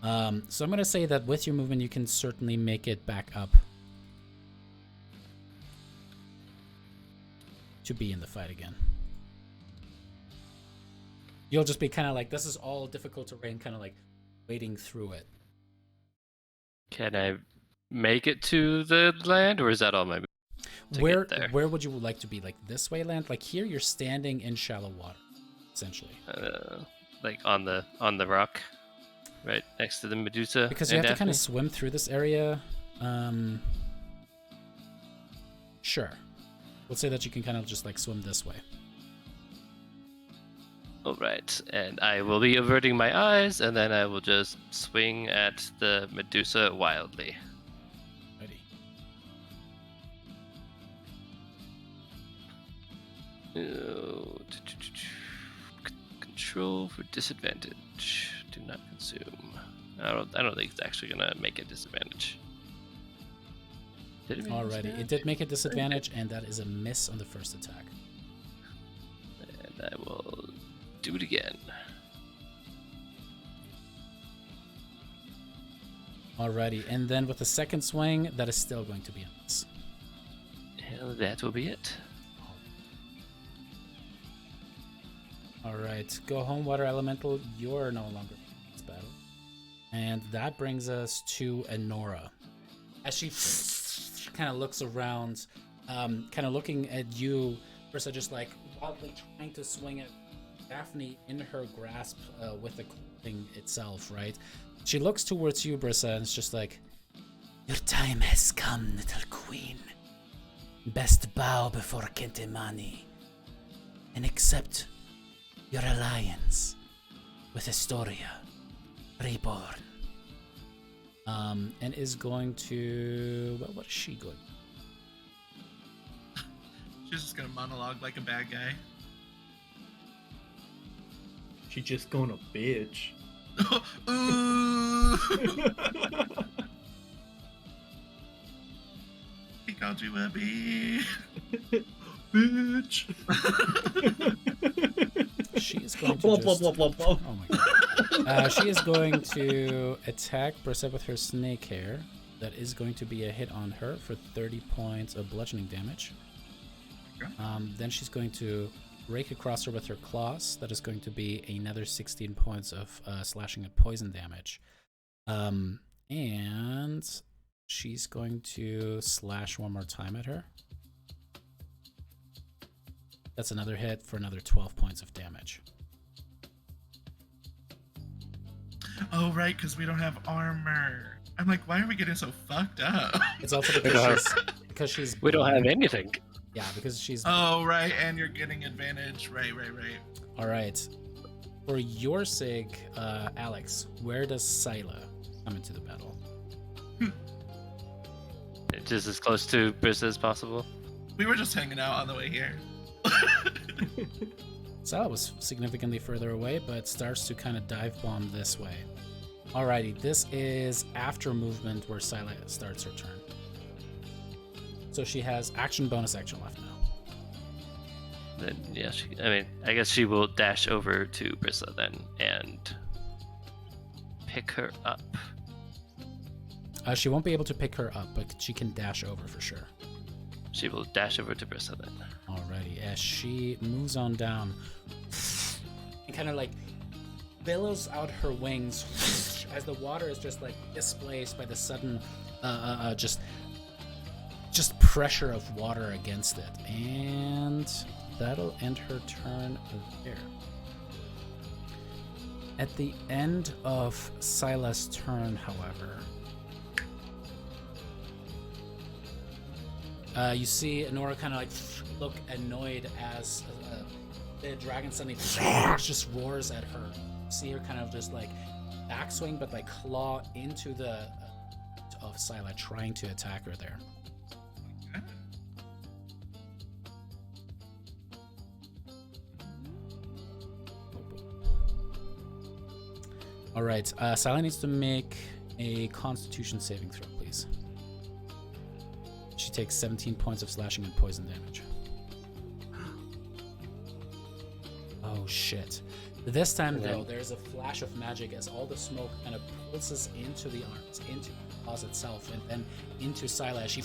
So I'm going to say that with your movement, you can certainly make it back up to be in the fight again. You'll just be kind of like, this is all difficult terrain, kind of like wading through it. Can I make it to the land, or is that all my Where would you like to be? Like this way land? Like here you're standing in shallow water, essentially. Like on the rock, right next to the Medusa. Because you have to kind of swim through this area. Sure. We'll say that you can kind of just like swim this way. All right, and I will be averting my eyes, and then I will just swing at the Medusa wildly. Ready. Control for disadvantage. Do not consume. I don't think it's actually gonna make a disadvantage. Alrighty, it did make a disadvantage, and that is a miss on the first attack. And I will do it again. Alrighty, and then with the second swing, that is still going to be a miss. And that will be it. Alright, go home, Water Elemental. You're no longer in this battle. And that brings us to Enora. As she kind of looks around, kind of looking at you, Brissa just like wildly trying to swing at Daphne in her grasp with the thing itself, right? She looks towards you, Brissa, and it's just like, your time has come, little queen. Best bow before Kentemani and accept your alliance with Historia Reborn. And is going to... Well, what is she going? She's just gonna monologue like a bad guy. She just gonna bitch. Ooh! He called you a bee. Bitch. She is going to Blah, just... blah, blah, blah, blah. Oh my god. She is going to attack Brissa with her snake hair. That is going to be a hit on her for 30 points of bludgeoning damage. Okay. Then she's going to rake across her with her claws. That is going to be another 16 points of slashing and poison damage. And she's going to slash one more time at her. That's another hit for another 12 points of damage. Oh, right, because we don't have armor. I'm like, why are we getting so fucked up? It's also because she's We don't have anything. Yeah, because she's... Oh, right, and you're getting advantage. Right. All right. For your sake, Alex, where does Thylea come into the battle? Just as close to Brissa as possible. We were just hanging out on the way here. Thylea was significantly further away, but starts to kind of dive bomb this way. Alrighty, this is after movement where Thylea starts her turn. So she has action, bonus action left now. Then yeah, I guess she will dash over to Brissa then and pick her up. She won't be able to pick her up, but she can dash over for sure. She will dash over to Brissa then. Alrighty, as she moves on down and kind of like billows out her wings as the water is just like displaced by the sudden just pressure of water against it. And that'll end her turn there. At the end of Thylea's turn, however, you see Nora kind of like look annoyed as the dragon suddenly just roars at her. You see her kind of just like backswing, but like claw into the of Thylea, trying to attack her there. All right, Thylea needs to make a Constitution saving throw, please. She takes 17 points of slashing and poison damage. Oh shit. This time though, there's a flash of magic as all the smoke kind of pulses into the arms, into the claws itself, and then into Thylea. She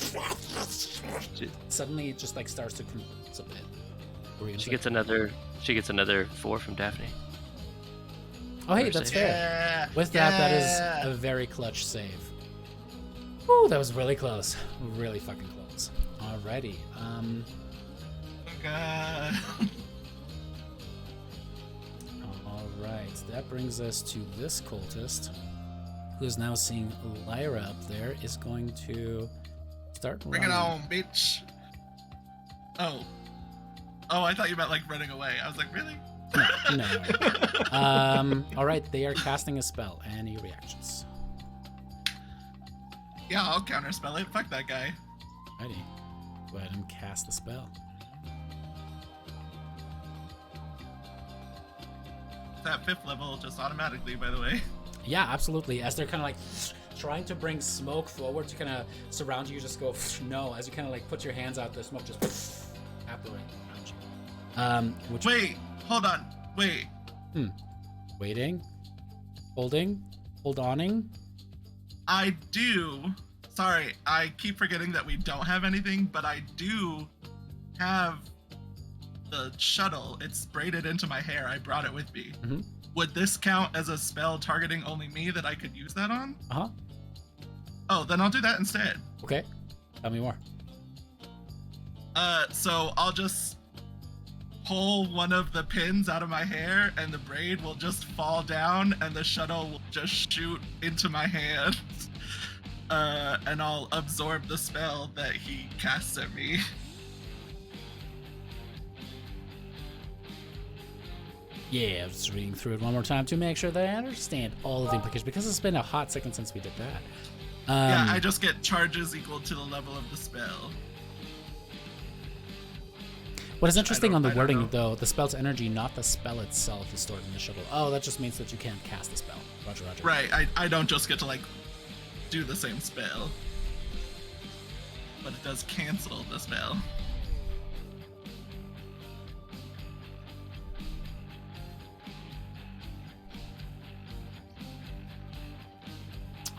suddenly just like starts to convulse a bit. She gets another 4 from Daphne. Oh hey, that's fair. Yeah, With that is a very clutch save. Ooh, that was really close. Really fucking close. Alrighty. Oh god. Alright, that brings us to this cultist, who's now seeing Lyra up there, is going to start Bring running. it on, bitch. Oh, I thought you meant like running away. I was like, really? No. Alright, they are casting a spell. Any reactions? Yeah, I'll counterspell it. Fuck that guy. Alrighty. Go ahead and cast the spell. That 5th level just automatically, by the way. Yeah, absolutely. As they're kind of like trying to bring smoke forward to kind of surround you, just go no. As you kind of like put your hands out, the smoke just evaporates around you. Wait, hold on. Wait. Waiting, holding, hold oning. I do. Sorry, I keep forgetting that we don't have anything, but I do have the shuttle. It's braided into my hair. I brought it with me. Mm-hmm. Would this count as a spell targeting only me that I could use that on? Uh-huh. Oh, then I'll do that instead. Okay. Tell me more. So I'll just pull one of the pins out of my hair and the braid will just fall down and the shuttle will just shoot into my hands. And I'll absorb the spell that he casts at me. Yeah, I was just reading through it one more time to make sure that I understand all of the implications, because it's been a hot second since we did that. Yeah, I just get charges equal to the level of the spell. What is interesting on the wording, though, the spell's energy, not the spell itself, is stored in the shuttle. Oh, that just means that you can't cast the spell. Roger, roger. Right, I don't just get to, like, do the same spell. But it does cancel the spell.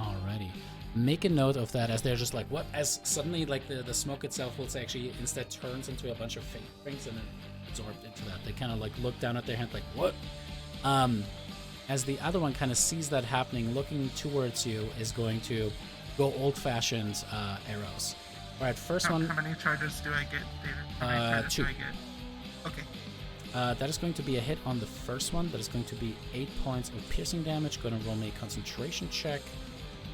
Alrighty. Make a note of that as they're just like, what? As suddenly, like, the smoke itself will actually instead turns into a bunch of fake rings and then absorbed into that. They kind of, like, look down at their hand like, what? As the other one kind of sees that happening, looking towards you is going to go old-fashioned arrows. Alright, first one... How many charges do I get, David? How many charges 2. do I get? Okay. That is going to be a hit on the first one. That is going to be 8 points of piercing damage. Going to roll me a concentration check.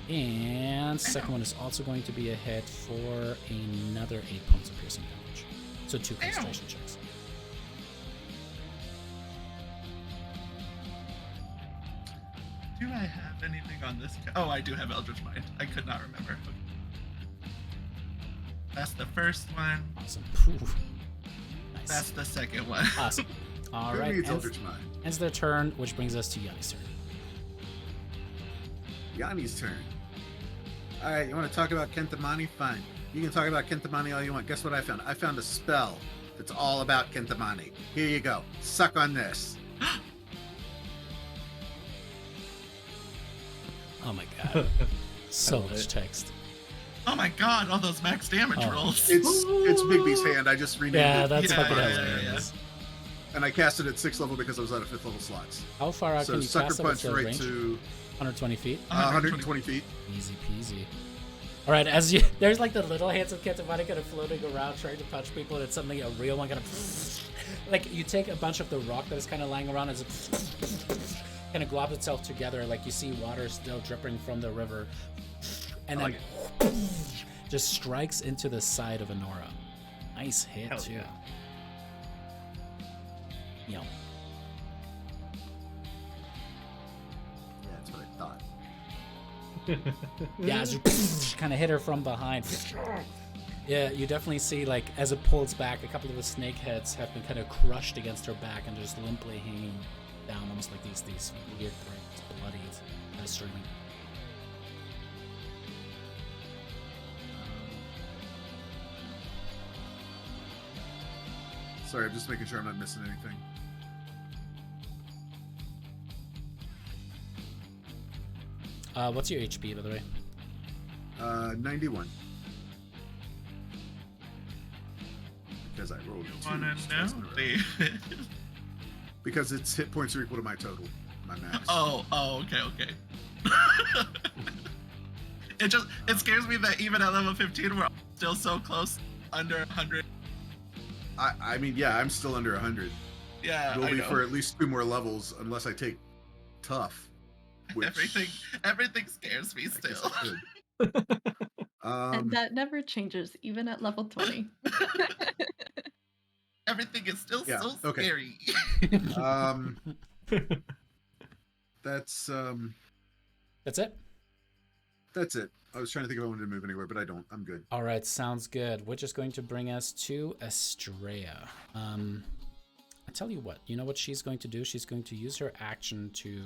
And second one is also going to be a hit for another 8 points of piercing damage. So 2 concentration checks. Do I have anything on this? Oh, I do have Eldritch Mind. I could not remember. Okay. That's the first one. Awesome. Nice. That's the second one. Awesome. All right. Ends their turn, which brings us to Yanni's turn. Yanni's turn. All right, you want to talk about Kentamani? Fine. You can talk about Kentamani all you want. Guess what I found? I found a spell that's all about Kentamani. Here you go. Suck on this. Oh my god. So much text. Oh my god, all those max damage rolls. It's Big B's hand. I just renamed it. Yeah, that's fucking hilarious. And I cast it at 6th level because I was out of 5th level slots. How far out so can you sucker cast it? punch right to 120 feet? 120 feet. Easy peasy. All right, there's like the little hands of Kentamani kind of floating around trying to punch people, and it's suddenly a real one kind of like you take a bunch of the rock that is kind of lying around as it kind of globs itself together, like you see water still dripping from the river, and then just strikes into the side of Honora. Nice hit. Hell too. Yeah. Yeah. Yeah, that's what I thought. Yeah, as you kind of hit her from behind. Yeah, you definitely see, like, as it pulls back, a couple of the snake heads have been kind of crushed against her back and just limply hanging down, almost like these weird threads, bloody, kind of streaming. Sorry, I'm just making sure I'm not missing anything. What's your HP, by the way? 91. Because I rolled You 2. wanna twice in a know, row. David? Because its hit points are equal to my total, my max. Oh, okay. It scares me that even at level 15, we're still so close, under 100. I mean, yeah, I'm still under 100. Yeah, Will I be know. for at least 2 more levels, unless I take tough. Which Everything scares me I guess still. I could. And that never changes, even at level 20. Everything is still Yeah, so okay. scary. That's it? That's it. I was trying to think if I wanted to move anywhere, but I don't. I'm good. All right, sounds good. Which is going to bring us to Estrella. I tell you what, you know what she's going to do? She's going to use her action to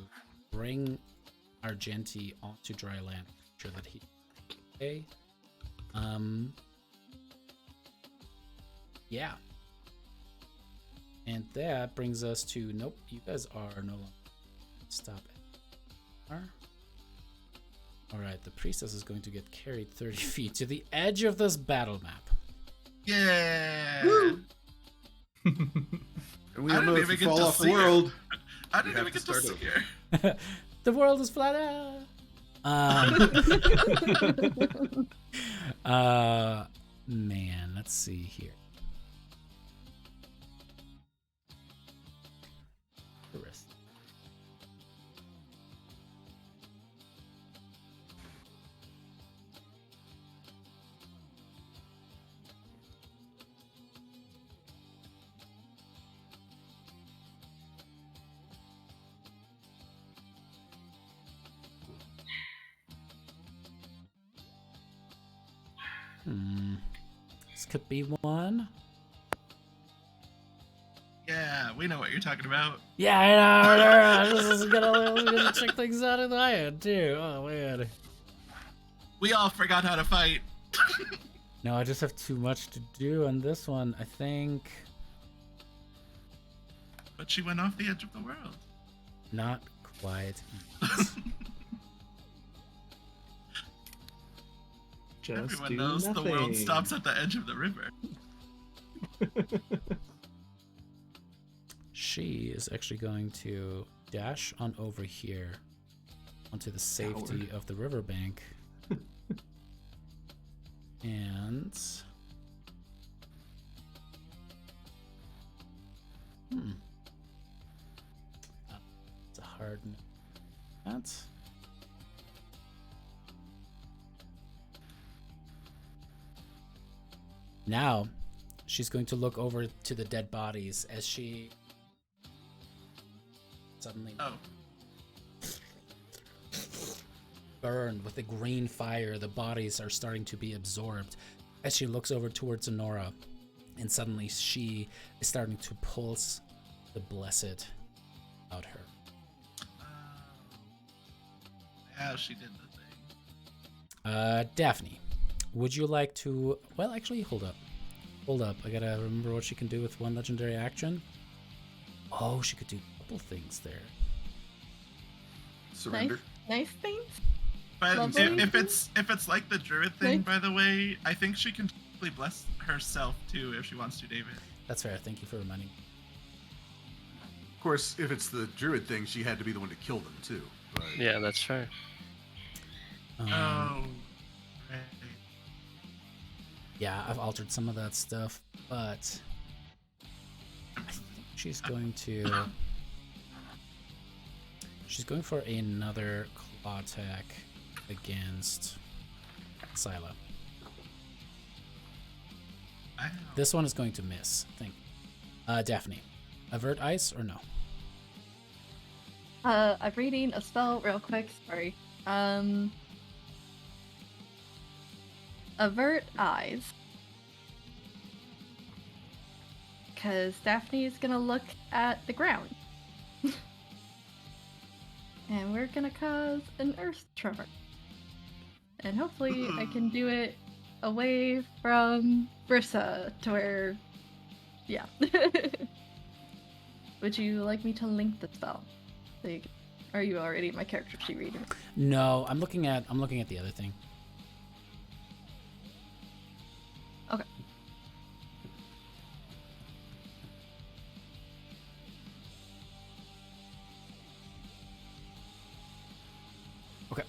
bring Argenti onto dry land. Make sure that he... Okay. Yeah. And that brings us to... Nope, you guys are no longer... Stop it. Alright, the priestess is going to get carried 30 feet to the edge of this battle map. Yeah. And we don't know if you fall off the world. I didn't even get to see her. The world is flat. Man, let's see here. This could be one. Yeah, we know what you're talking about. Yeah, I know. This is gonna check things out in my head too. Oh man. We all forgot how to fight. No, I just have too much to do on this one. I think But she went off the edge of the world. not quite. Just Everyone do knows nothing. the world stops at the edge of the river. She is actually going to dash on over here onto the safety of the riverbank. And it's a hard no. That. Now, she's going to look over to the dead bodies as she suddenly burned with the green fire. The bodies are starting to be absorbed as she looks over towards Honora, and suddenly she is starting to pulse the blessed out her. Yeah, she did the thing. Daphne, would you like to... Well, actually, hold up. Hold up. I gotta remember what she can do with one legendary action. Oh, she could do a couple things there. Surrender. Nice things. But Lovely. if it's like the druid thing, by the way, I think she can totally bless herself too if she wants to, David. That's fair. Thank you for reminding me. Of course, if it's the druid thing, she had to be the one to kill them too. But... Yeah, that's fair. Oh, right. Yeah, I've altered some of that stuff, but I think she's going to... She's going for another claw attack against Thylea. This one is going to miss, I think. Daphne, avert ice or no? I'm reading a spell real quick. Sorry. Avert eyes. Because Daphne's gonna look at the ground. And we're gonna cause an earth tremor. And hopefully I can do it away from Brissa to where... Yeah. Would you like me to link the spell? So you can... Are you already my character sheet reading? No, I'm looking at the other thing. Okay. Okay.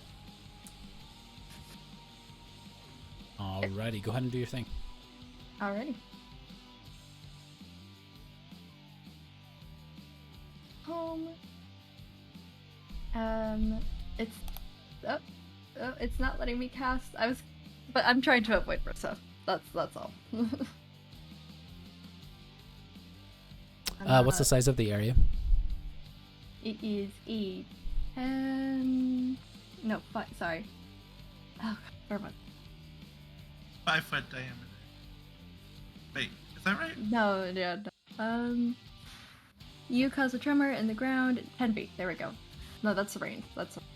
Alrighty, go ahead and do your thing. Alrighty. Home. It's not letting me cast. But I'm trying to avoid Brissa. That's all. What's the size of the area? It is a 10. No, 5. Sorry. Oh, where am I? 5 foot diameter. Wait, is that right? No, yeah. No. You cause a tremor in the ground 10 feet. There we go. No, that's the range.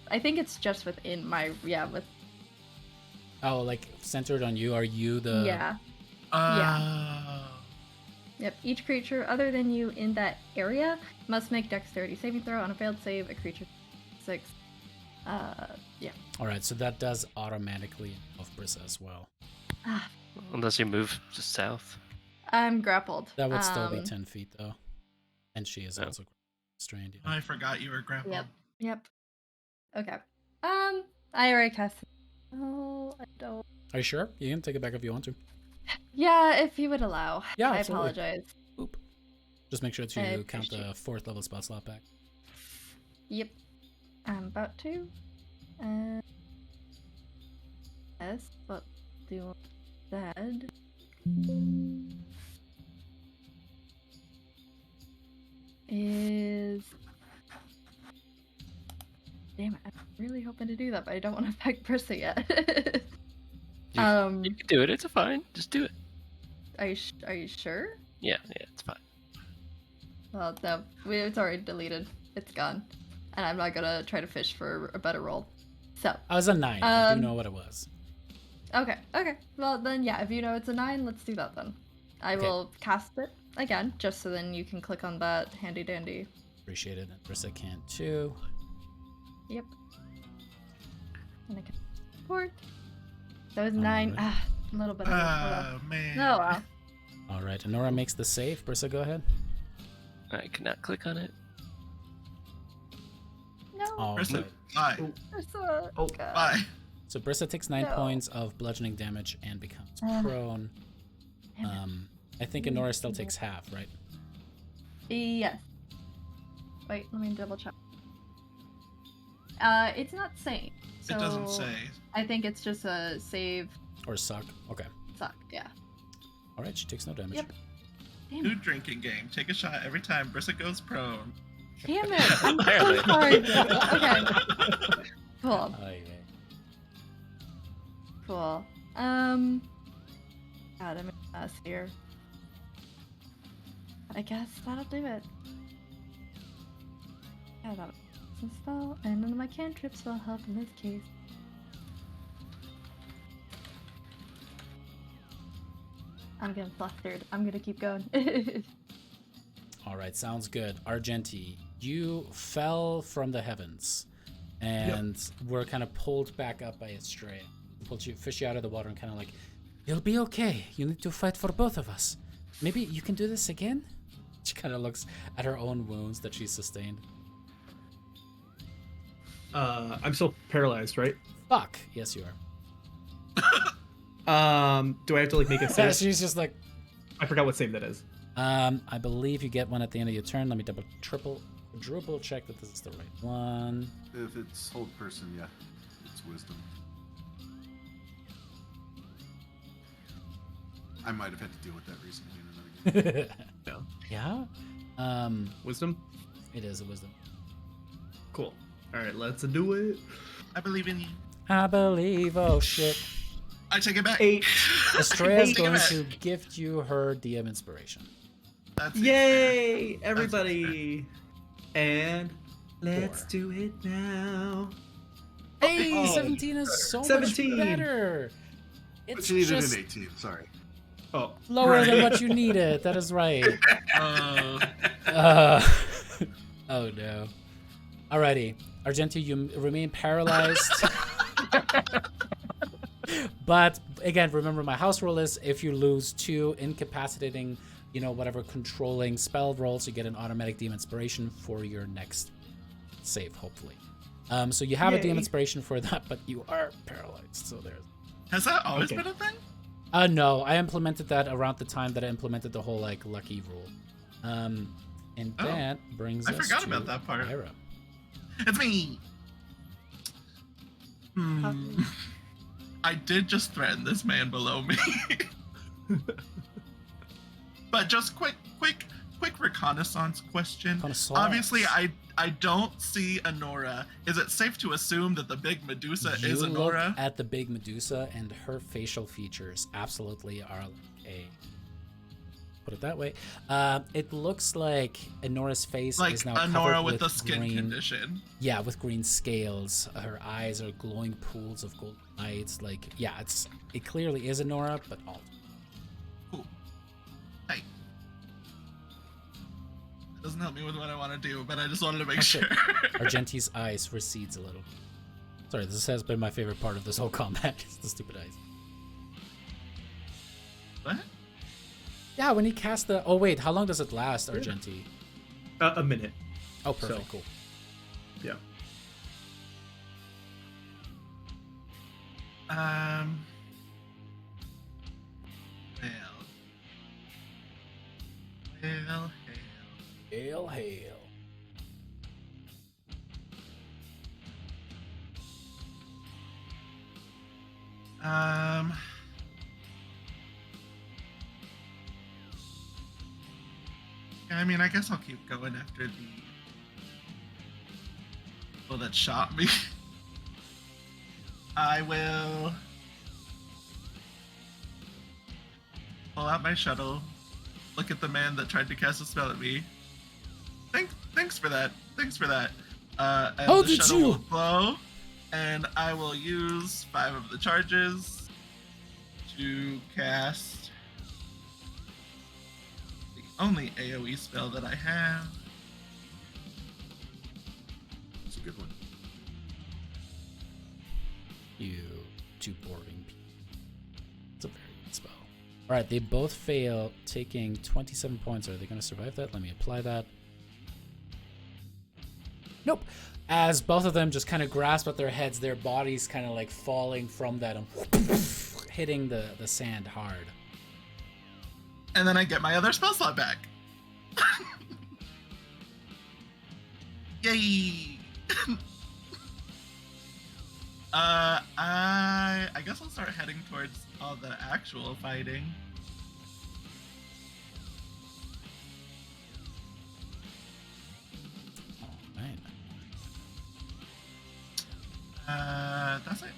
I think it's just within my with. Oh, like centered on you? Are you the? Yeah. Yep. Each creature other than you in that area must make dexterity saving throw. On a failed save, a creature 6. Yeah. All right, so that does automatically involve Brissa as well. Unless you move just south. I'm grappled. That would still be 10 feet though, and she is also strained. Yeah. I forgot you were grappled. Yep. Okay. I already cast. Oh, I don't. Are you sure? You can take it back if you want to. Yeah, if you would allow. Yeah, I absolutely. apologize. Oop. Just make sure to count the 4th level spell slot back. Yep. I'm about to. Yes, but do that. Is. Damn it, I'm really hoping to do that, but I don't want to affect Brissa yet. You can do it, it's fine. Just do it. Are you sure? Yeah, it's fine. Well, no, it's already deleted. It's gone. And I'm not gonna try to fish for a better roll. So. I was a 9. I do know what it was. Okay. Well, then, yeah, if you know it's a 9, let's do that then. I will cast it again, just so then you can click on that handy dandy. Appreciate it. And Brissa can too. Yep. And I can support. That was 9. Right. A little bit of Oh, man. Oh, wow. All right. Nora makes the save. Brissa, go ahead. I cannot click on it. No. All Brissa, right. bye. Oh, God. Bye. So Brissa takes 9 No. points of bludgeoning damage and becomes prone. I think Nora still takes half, right? Yes. Wait, let me double check. It's not saying. So It doesn't say. I think it's just a save Or suck. Okay. suck. Yeah. All right. She takes no damage. Yep. Damn New it. drinking game. Take a shot every time Brissa goes prone. Damn it. I'm so Apparently. sorry. Okay. Cool. Oh, yeah. Cool. God, I'm a mess here. But I guess that'll do it. Yeah, that'll some spell, and none of my cantrips will help in this case. I'm getting flustered. I'm gonna keep going. All right. Sounds good. Argenti, you fell from the heavens and were kind of pulled back up by a stray. Fish you out of the water and kind of like, you'll be okay. You need to fight for both of us. Maybe you can do this again? She kind of looks at her own wounds that she's sustained. I'm still paralyzed, right? Fuck. Yes, you are. Do I have to like make a save? She's just like, I forgot what save that is. I believe you get one at the end of your turn. Let me quadruple check that this is the right one. If it's hold person, yeah, it's wisdom. I might have had to deal with that recently in another game. Yeah? Wisdom? It is a wisdom. Cool. All right, let's do it. I believe in you. I believe, oh shit. I take it back. 8. Estrella is Take it going back. to gift you her DM inspiration. That's it. Yay, everybody. And let's 4. do it now. Hey, Oh. 17 is so 17. much better. But It's you needed just an 18, sorry. Oh, lower than Right. what you needed. That is right. Oh, Oh no. Alrighty. Argenti, you remain paralyzed. But again, remember my house rule is if you lose 2 incapacitating, whatever controlling spell rolls, you get an automatic DM inspiration for your next save, hopefully. So you have a DM Yay. inspiration for that, but you are paralyzed. So there's. has that always Okay. been a thing? No, I implemented that around the time that I implemented the whole lucky rule. And Oh, that brings I us forgot to about that part. Ira. It's me. I did just threaten this man below me. But just quick reconnaissance question. Reconnaissance. Obviously, I don't see Anora. Is it safe to assume that the big Medusa You is look Anora? at the big Medusa, and her facial features absolutely are put it that way. It looks like Anora's face Like is now Anora covered with the skin green, condition. Yeah, with green scales. Her eyes are glowing pools of gold lights. It clearly is Anora, but all. Cool. Hey. That doesn't help me with what I want to do, but I just wanted to make Okay. sure. Argenti's eyes recedes a little. Sorry, this has been my favorite part of this whole combat. Is the stupid eyes. What? Yeah, when he cast the. Oh wait, how long does it last, Argenti? a minute. Oh, perfect, So- cool. Yeah. Well. Hail, hail. I mean, I guess I'll keep going after the people that shot me. I will pull out my shuttle, look at the man that tried to cast a spell at me, Thanks for that. And How the did shuttle you? will glow, and I will use 5 of the charges to cast the only AoE spell that I have. It's a good one. You two boring people. It's a very good spell. All right, they both fail, taking 27 points. Are they going to survive that? Let me apply that. Nope. As both of them just kind of grasp at their heads, their bodies kind of like falling from that and hitting the sand hard. And then I get my other spell slot back. Yay! I guess I'll start heading towards all the actual fighting. That's it.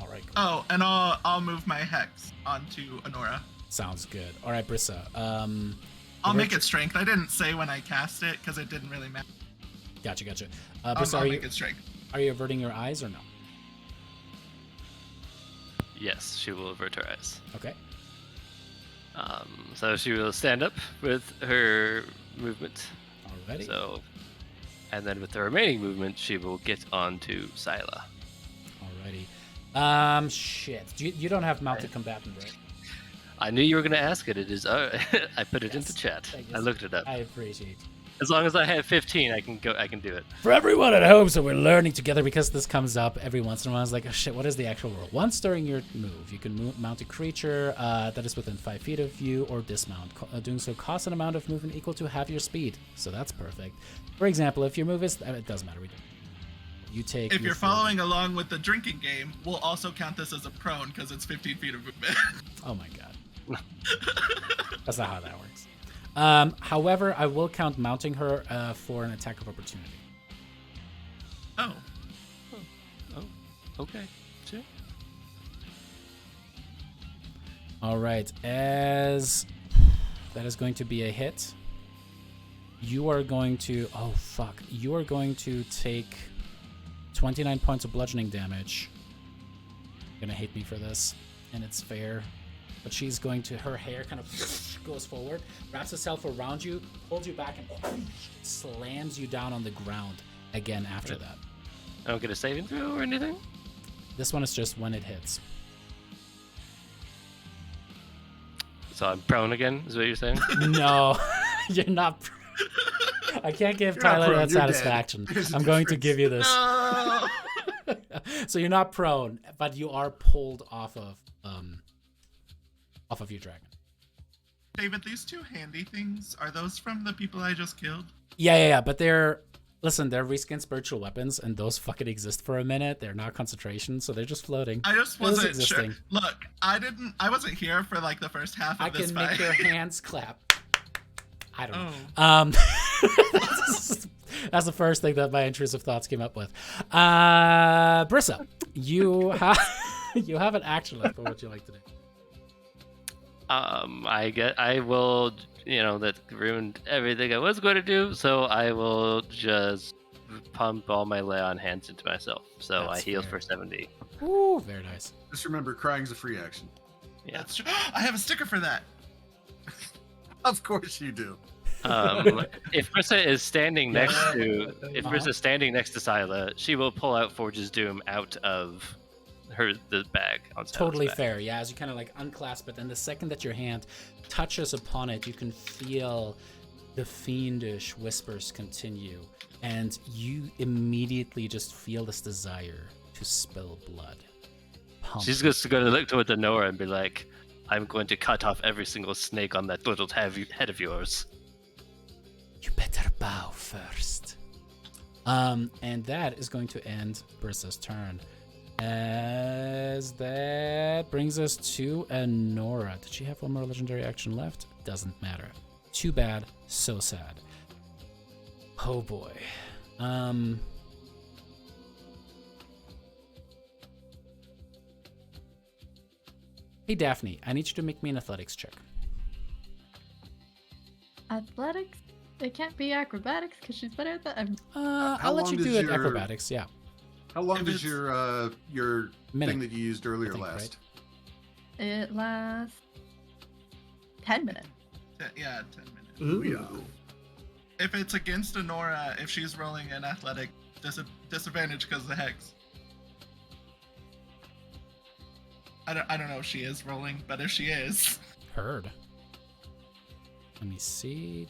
All right. Cool. Oh, and I'll move my hex onto Honora. Sounds good. All right, Brissa. I'll make it strength. I didn't say when I cast it because it didn't really matter. Gotcha. I'll make it strength. Are you averting your eyes or no? Yes, she will avert her eyes. Okay. So she will stand up with her movement. Alrighty. So, and then with the remaining movement, she will get onto Thylea. Alrighty. Shit. You don't have mounted combatant, right? I knew you were going to ask it. It is. I put it into chat. I looked it up. I appreciate it. As long as I have 15, I can go. I can do it. For everyone at home, so we're learning together because this comes up every once in a while. I was like, oh shit, what is the actual rule? Once during your move, you can mount a creature that is within 5 feet of you or dismount. Doing so costs an amount of movement equal to half your speed. So that's perfect. For example, if your move is... it doesn't matter. You take... If you're following along with the drinking game, we'll also count this as a prone because it's 15 feet of movement. Oh my god. That's not how that works. However, I will count mounting her for an attack of opportunity. Oh. Okay. Sure. All right. As that is going to be a hit, you are going to... Oh, fuck. You are going to take 29 points of bludgeoning damage. You're going to hate me for this, and it's fair. But she's going to... Her hair kind of goes forward, wraps itself around you, pulls you back, and slams you down on the ground again after that. I don't get a saving throw or anything? This one is just when it hits. So I'm prone again, is what you're saying? No, you're not. I can't give Tyler that satisfaction. I'm going to give you this. No! So you're not prone, but you are pulled off of your dragon. David, these two handy things, are those from the people I just killed? Yeah. But they're reskin spiritual weapons, and those fucking exist for a minute. They're not concentration, so they're just floating. I just wasn't sure. Look, I wasn't here for like the first half of this fight. I can make your hands clap. I don't know. That's the first thing that my intrusive thoughts came up with. Brissa, you have an action left. What would you like to do? I will, that ruined everything I was going to do, so I will just pump all my lay on hands into myself. So that's I heal for 70. Ooh, very nice. Just remember, crying's a free action. Yeah. That's true. I have a sticker for that. Of course you do. If Brissa is standing next to Brissa's standing next to Thylea, she will pull out Forge's Doom out of the bag. Totally fair. Yeah, as you kind of like unclasp it, and the second that your hand touches upon it, you can feel the fiendish whispers continue, and you immediately just feel this desire to spill blood. She's just going to look toward the Nora and be like, I'm going to cut off every single snake on that little head of yours. You better bow first. And that is going to end Brissa's turn. As that brings us to Nora. Did she have one more legendary action left? Doesn't matter. Too bad, so sad. Oh boy. Hey Daphne, I need you to make me an athletics check. Athletics? It can't be acrobatics because she's better at that. I'll let you do it acrobatics. Yeah. How long does your thing that you used earlier last? Right? It lasts 10 minutes. Yeah, 10 minutes. Ooh. Yeah. If it's against Honora, if she's rolling an athletic, disadvantage because of the hex. I don't know if she is rolling, but if she is. Heard. Let me see.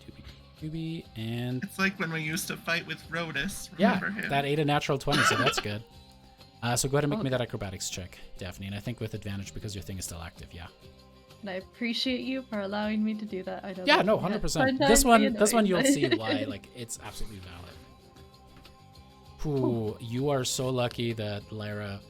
Doobie, and... It's like when we used to fight with Rhodus. Remember him? That ate a natural 20, so that's good. So go ahead and make me that acrobatics check, Daphne, and I think with advantage because your thing is still active, yeah. And I appreciate you for allowing me to do that. I know. Yeah, no, 100%. This one you'll see why, like, it's absolutely valid. Ooh, you are so lucky that Lara...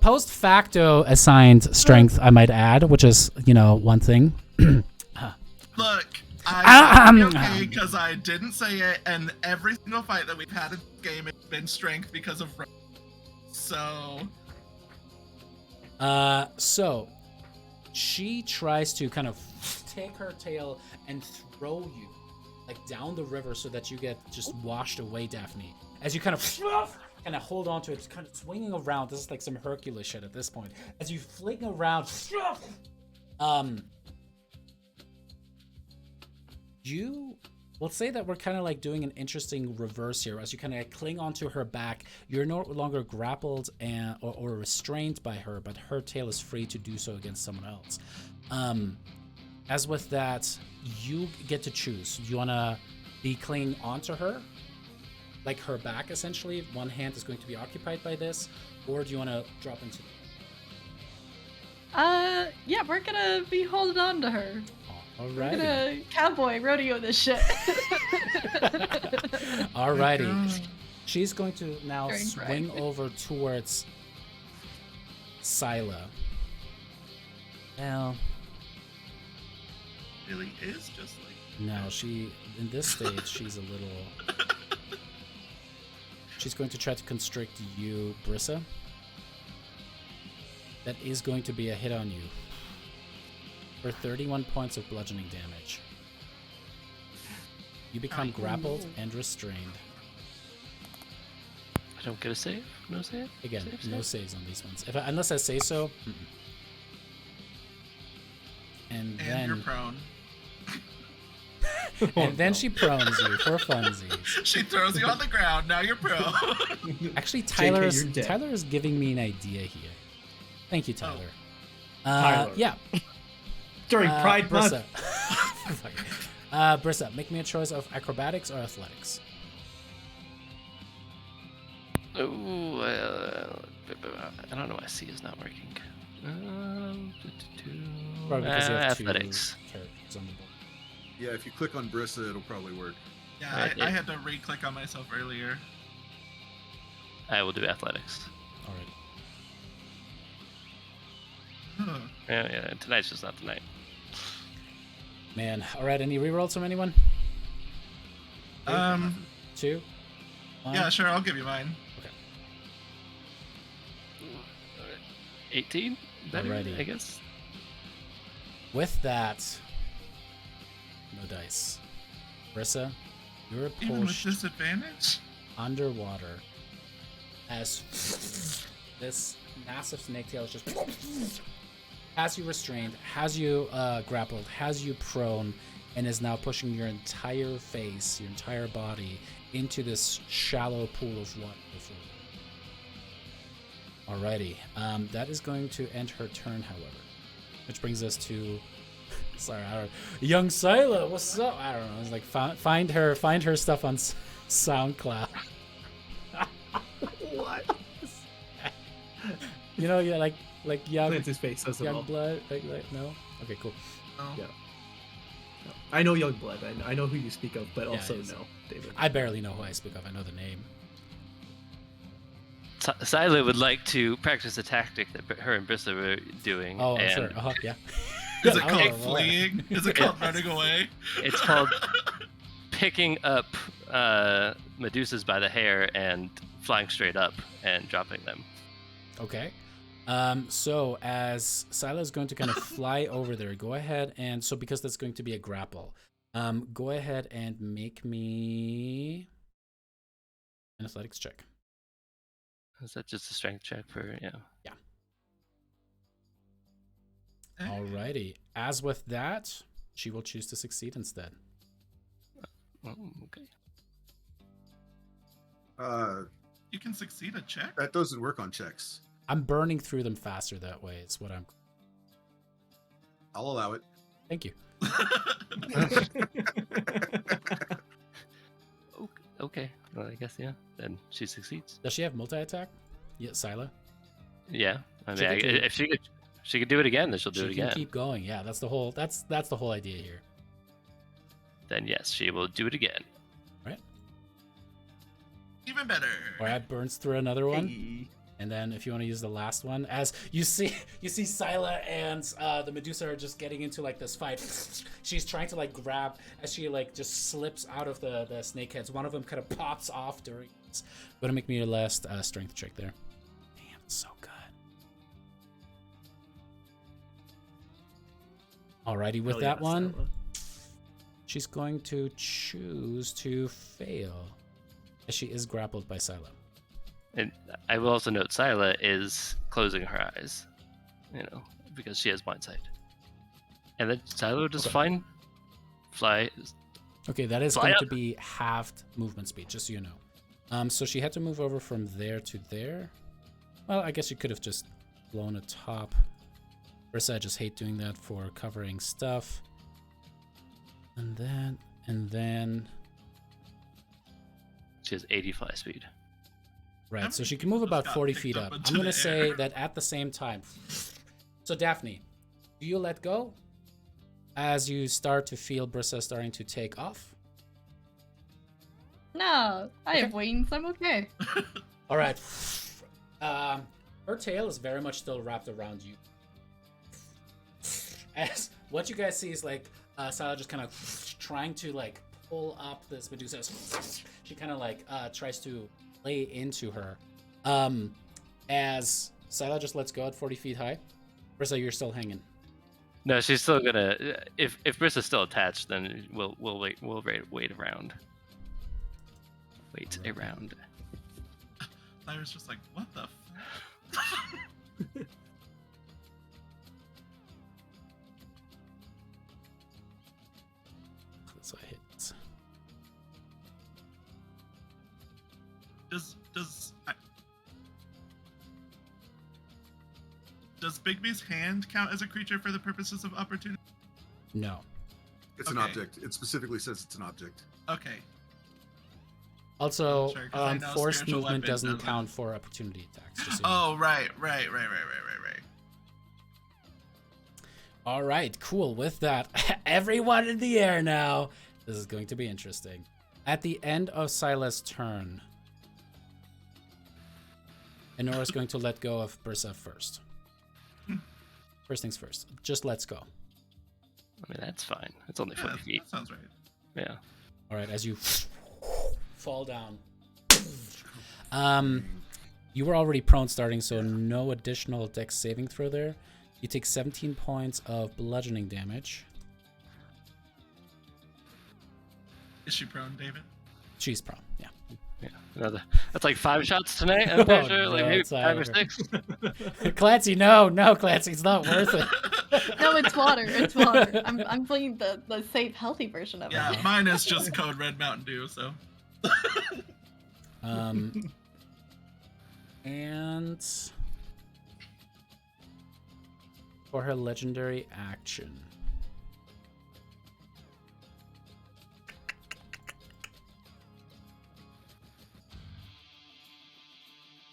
Post facto assigned strength, I might add, which is, one thing. Look, I'm okay because I didn't say it, and every single fight that we've had in this game has been strength because of Rhodus. So she tries to kind of take her tail and throw you like down the river so that you get just washed away, Daphne. As you kind of hold on to it, kind of swinging around. This is like some Hercules shit at this point. As you fling around, let's say that we're kind of like doing an interesting reverse here. As you kind of cling onto her back, you're no longer grappled or restrained by her, but her tail is free to do so against someone else. As with that, you get to choose. Do you want to be clinging onto her, like her back essentially? One hand is going to be occupied by this, or do you want to drop into it? Yeah, we're gonna be holding on to her. Alrighty. We're gonna cowboy rodeo this shit. Alrighty. She's going to now swing over towards Thylea. Well, really is just like... No, in this stage, she's a little... She's going to try to constrict you, Brissa. That is going to be a hit on you. For 31 points of bludgeoning damage. You become grappled and restrained. I don't get a save? No save? Again, no saves on these ones. Unless I say so. And then you're prone. And then she prones you for funsies. She throws you on the ground. Now you're prone. Actually, Tyler is giving me an idea here. Thank you, Tyler. Tyler. Yeah. During Pride Month. Brissa, make me a choice of acrobatics or athletics. Oh, I don't know why C is not working. Probably because you have athletics. Two characters on the board. Yeah, if you click on Brissa, it'll probably work. Yeah, I had to re-click on myself earlier. I will do athletics. Alright. Yeah, tonight's just not the night. Man, alright, any rerolls from anyone? 2? 1? Yeah, sure, I'll give you mine. Okay. 18? Alrighty. I guess. With that, no dice. Brissa, you're Even with pushed disadvantage? underwater as this massive snake tail just has you restrained, has you grappled, has you prone, and is now pushing your entire face, your entire body into this shallow pool of water. Alrighty, that is going to end her turn, however. Which brings us to, young Thylea. What's up? I don't know. It's like find her stuff on SoundCloud. What? Yeah, like young. Clancy's face says it all. Young blood. Like no. Okay, cool. Oh. Yeah. No. I know Youngblood. I know who you speak of, but also no, David. I barely know who I speak of. I know the name. Thylea would like to practice a tactic that her and Brissa were doing. Oh, sure. Yeah. Is it called fleeing? Is it called running away? It's called picking up Medusas by the hair and flying straight up and dropping them. Okay. So as Thylea is going to kind of fly over there, go ahead and because that's going to be a grapple. Go ahead and make me an athletics check. Is that just a strength check for Yeah. Hey. Alrighty. As with that, she will choose to succeed instead. Oh, okay. You can succeed a check. That doesn't work on checks. I'm burning through them faster that way. It's what I'm. I'll allow it. Thank you. Okay. Well, I guess yeah. Then she succeeds. Does she have multi-attack? Yeah, Scylla. Yeah. I She mean, could do- if she could do it again, then she'll do She it can again. keep going. Yeah, that's the whole. That's the whole idea here. Then yes, she will do it again. Right. Even better. All right, burns through another one. Hey. And then if you want to use the last one, as you see Scylla and the Medusa are just getting into like this fight. She's trying to like grab as she like just slips out of the snake heads. One of them kind of pops off during this. Gonna make me your last strength check there. Damn, so good. Alrighty, with Hell that yeah, one, Scylla. she's going to choose to fail as she is grappled by Scylla. And I will also note Thylea is closing her eyes, because she has blind sight. And then Thylea will just Okay. fly. Okay, that is Fly going up. to be halved movement speed, just so you know. So she had to move over from there to there. Well, I guess you could have just blown atop. First, I just hate doing that for covering stuff. And then... She has 80 fly speed. Right, so she can move about Just got 40 picked feet up up. into I'm going to the say air. that at the same time. So, Daphne, do you let go as you start to feel Brissa starting to take off? No, I Okay. have wings. I'm okay. All right. Her tail is very much still wrapped around you. As what you guys see is like Scylla just kind of trying to like pull up this Medusa. She kind of like tries to lay into her. As Scylla just lets go at 40 feet high. Brissa, you're still hanging. No, she's still gonna. If Brissa's still attached, then we'll wait. We'll wait around. Wait around. Lyra's just like, what the? So it hits. Does Bigby's hand count as a creature for the purposes of opportunity? No. It's an Okay. object. It specifically says it's an object. Okay. Also, Sure, 'cause I know forced spiritual movement weapon doesn't doesn't. count for opportunity attacks. Just so you know. Oh, right. All right, cool. With that, everyone in the air now. This is going to be interesting. At the end of Silas' turn, Enora's going to let go of Brissa first. First things first. Just let's go. I mean, that's fine. It's only Yeah, 40 feet. that sounds right. Yeah. All right, as you fall down. You were already prone starting, so no additional dex saving throw there. You take 17 points of bludgeoning damage. Is she prone, David? She's prone, yeah. Yeah. That's like 5 shots tonight. I'm pretty Oh, sure. Like no, maybe it's 5 or not. 6. Clancy, no, Clancy, it's not worth it. No, it's water. It's water. I'm playing the safe, healthy version of Yeah, it. mine is just Code Red Mountain Dew, so. And for her legendary action,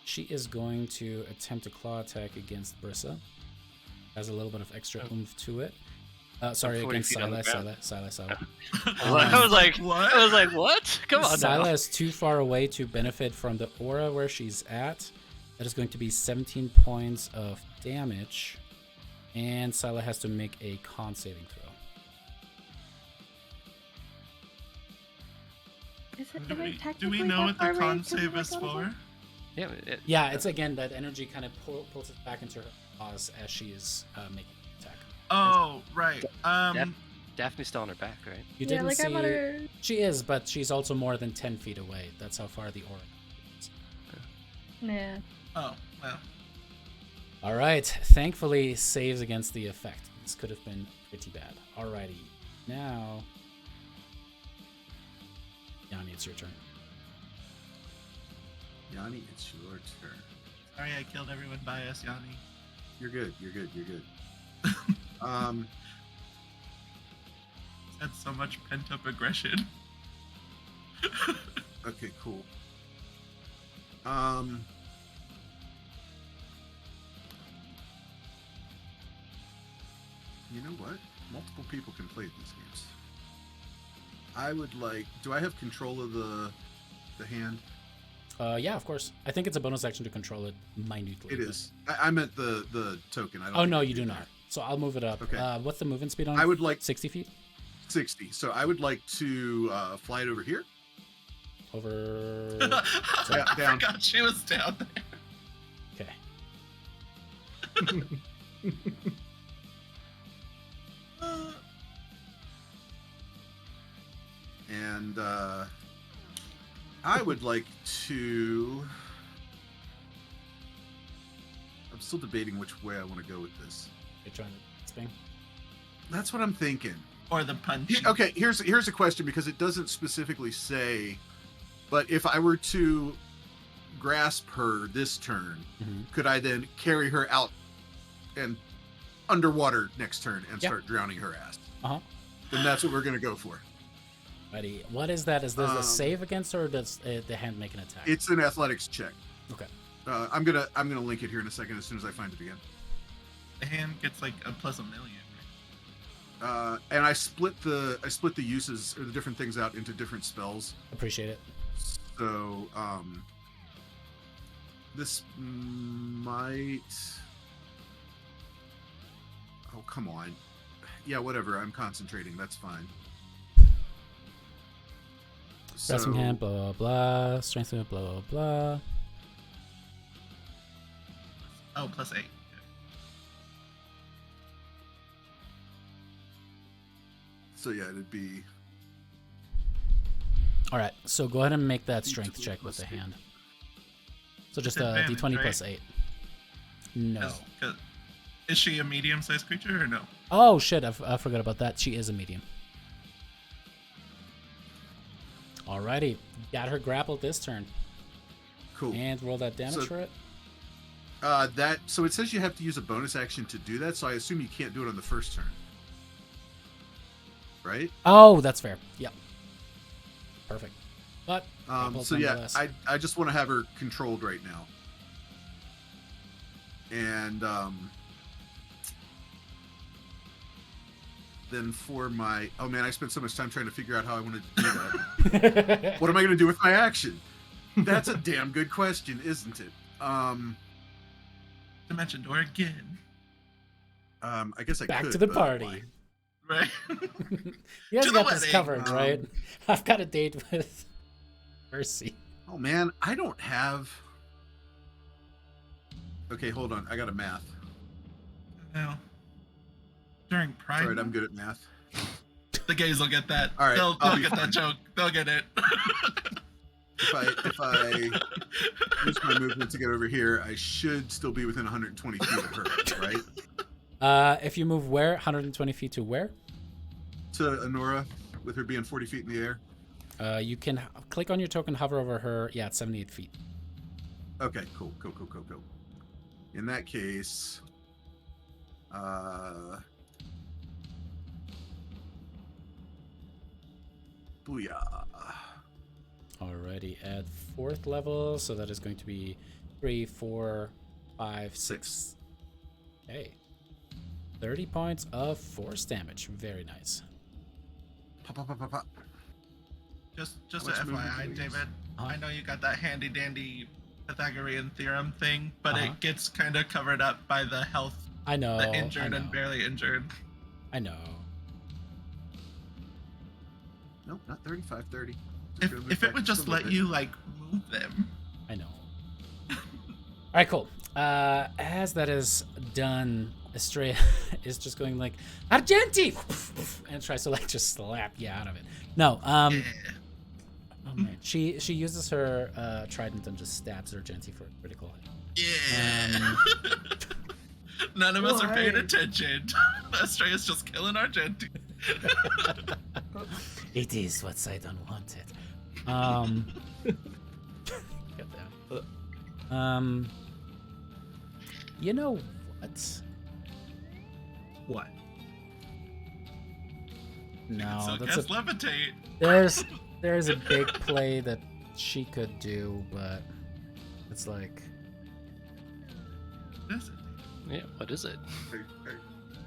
she is going to attempt a claw attack against Brissa. Has a little bit of extra oomph to it. Sorry, 40 against feet on the Silas. I was like, What? I was like, what? Come on Scylla now. is too far away to benefit from the aura where she's at. That is going to be 17 points of damage. And Scylla has to make a con saving throw. Do we know what the con save is for? Yeah. Yeah, it's again that energy kind of pulls it back into her claws as she is making an attack. Oh, right. Daphne's still on her back, right? You didn't like see. I'm on her. She is, but she's also more than 10 feet away. That's how far the aura is. Yeah. Oh, well. All right. Thankfully, saves against the effect. This could have been pretty bad. Alrighty. Now, Yanni, it's your turn. Yanni, it's your turn. Sorry I killed everyone by us, Yanni. You're good. You're good. You're good. Had so much pent-up aggression. Okay, cool. You know what? Multiple people can play these games. I would like. Do I have control of the hand? Yeah, of course. I think it's a bonus action to control it minutely. It is. I meant the token. I don't Oh think no, I you do that. not. So I'll move it up. Okay. What's the movement speed on? I would like 60 feet. 60. So I would like to fly it over here. Over. Yeah, I down. forgot she was down there. Okay. And I would like to. I'm still debating which way I want to go with this. You're trying to spin. That's what I'm thinking. Or the punch. Okay, here's a question because it doesn't specifically say, but if I were to grasp her this turn, could I then carry her out and underwater next turn and start drowning her ass? Then that's what we're gonna go for. Ready. What is that? Is this a save against her, or does the hand make an attack? It's an athletics check. Okay. I'm gonna link it here in a second as soon as I find it again. The hand gets like a +1,000,000. And I split the uses or the different things out into different spells. Appreciate it. So this might. Oh, come on. Yeah, whatever. I'm concentrating. That's fine. Grasping hand, blah, blah, blah. Strength, blah, blah, blah. Oh, +8. So yeah, it'd be. All right, so go ahead and make that strength check with the hand. So just a d20 right? plus 8. No. Is she a medium-sized creature or no? Oh shit, I forgot about that. She is a medium. Alrighty, got her grappled this turn. Cool. And roll that damage for it. So it says you have to use a bonus action to do that. So I assume you can't do it on the first turn, right? Oh, that's fair. Yep. Perfect. But so yeah, I just want to have her controlled right now. And then for my I spent so much time trying to figure out how I wanted to do that. What am I going to do with my action? That's a damn good question, isn't it? Dimension door again. I guess I back could, to the but party. why? Right. You guys To the got this wedding. covered, right? I've got a date with Mercy. Oh man, I don't have. Okay, hold on. I got a math. No. During Pride. All right, I'm good at math. The gays will get that. All right, They'll I'll be get that fine. joke. They'll get it. If I use my movement to get over here, I should still be within 120 feet of her, right? If you move where? 120 feet to where? To Honora, with her being 40 feet in the air. You can click on your token, hover over her. Yeah, it's 78 feet. Okay, cool. In that case, booyah. Alrighty, at 4th level, so that is going to be 3, 4, 5, 6. Okay. 30 points of force damage. Very nice. Pop. Just How a much movement FYI, do we David. use? I know you got that handy dandy Pythagorean theorem thing, but Uh-huh. it gets kind of covered up by the health, I know. the I injured know. and barely injured. I know. Nope, not 35, 30. If it would just let you like move them. I know. All right, cool. As that is done, Estrella is just going like, Argenti! And tries to like just slap you out of it. No, oh man. She uses her trident and just stabs Argenti for a critical hit. Yeah. None of us are paying attention. Estrella's just killing Argenti. It is what Sidon wanted. Get that. You know what? What? No, So that's cast levitate. there's a big play that she could do, but it's like What is it? Yeah, what is it?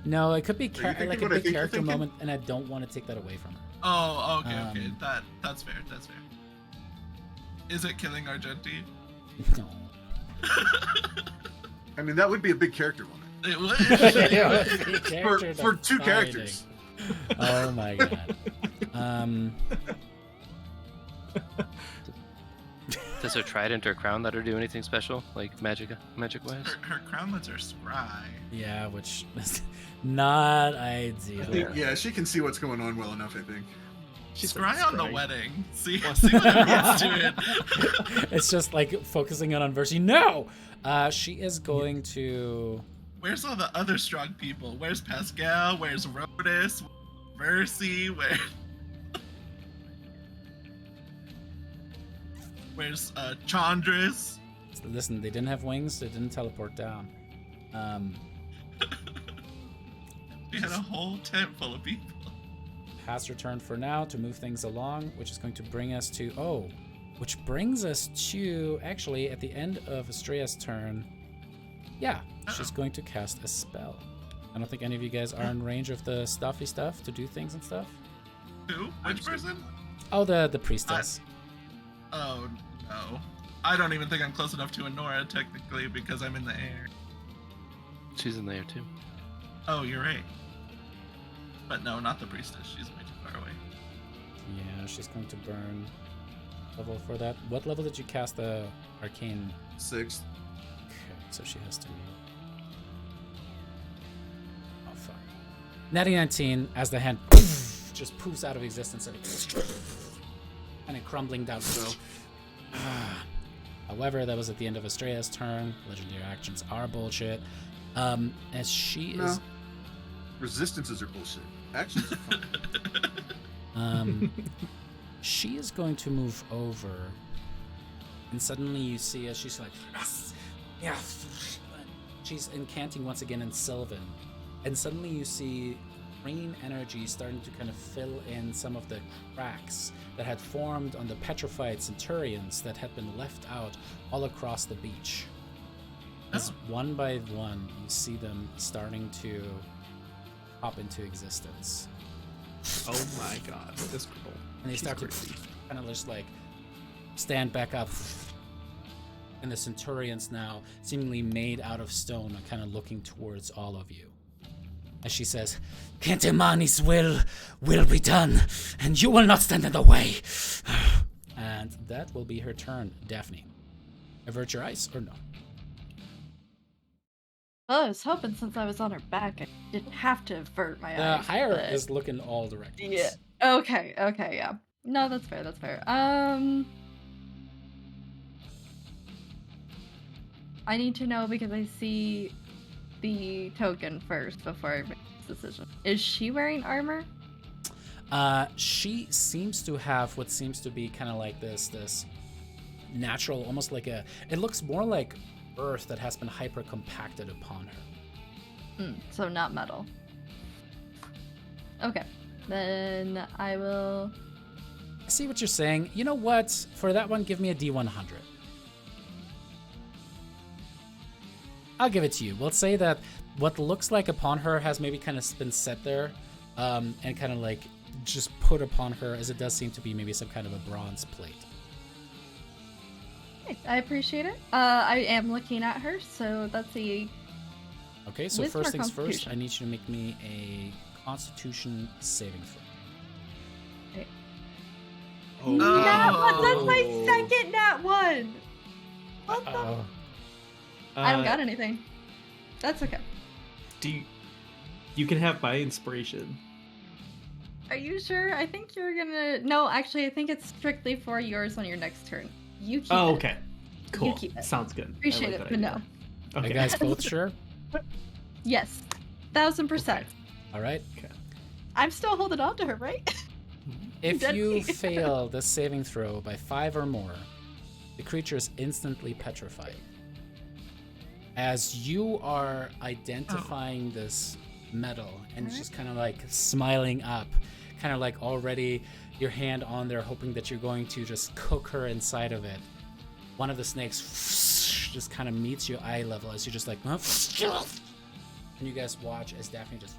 no, it could be Are you thinking like a what I big think you're character thinking? moment, and I don't want to take that away from her. Oh, okay. That's fair. Is it killing Argenti? No. I mean, that would be a big character moment. It would. For two characters. Oh my god. Does her trident or crown let her do anything special, like magic wise? Her crownlets are spry. Yeah, which is not I ideal. think, yeah, she can see what's going on well enough, I think. She's like scry on the scry. wedding. See what it gets to it. It's just like focusing on Versi. No! She is going to. Where's all the other strong people? Where's Pascal? Where's Rhodus? Mercy? Where's Chandris? Listen, they didn't have wings, they didn't teleport down. We had a whole tent full of people. Pass her turn for now to move things along, which is going to bring us to. Oh, which brings us to. Actually, at the end of Estrella's turn. Yeah, she's going to cast a spell. I don't think any of you guys are in range of the stuffy stuff to do things and stuff. Who? Which person? Oh, the priestess. Oh, no. I don't even think I'm close enough to Honora, technically, because I'm in the air. She's in there too. Oh, you're right. But no, not the priestess. She's way too far away. Yeah, she's going to burn level for that. What level did you cast the arcane? 6th. Okay, so she has to. Oh fuck. Natty 19 as the hand just poofs out of existence and it crumbling down. However, that was at the end of Estrella's turn. Legendary actions are bullshit. As she is. Resistances are bullshit. Actions are fun. She is going to move over, and suddenly you see as she's like, yes. She's incanting once again in Sylvan, and suddenly you see green energy starting to kind of fill in some of the cracks that had formed on the petrified centurions that had been left out all across the beach. As one by one, you see them starting to pop into existence. Oh my god, this girl. And they start to kind of just like stand back up. And the centurions now, seemingly made out of stone, are kind of looking towards all of you. As she says, Kentemani's will be done, and you will not stand in the way. And that will be her turn, Daphne. Avert your eyes or no? Well, I was hoping since I was on her back, I didn't have to avert my The eyes. higher but- is looking all directions. Yeah. Okay, yeah. No, that's fair. I need to know because I see the token first before I make this decision. Is she wearing armor? She seems to have what seems to be kind of like this natural, almost like it looks more like earth that has been hyper compacted upon her. So not metal. Okay, then I will. I see what you're saying. You know what? For that one, give me a D100. I'll give it to you. We'll say that what looks like upon her has maybe kind of been set there and kind of like just put upon her, as it does seem to be maybe some kind of a bronze plate. I appreciate it. I am looking at her, so that's a. Okay, so Wisdom or first things first, Constitution? I need you to make me a Constitution saving throw. Oh. Nat one! That's my second nat one! What the? Uh-oh. I don't got anything. That's okay. You can have my inspiration. Are you sure? I think you're gonna. No, actually, I think it's strictly for yours on your next turn. You keep it. Okay. Cool. You keep it. Sounds good. Appreciate it, but no. Are you Okay. guys both sure? Yes, 1000%. Okay. All right. I'm still holding on to her, right? If Dead you meat. fail this saving throw by 5 or more, the creature is instantly petrified. As you are identifying this metal and it's just kind of like smiling up, kind of like already your hand on there, hoping that you're going to just cook her inside of it, one of the snakes just kind of meets your eye level as you're just like, and you guys watch as Daphne just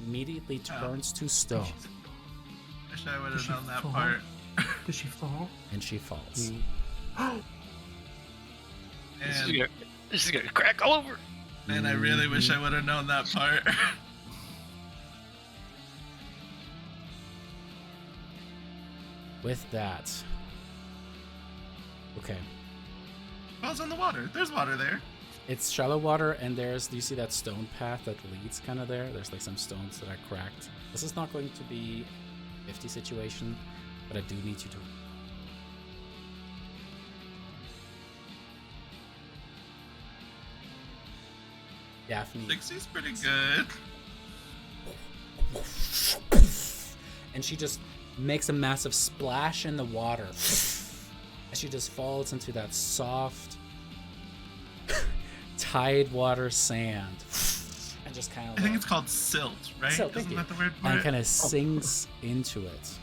immediately turns to stone. Wish I would Did have she known that fall? part. Does she fall? And she falls. And, This is gonna crack all over. and I really wish I would have known that part. With that. Okay. Falls on the water. There's water there. It's shallow water, and do you see that stone path that leads kind of there? There's like some stones that are cracked. This is not going to be a 50 situation, but I do need you to. Daphne. 60's pretty good. And she just makes a massive splash in the water. As she just falls into that soft tide water sand. And just kind of I think it's called silt, right? Silt, thank Isn't you. that the word for and it? kind of sinks into it.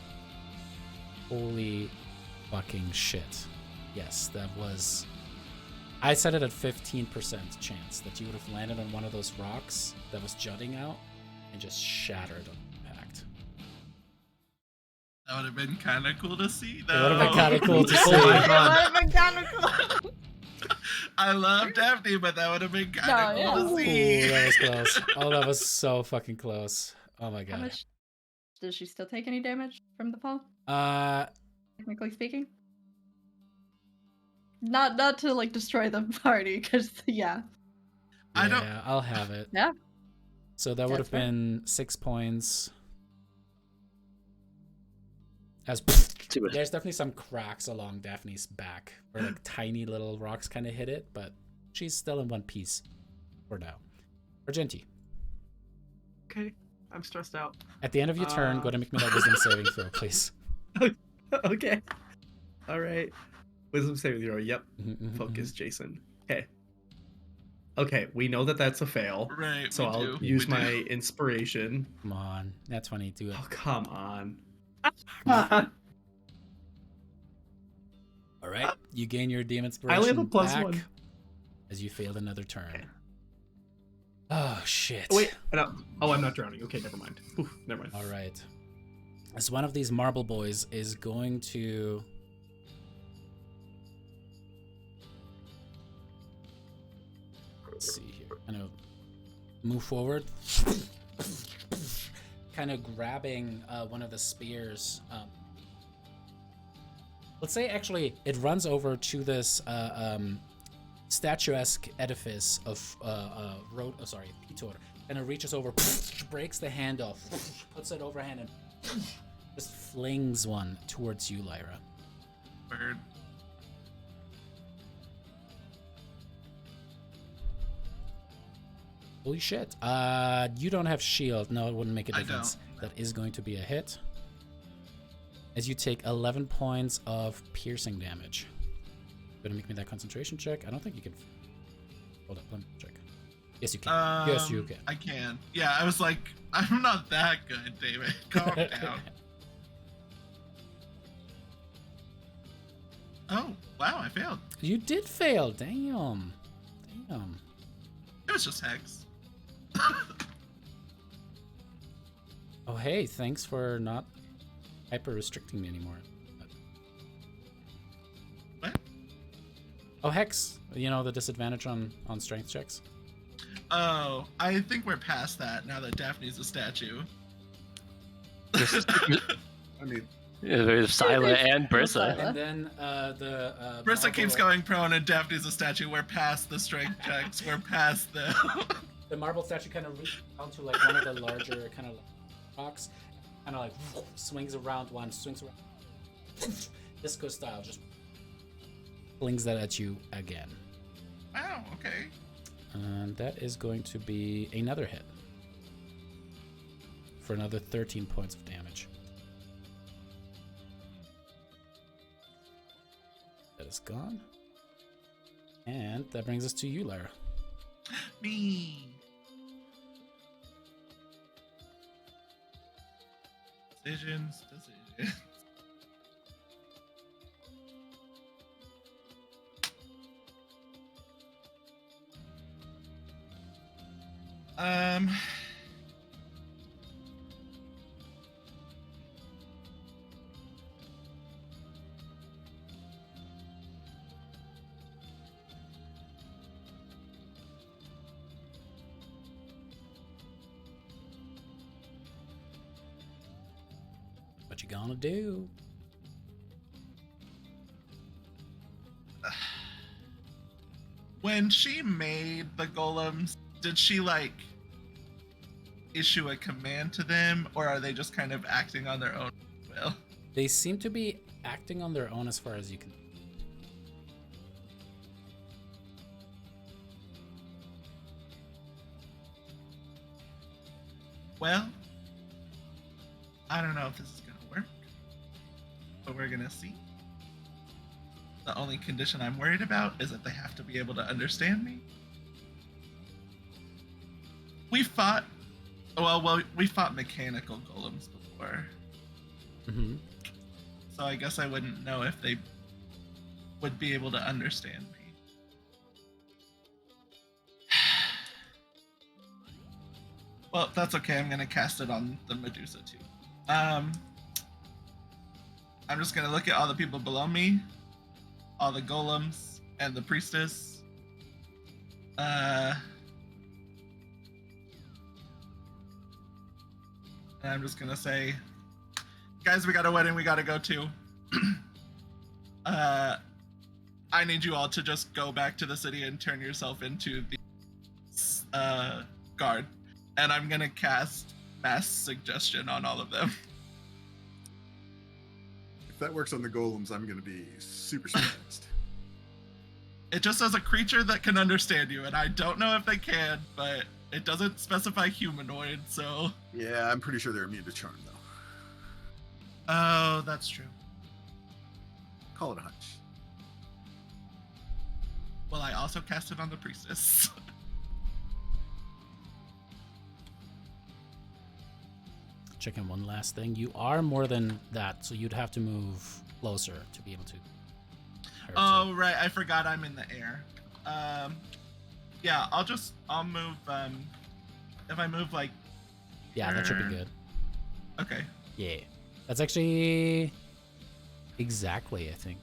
Holy fucking shit. Yes, that was. I set it at 15% chance that you would have landed on one of those rocks that was jutting out and just shattered on impact. That would have been kind of cool to see, though. It would have been kind of cool to Oh see. my god. I love Daphne, but that would have been kind of No, cool to Ooh, see. that was close. Oh, that was so fucking close. Oh my How god. much does she still take any damage from the fall? Technically speaking. Not to like destroy the party, because yeah. I don't- Yeah, I'll have it. Yeah. So that would That's have been 6 points. As there's definitely some cracks along Daphne's back where like tiny little rocks kind of hit it, but she's still in one piece for now. Argenti, Okay. I'm stressed out. at the end of your turn, go to make me that wisdom saving throw, please. Okay. All right. Wisdom saving throw. Yep. Mhm. Focus, Jason. Okay. Okay. We know that that's a fail. Right. So we I'll do. use We do. my inspiration. Come on, that's 22. Oh, come on. All right, you gain your DM I inspiration only have a plus back 1. as you failed another turn. Oh shit. Wait. No. Oh, I'm not drowning. Okay, never mind. Oof, never mind. All right. As one of these marble boys is going to. Let's see here. Kind of move forward. Kind of grabbing one of the spears. Let's say actually it runs over to this statuesque edifice of Pitor, and it reaches over, breaks the hand off, puts it overhand, and just flings one towards you, Lyra. Bird. Holy shit. You don't have shield. No, it wouldn't make a I difference. don't. That is going to be a hit. As you take 11 points of piercing damage. Gonna make me that concentration check. I don't think you can. Hold up, let me check. Yes, you can. Yes, you can. I can. Yeah, I was like, I'm not that good, David. Calm down. Oh, wow, I failed. You did fail. Damn. Damn. It was just Hex. Oh, hey, thanks for not hyper restricting me anymore. What? Oh, Hex. You know, the disadvantage on strength checks? Oh, I think we're past that now that Daphne's a statue. I mean, There's Thylea and Brissa. And then the Brissa keeps marble- going prone and Daphne's a statue. We're past the strength checks. We're past the... the marble statue kind of reaches down to like one of the larger kind of rocks, kind of like swings around, disco style, just flings that at you again. Wow, okay. And that is going to be another hit for another 13 points of damage. That is gone. And that brings us to you, Lara. Me. Decisions. What you gonna do? When she made the golems, did she like issue a command to them, or are they just kind of acting on their own will? They seem to be acting on their own as far as you can. Well, I don't know if this is gonna work, but we're gonna see. The only condition I'm worried about is that they have to be able to understand me. We fought mechanical golems before. Mm-hmm. So I guess I wouldn't know if they would be able to understand me. Well, that's okay. I'm gonna cast it on the Medusa too. I'm just gonna look at all the people below me, all the golems, and the priestess. And I'm just gonna say, guys, we got a wedding we gotta go to. I need you all to just go back to the city and turn yourself into the guard. And I'm gonna cast mass suggestion on all of them. If that works on the golems, I'm gonna be super surprised. It just says a creature that can understand you, and I don't know if they can, but it doesn't specify humanoid, so... Yeah, I'm pretty sure they're immune to charm, though. Oh, that's true. Call it a hunch. Well, I also cast it on the priestess. Checking one last thing. You are more than that, so you'd have to move closer to be able to. Oh, right. I forgot I'm in the air. Yeah, I'll move, if I move, like... Yeah, that should be good. Okay. Yeah. That's actually... exactly, I think.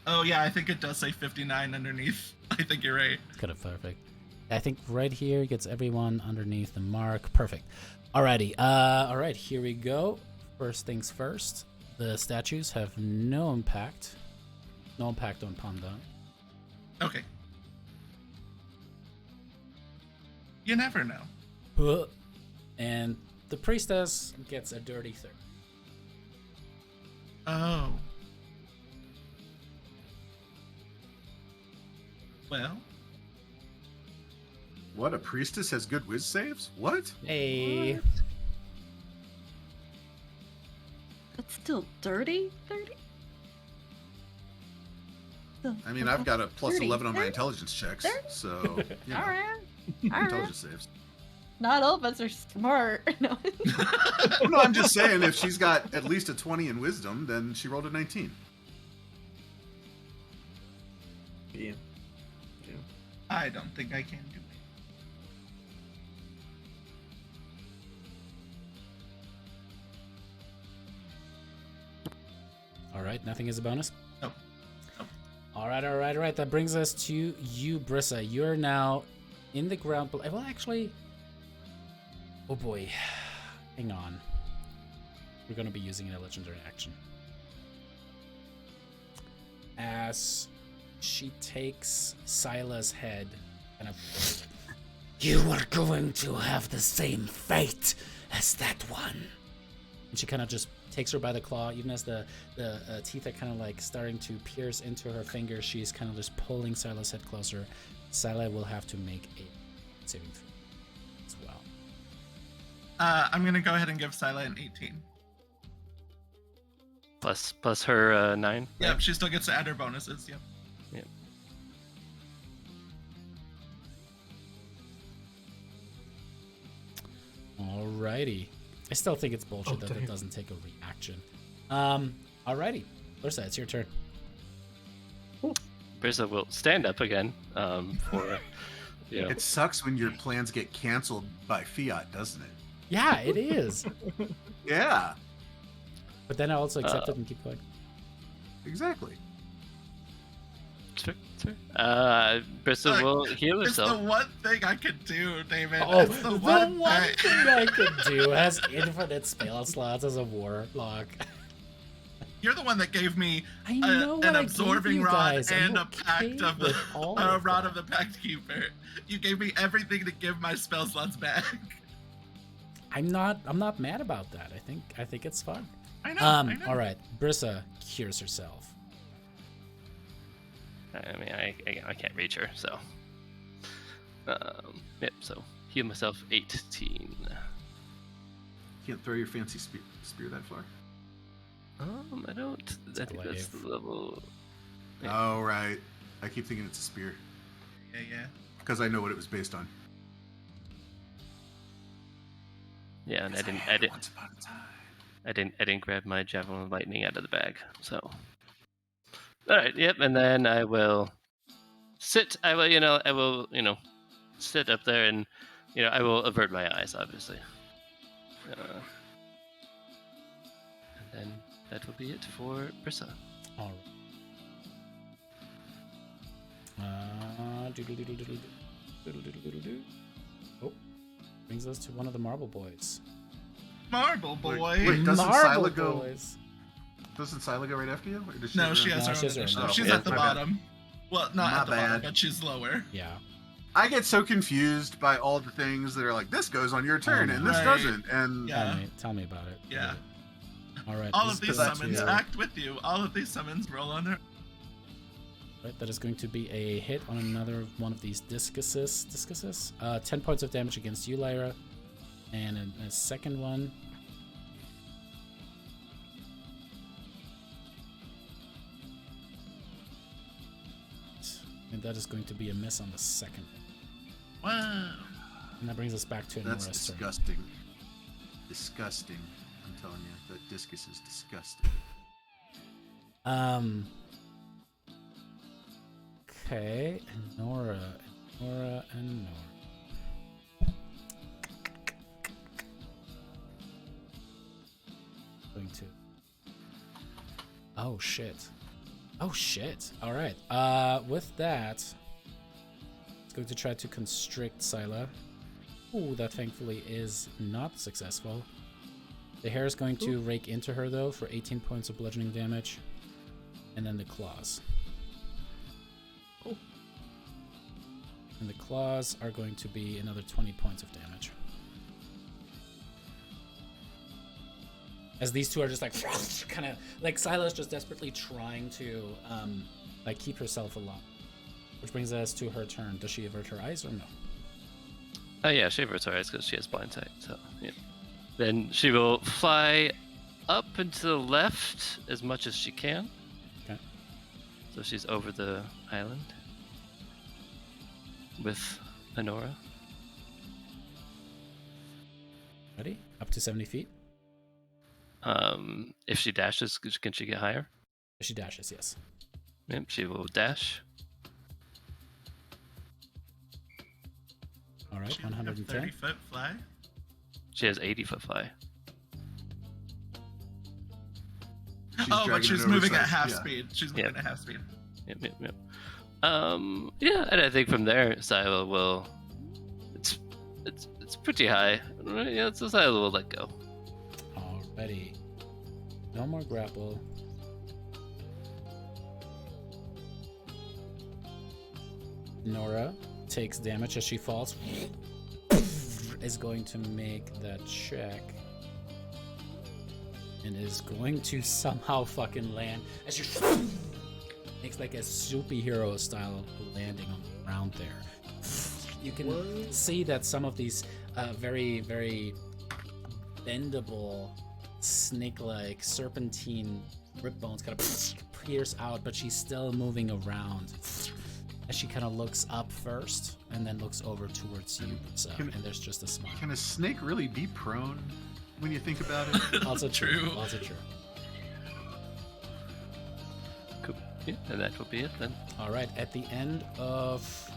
Oh, yeah, I think it does say 59 underneath. I think you're right. Kind of perfect. I think right here gets everyone underneath the mark. Perfect. Alrighty. Alright, here we go. First things first. The statues have no impact. No impact on Panda. Okay. You never know. And the priestess gets a dirty 30. Oh. Well. What? A priestess has good whiz saves? What? Hey. What? That's still dirty? 30? I mean, I've got a plus 30. 11 on my 30? intelligence checks, 30? so, you know, Alright. Alright. intelligence saves. Not all of us are smart. No. No, I'm just saying, if she's got at least a 20 in wisdom, then she rolled a 19. Yeah. I don't think I can do it. Alright, nothing is a bonus? Nope. Alright. That brings us to you, Brissa. You're now in the ground. Well, actually... Oh boy. Hang on. We're going to be using a legendary action. As she takes Sila's head kind of, you are going to have the same fate as that one. And she kind of just takes her by the claw, even as the teeth are kind of like starting to pierce into her fingers. She's kind of just pulling Sila's head closer. Sila will have to make a saving throw as well. I'm gonna go ahead and give Sila an 18. Plus her 9. Yep, right? she still gets to add her bonuses. Yep. Yep. Alrighty. I still think it's bullshit that it doesn't take a reaction. Alrighty. Larissa, it's your turn. Brisa will stand up again. For you know. It sucks when your plans get canceled by fiat, doesn't it? Yeah, it is. Yeah, But then I also accept it and keep going. exactly. Sure. Brisa will heal It's herself. the one thing I could do, David. Oh, It's the one one thing. thing I could do has infinite spell slots as a warlock. You're the one that gave me I know what an I gave absorbing you rod guys. I'm and a okay pact of the with all a of rod that. of the pact keeper. You gave me everything to give my spell slots back. I'm not mad about that. I think it's fun. I know. I know. All right, Brissa cures herself. I mean, I can't reach her, so. Yep. So heal myself 18. Can't throw your fancy spear that far. I don't. I think that's the level. Yeah. Oh right, I keep thinking it's a spear Yeah. because I know what it was based on. Yeah, and I had it didn't. Once upon a time. I didn't grab my javelin of lightning out of the bag. So. All right. Yep. And then I will sit. I will sit up there and I will avert my eyes, obviously. And then that will be it for Brissa. All right. Oh, brings us to one of the marble boys. Marble boy. Wait, doesn't Marble Sila go? boys. Doesn't Sila go right after you? Or does she No, go she around? has No, her she own has her own. initiative. Oh, She's yeah, at the my bad. bottom. Well, not My at the bottom, bad. but she's lower. Yeah. I get so confused by all the things that are like, this goes on your turn and this Right. doesn't, and Yeah. Tell me about it. Yeah. All right. All this of these is going summons to- act with you. All of these summons roll on their. Right, that is going to be a hit on another one of these discuses. 10 points of damage against you, Lyra. And a second one. And that is going to be a miss on the second. Wow. And that brings us back to that's Anora's turn. disgusting. Disgusting. I'm telling you, that discus is disgusting. Okay, Nora. Going to. Oh shit. All right. With that, it's going to try to constrict Sila. Ooh, that thankfully is not successful. The hair is going to rake into her though for 18 points of bludgeoning damage, and then the claws. And the claws are going to be another 20 points of damage. As these two are just like kind of like Sila's just desperately trying to like keep herself alive. Which brings us to her turn. Does she avert her eyes or no? Oh yeah, she averts her eyes because she has blind sight. So yeah. Then she will fly up and to the left as much as she can. Okay. So she's over the island with Anora. Ready? Up to 70 feet. If she dashes, can she get higher? She dashes, yes. Yep, she will dash. All right, She has a 110. 30-foot fly. She has 80-foot fly. She's Oh, but dragging she's it over moving at size, half yeah. speed. She's Yeah. moving at half speed. Yep. Yeah, and I think from there, Sila will. It's pretty high. Yeah, so Sila will let go. Alrighty. No more grapple. Nora, takes damage as she falls, is going to make that check. And is going to somehow fucking land as she makes like a superhero style landing on the ground there. You can see that some of these very, very bendable, snake-like, serpentine rib bones kind of pierce out, but she's still moving around as she kind of looks up first and then looks over towards you. And there's just a smile. Can a snake really be prone when you think about it? Also true. Also true. Cool. Yeah, and that will be it then. All right. At the end of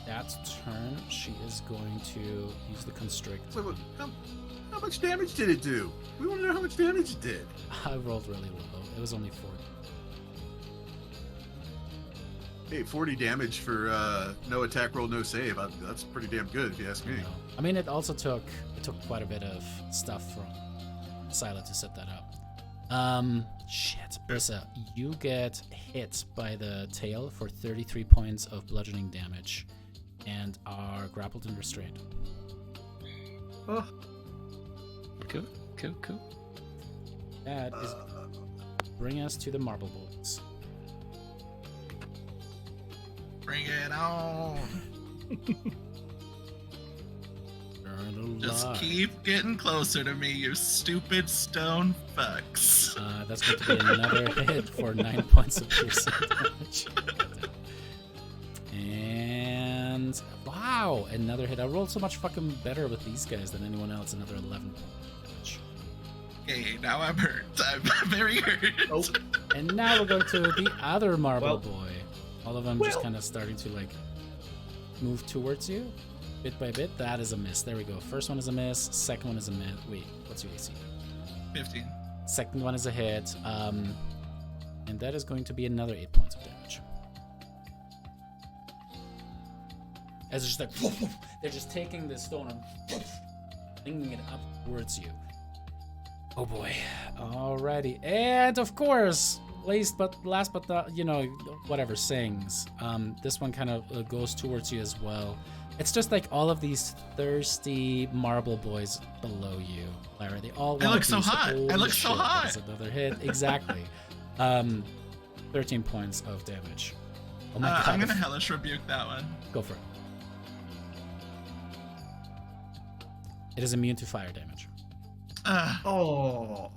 that turn, she is going to use the constrict. Wait, how much damage did it do? We want to know how much damage it did. I rolled really low. It was only 40. Hey, 40 damage for no attack roll, no save. That's pretty damn good, if you ask me. I mean, it also took quite a bit of stuff from Scylla to set that up. Shit. Brissa, you get hit by the tail for 33 points of bludgeoning damage and are grappled and restrained. Oh. Cool. That is bring us to the marble boys. Bring it on. Just keep getting closer to me, you stupid stone fucks. That's going to be another hit for 9 points of piercing damage. And wow, another hit. I rolled so much fucking better with these guys than anyone else. Another 11 points of damage. Okay, now I'm hurt. I'm very hurt. Oh. And now we're going to the other marble boy. All of them just kind of starting to like move towards you, bit by bit. That is a miss. There we go. First one is a miss. Second one is a miss. Wait, what's your AC? 15. Second one is a hit. And that is going to be another 8 points of damage. As it's just like they're just taking this stone and flinging it up towards you. Oh boy. Alrighty. And of course, last but not, whatever sings. This one kind of goes towards you as well. It's just like all of these thirsty marble boys below you, Lyra. They all want I look so these. hot. I look so hot. That's another hit. Exactly. 13 points of damage. Oh my god. I'm gonna hellish rebuke that one. Go for it. It is immune to fire damage. Oh.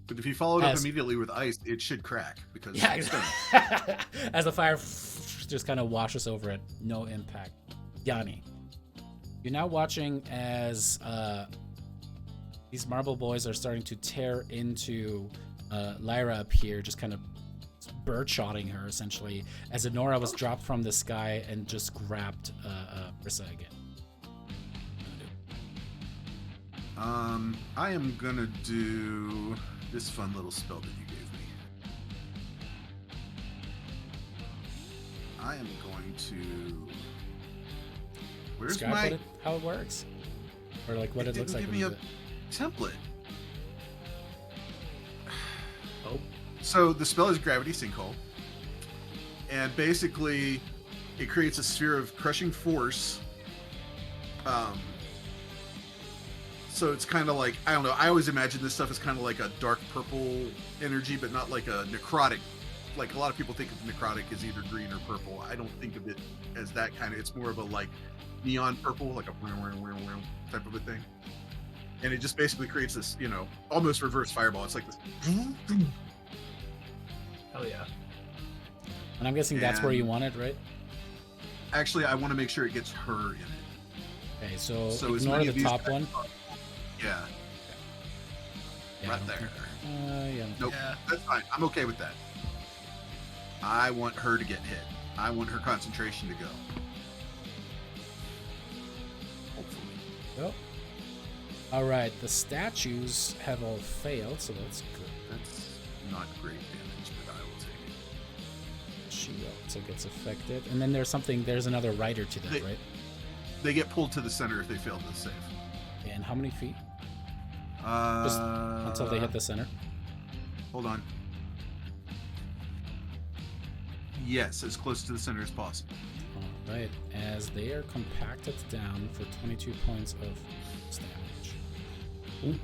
But if you follow it up immediately with ice, it should crack because as the fire just kind of washes over it, no impact. Yanni, you're now watching as these marble boys are starting to tear into Lyra up here, just kind of birdshotting her essentially, as Enora was dropped from the sky and just grabbed Brissa again. I am gonna do this fun little spell that you gave me. I am going to. Where's Describe how it works, or like what it looks like. Give me a template. Oh. So the spell is Gravity Sinkhole, and basically, it creates a sphere of crushing force. So it's kind of like, I don't know, I always imagine this stuff as kind of like a dark purple energy, but not like a necrotic. Like a lot of people think of necrotic as either green or purple. I don't think of it as that kind of, it's more of a like neon purple, like a type of a thing. And it just basically creates this, almost reverse fireball. It's like this. Hell yeah. And I'm guessing that's where you want it, right? Actually, I want to make sure it gets her in it. Okay, so ignore the top one. Yeah. Right there. Nope. Yeah. That's fine. I'm okay with that. I want her to get hit. I want her concentration to go. Hopefully. Yep. All right. The statues have all failed, so that's good. That's not great damage, but I will take it. She also gets affected. And then there's another rider to that, right? They get pulled to the center if they fail to save. And how many feet? Just until they hit the center. Hold on. Yes, as close to the center as possible. All right, as they are compacted down for 22 points of damage. Ooh.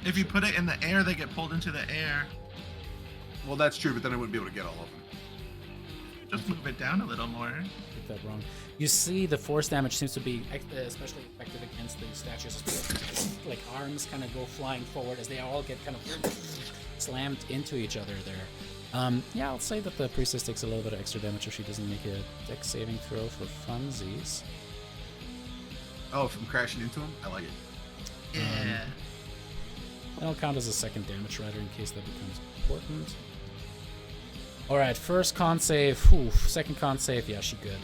If you put it in the air, they get pulled into the air. Well, that's true, but then I wouldn't be able to get all of them. Just move it down a little more. Get that wrong. You see the force damage seems to be especially effective against the statues. Like arms kind of go flying forward as they all get kind of slammed into each other there. Yeah, I'll say that the priestess takes a little bit of extra damage if she doesn't make a dex saving throw for funsies. Oh, from crashing into him? I like it. Yeah. That'll count as a second damage rider in case that becomes important. Alright, first con save. Whew, second con save. Yeah, she good.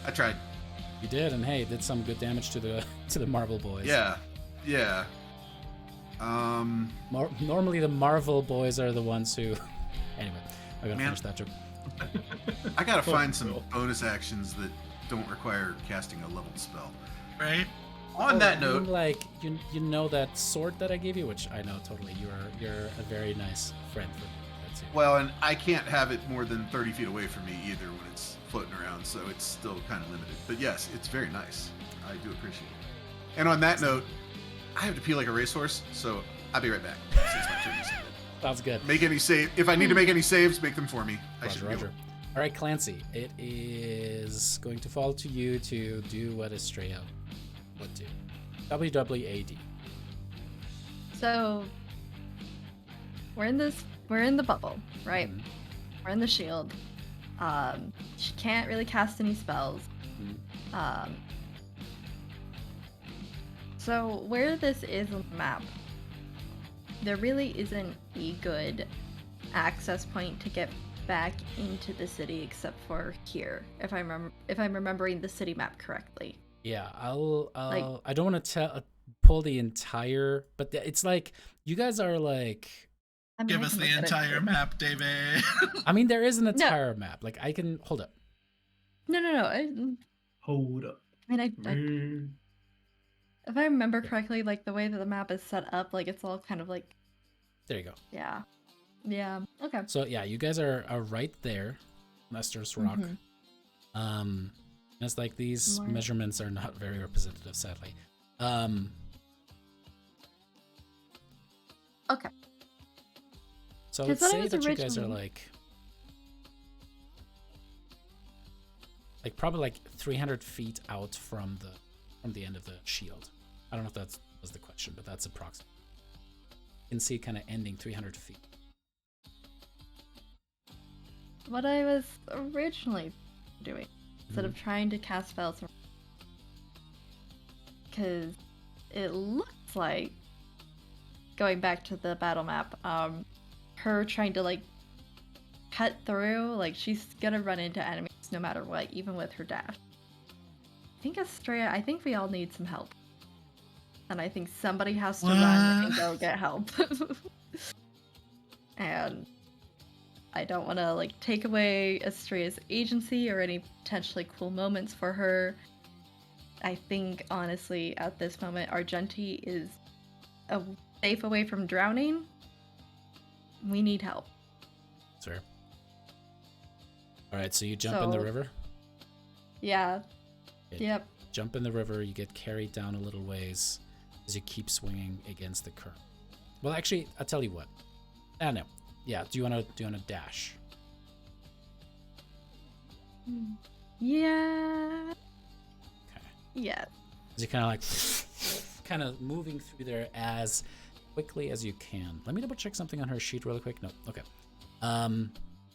I tried. You did, and hey, did some good damage to the Marvel boys. Yeah. Normally the Marvel boys are the ones who... Anyway, I'm gonna finish that joke. I gotta find some bonus actions that don't require casting a leveled spell. Right? On that note, like you know that sword that I gave you, which I know totally. You're a very nice friend for that too. well, and I can't have it more than 30 feet away from me either when it's floating around, so it's still kind of limited. But yes, it's very nice. I do appreciate it. And on that note, I have to pee like a racehorse, so I'll be right back. Since my turn is ended. Sounds good. Make any save. If I need to make any saves, make them for me. Roger. All right, Clancy. It is going to fall to you to do what Estrella would do. WWAD. So we're in the bubble, right? Mhm. We're in the shield. She can't really cast any spells. So where this is on the map, there really isn't a good access point to get back into the city except for here, if I'm remembering the city map correctly. Yeah, I'll Like- I don't want to pull the entire, but it's like you guys are like. I mean, Give I us can the look at it entire here. map, David. I mean, there is an entire map. Like I can hold up. No. Hold up. I mean, if I remember correctly, like the way that the map is set up, like it's all kind of like, There you go. yeah, okay. So yeah, you guys are right there, Lester's Rock. Mhm. It's like these Right. measurements are not very representative, sadly. Okay. So 'Cause let's when I say was that you guys are originally- like probably like 300 feet out from the end of the shield. I don't know if that was the question, but that's approximate. You can see kind of ending 300 feet. What I was originally doing, instead of trying to cast spells, because it looks like, going back to the battle map, her trying to like cut through, like she's gonna run into enemies no matter what, even with her dash. I think we all need some help. And I think somebody has to run and go get help. And I don't want to like take away Estrella's agency or any potentially cool moments for her. I think honestly at this moment Argenti is safe away from drowning. We need help. Sir. All right, so you jump in the So- river. Yeah. Okay. Yep. Jump in the river, you get carried down a little ways as you keep swinging against the current. Well, actually, I'll tell you what. I don't know. Yeah, do you want to dash? Yeah. Okay. Yeah. As you kind of like kind of moving through there as quickly as you can. Let me double check something on her sheet really quick. No. Okay.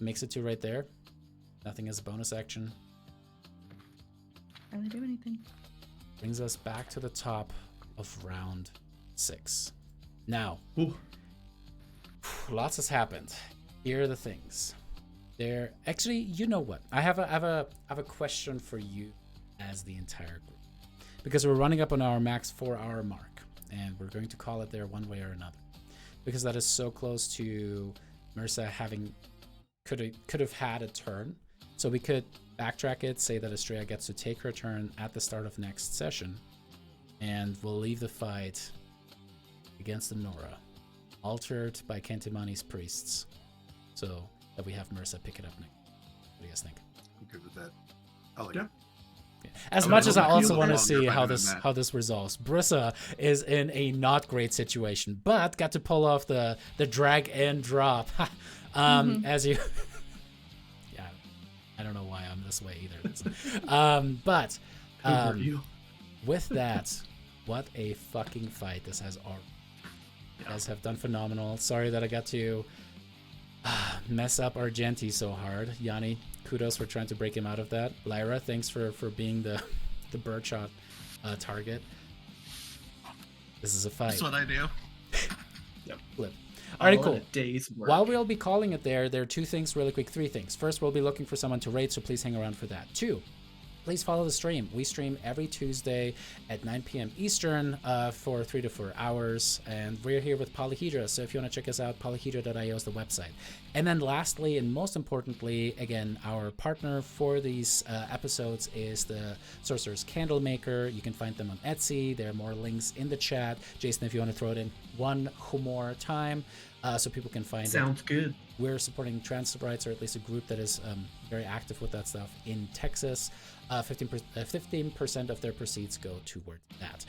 Makes it to right there. Nothing as a bonus action. Really do anything. Brings us back to the top of round 6. Now, Ooh. lots has happened. Here are the things. There, actually, you know what? I have a question for you as the entire group, because we're running up on our max 4-hour mark, and we're going to call it there one way or another, because that is so close to Myrsa having could have had a turn. So we could backtrack it, say that Estrella gets to take her turn at the start of next session, and we'll leave the fight against the Nora altered by Kentimani's priests. So that we have Mersa pick it up next. What do you guys think? I'm good with that. I like Yeah. it. As I much would as I hope also you want to look see longer how than this that. resolves, Brissa is in a not great situation, but got to pull off the drag and drop. As you, yeah, I don't know why I'm this way either. But with that, what a fucking fight this has already. You guys have done phenomenal. Sorry that I got to mess up Argenti so hard. Yanni, kudos for trying to break him out of that. Lyra, thanks for being the birdshot target. This is a fight. That's what I do. Flip. All right, cool. Day's work. While we'll be calling it there are two things really quick, three things. First, we'll be looking for someone to raid, so please hang around for that. Two, please follow the stream. We stream every Tuesday at 9 p.m. Eastern for 3 to 4 hours, and we're here with Polyhedra, so if you want to check us out, polyhedra.io is the website. And then lastly, and most importantly, again, our partner for these episodes is the Sorcerer's Candle Maker. You can find them on Etsy. There are more links in the chat. Jason, if you want to throw it in one more time so people can find it. Sounds good. We're supporting trans rights, or at least a group that is very active with that stuff in Texas. 15% of their proceeds go toward that.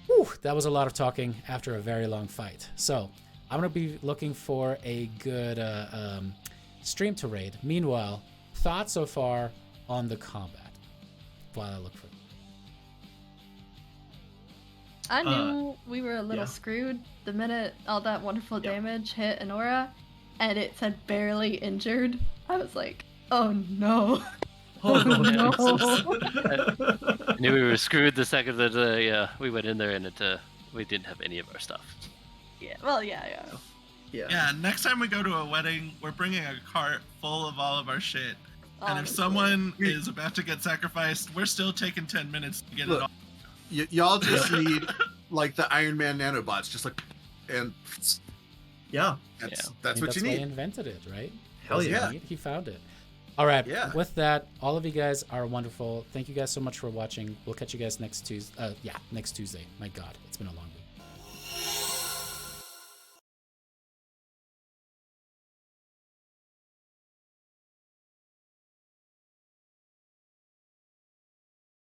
Whew, that was a lot of talking after a very long fight. So I'm going to be looking for a good stream to raid. Meanwhile, thoughts so far on the combat while I look for it. I knew we were a little screwed the minute all that wonderful damage hit Enora, and it said barely injured. I was like, oh no. Oh no. I knew we were screwed the second that we went in there and we didn't have any of our stuff. Yeah, well, yeah. Yeah, next time we go to a wedding, we're bringing a cart full of all of our shit. And if Honestly. someone is about to get sacrificed, we're still taking 10 minutes to get Look, it all. y'all just need like the Iron Man nanobots, just like, and Yeah. that's what you why he need. invented it, right? Hell That's yeah. what he found it. All right. Yeah. With that, all of you guys are wonderful. Thank you guys so much for watching. We'll catch you guys next Tuesday. Next Tuesday. My God, it's been a long week.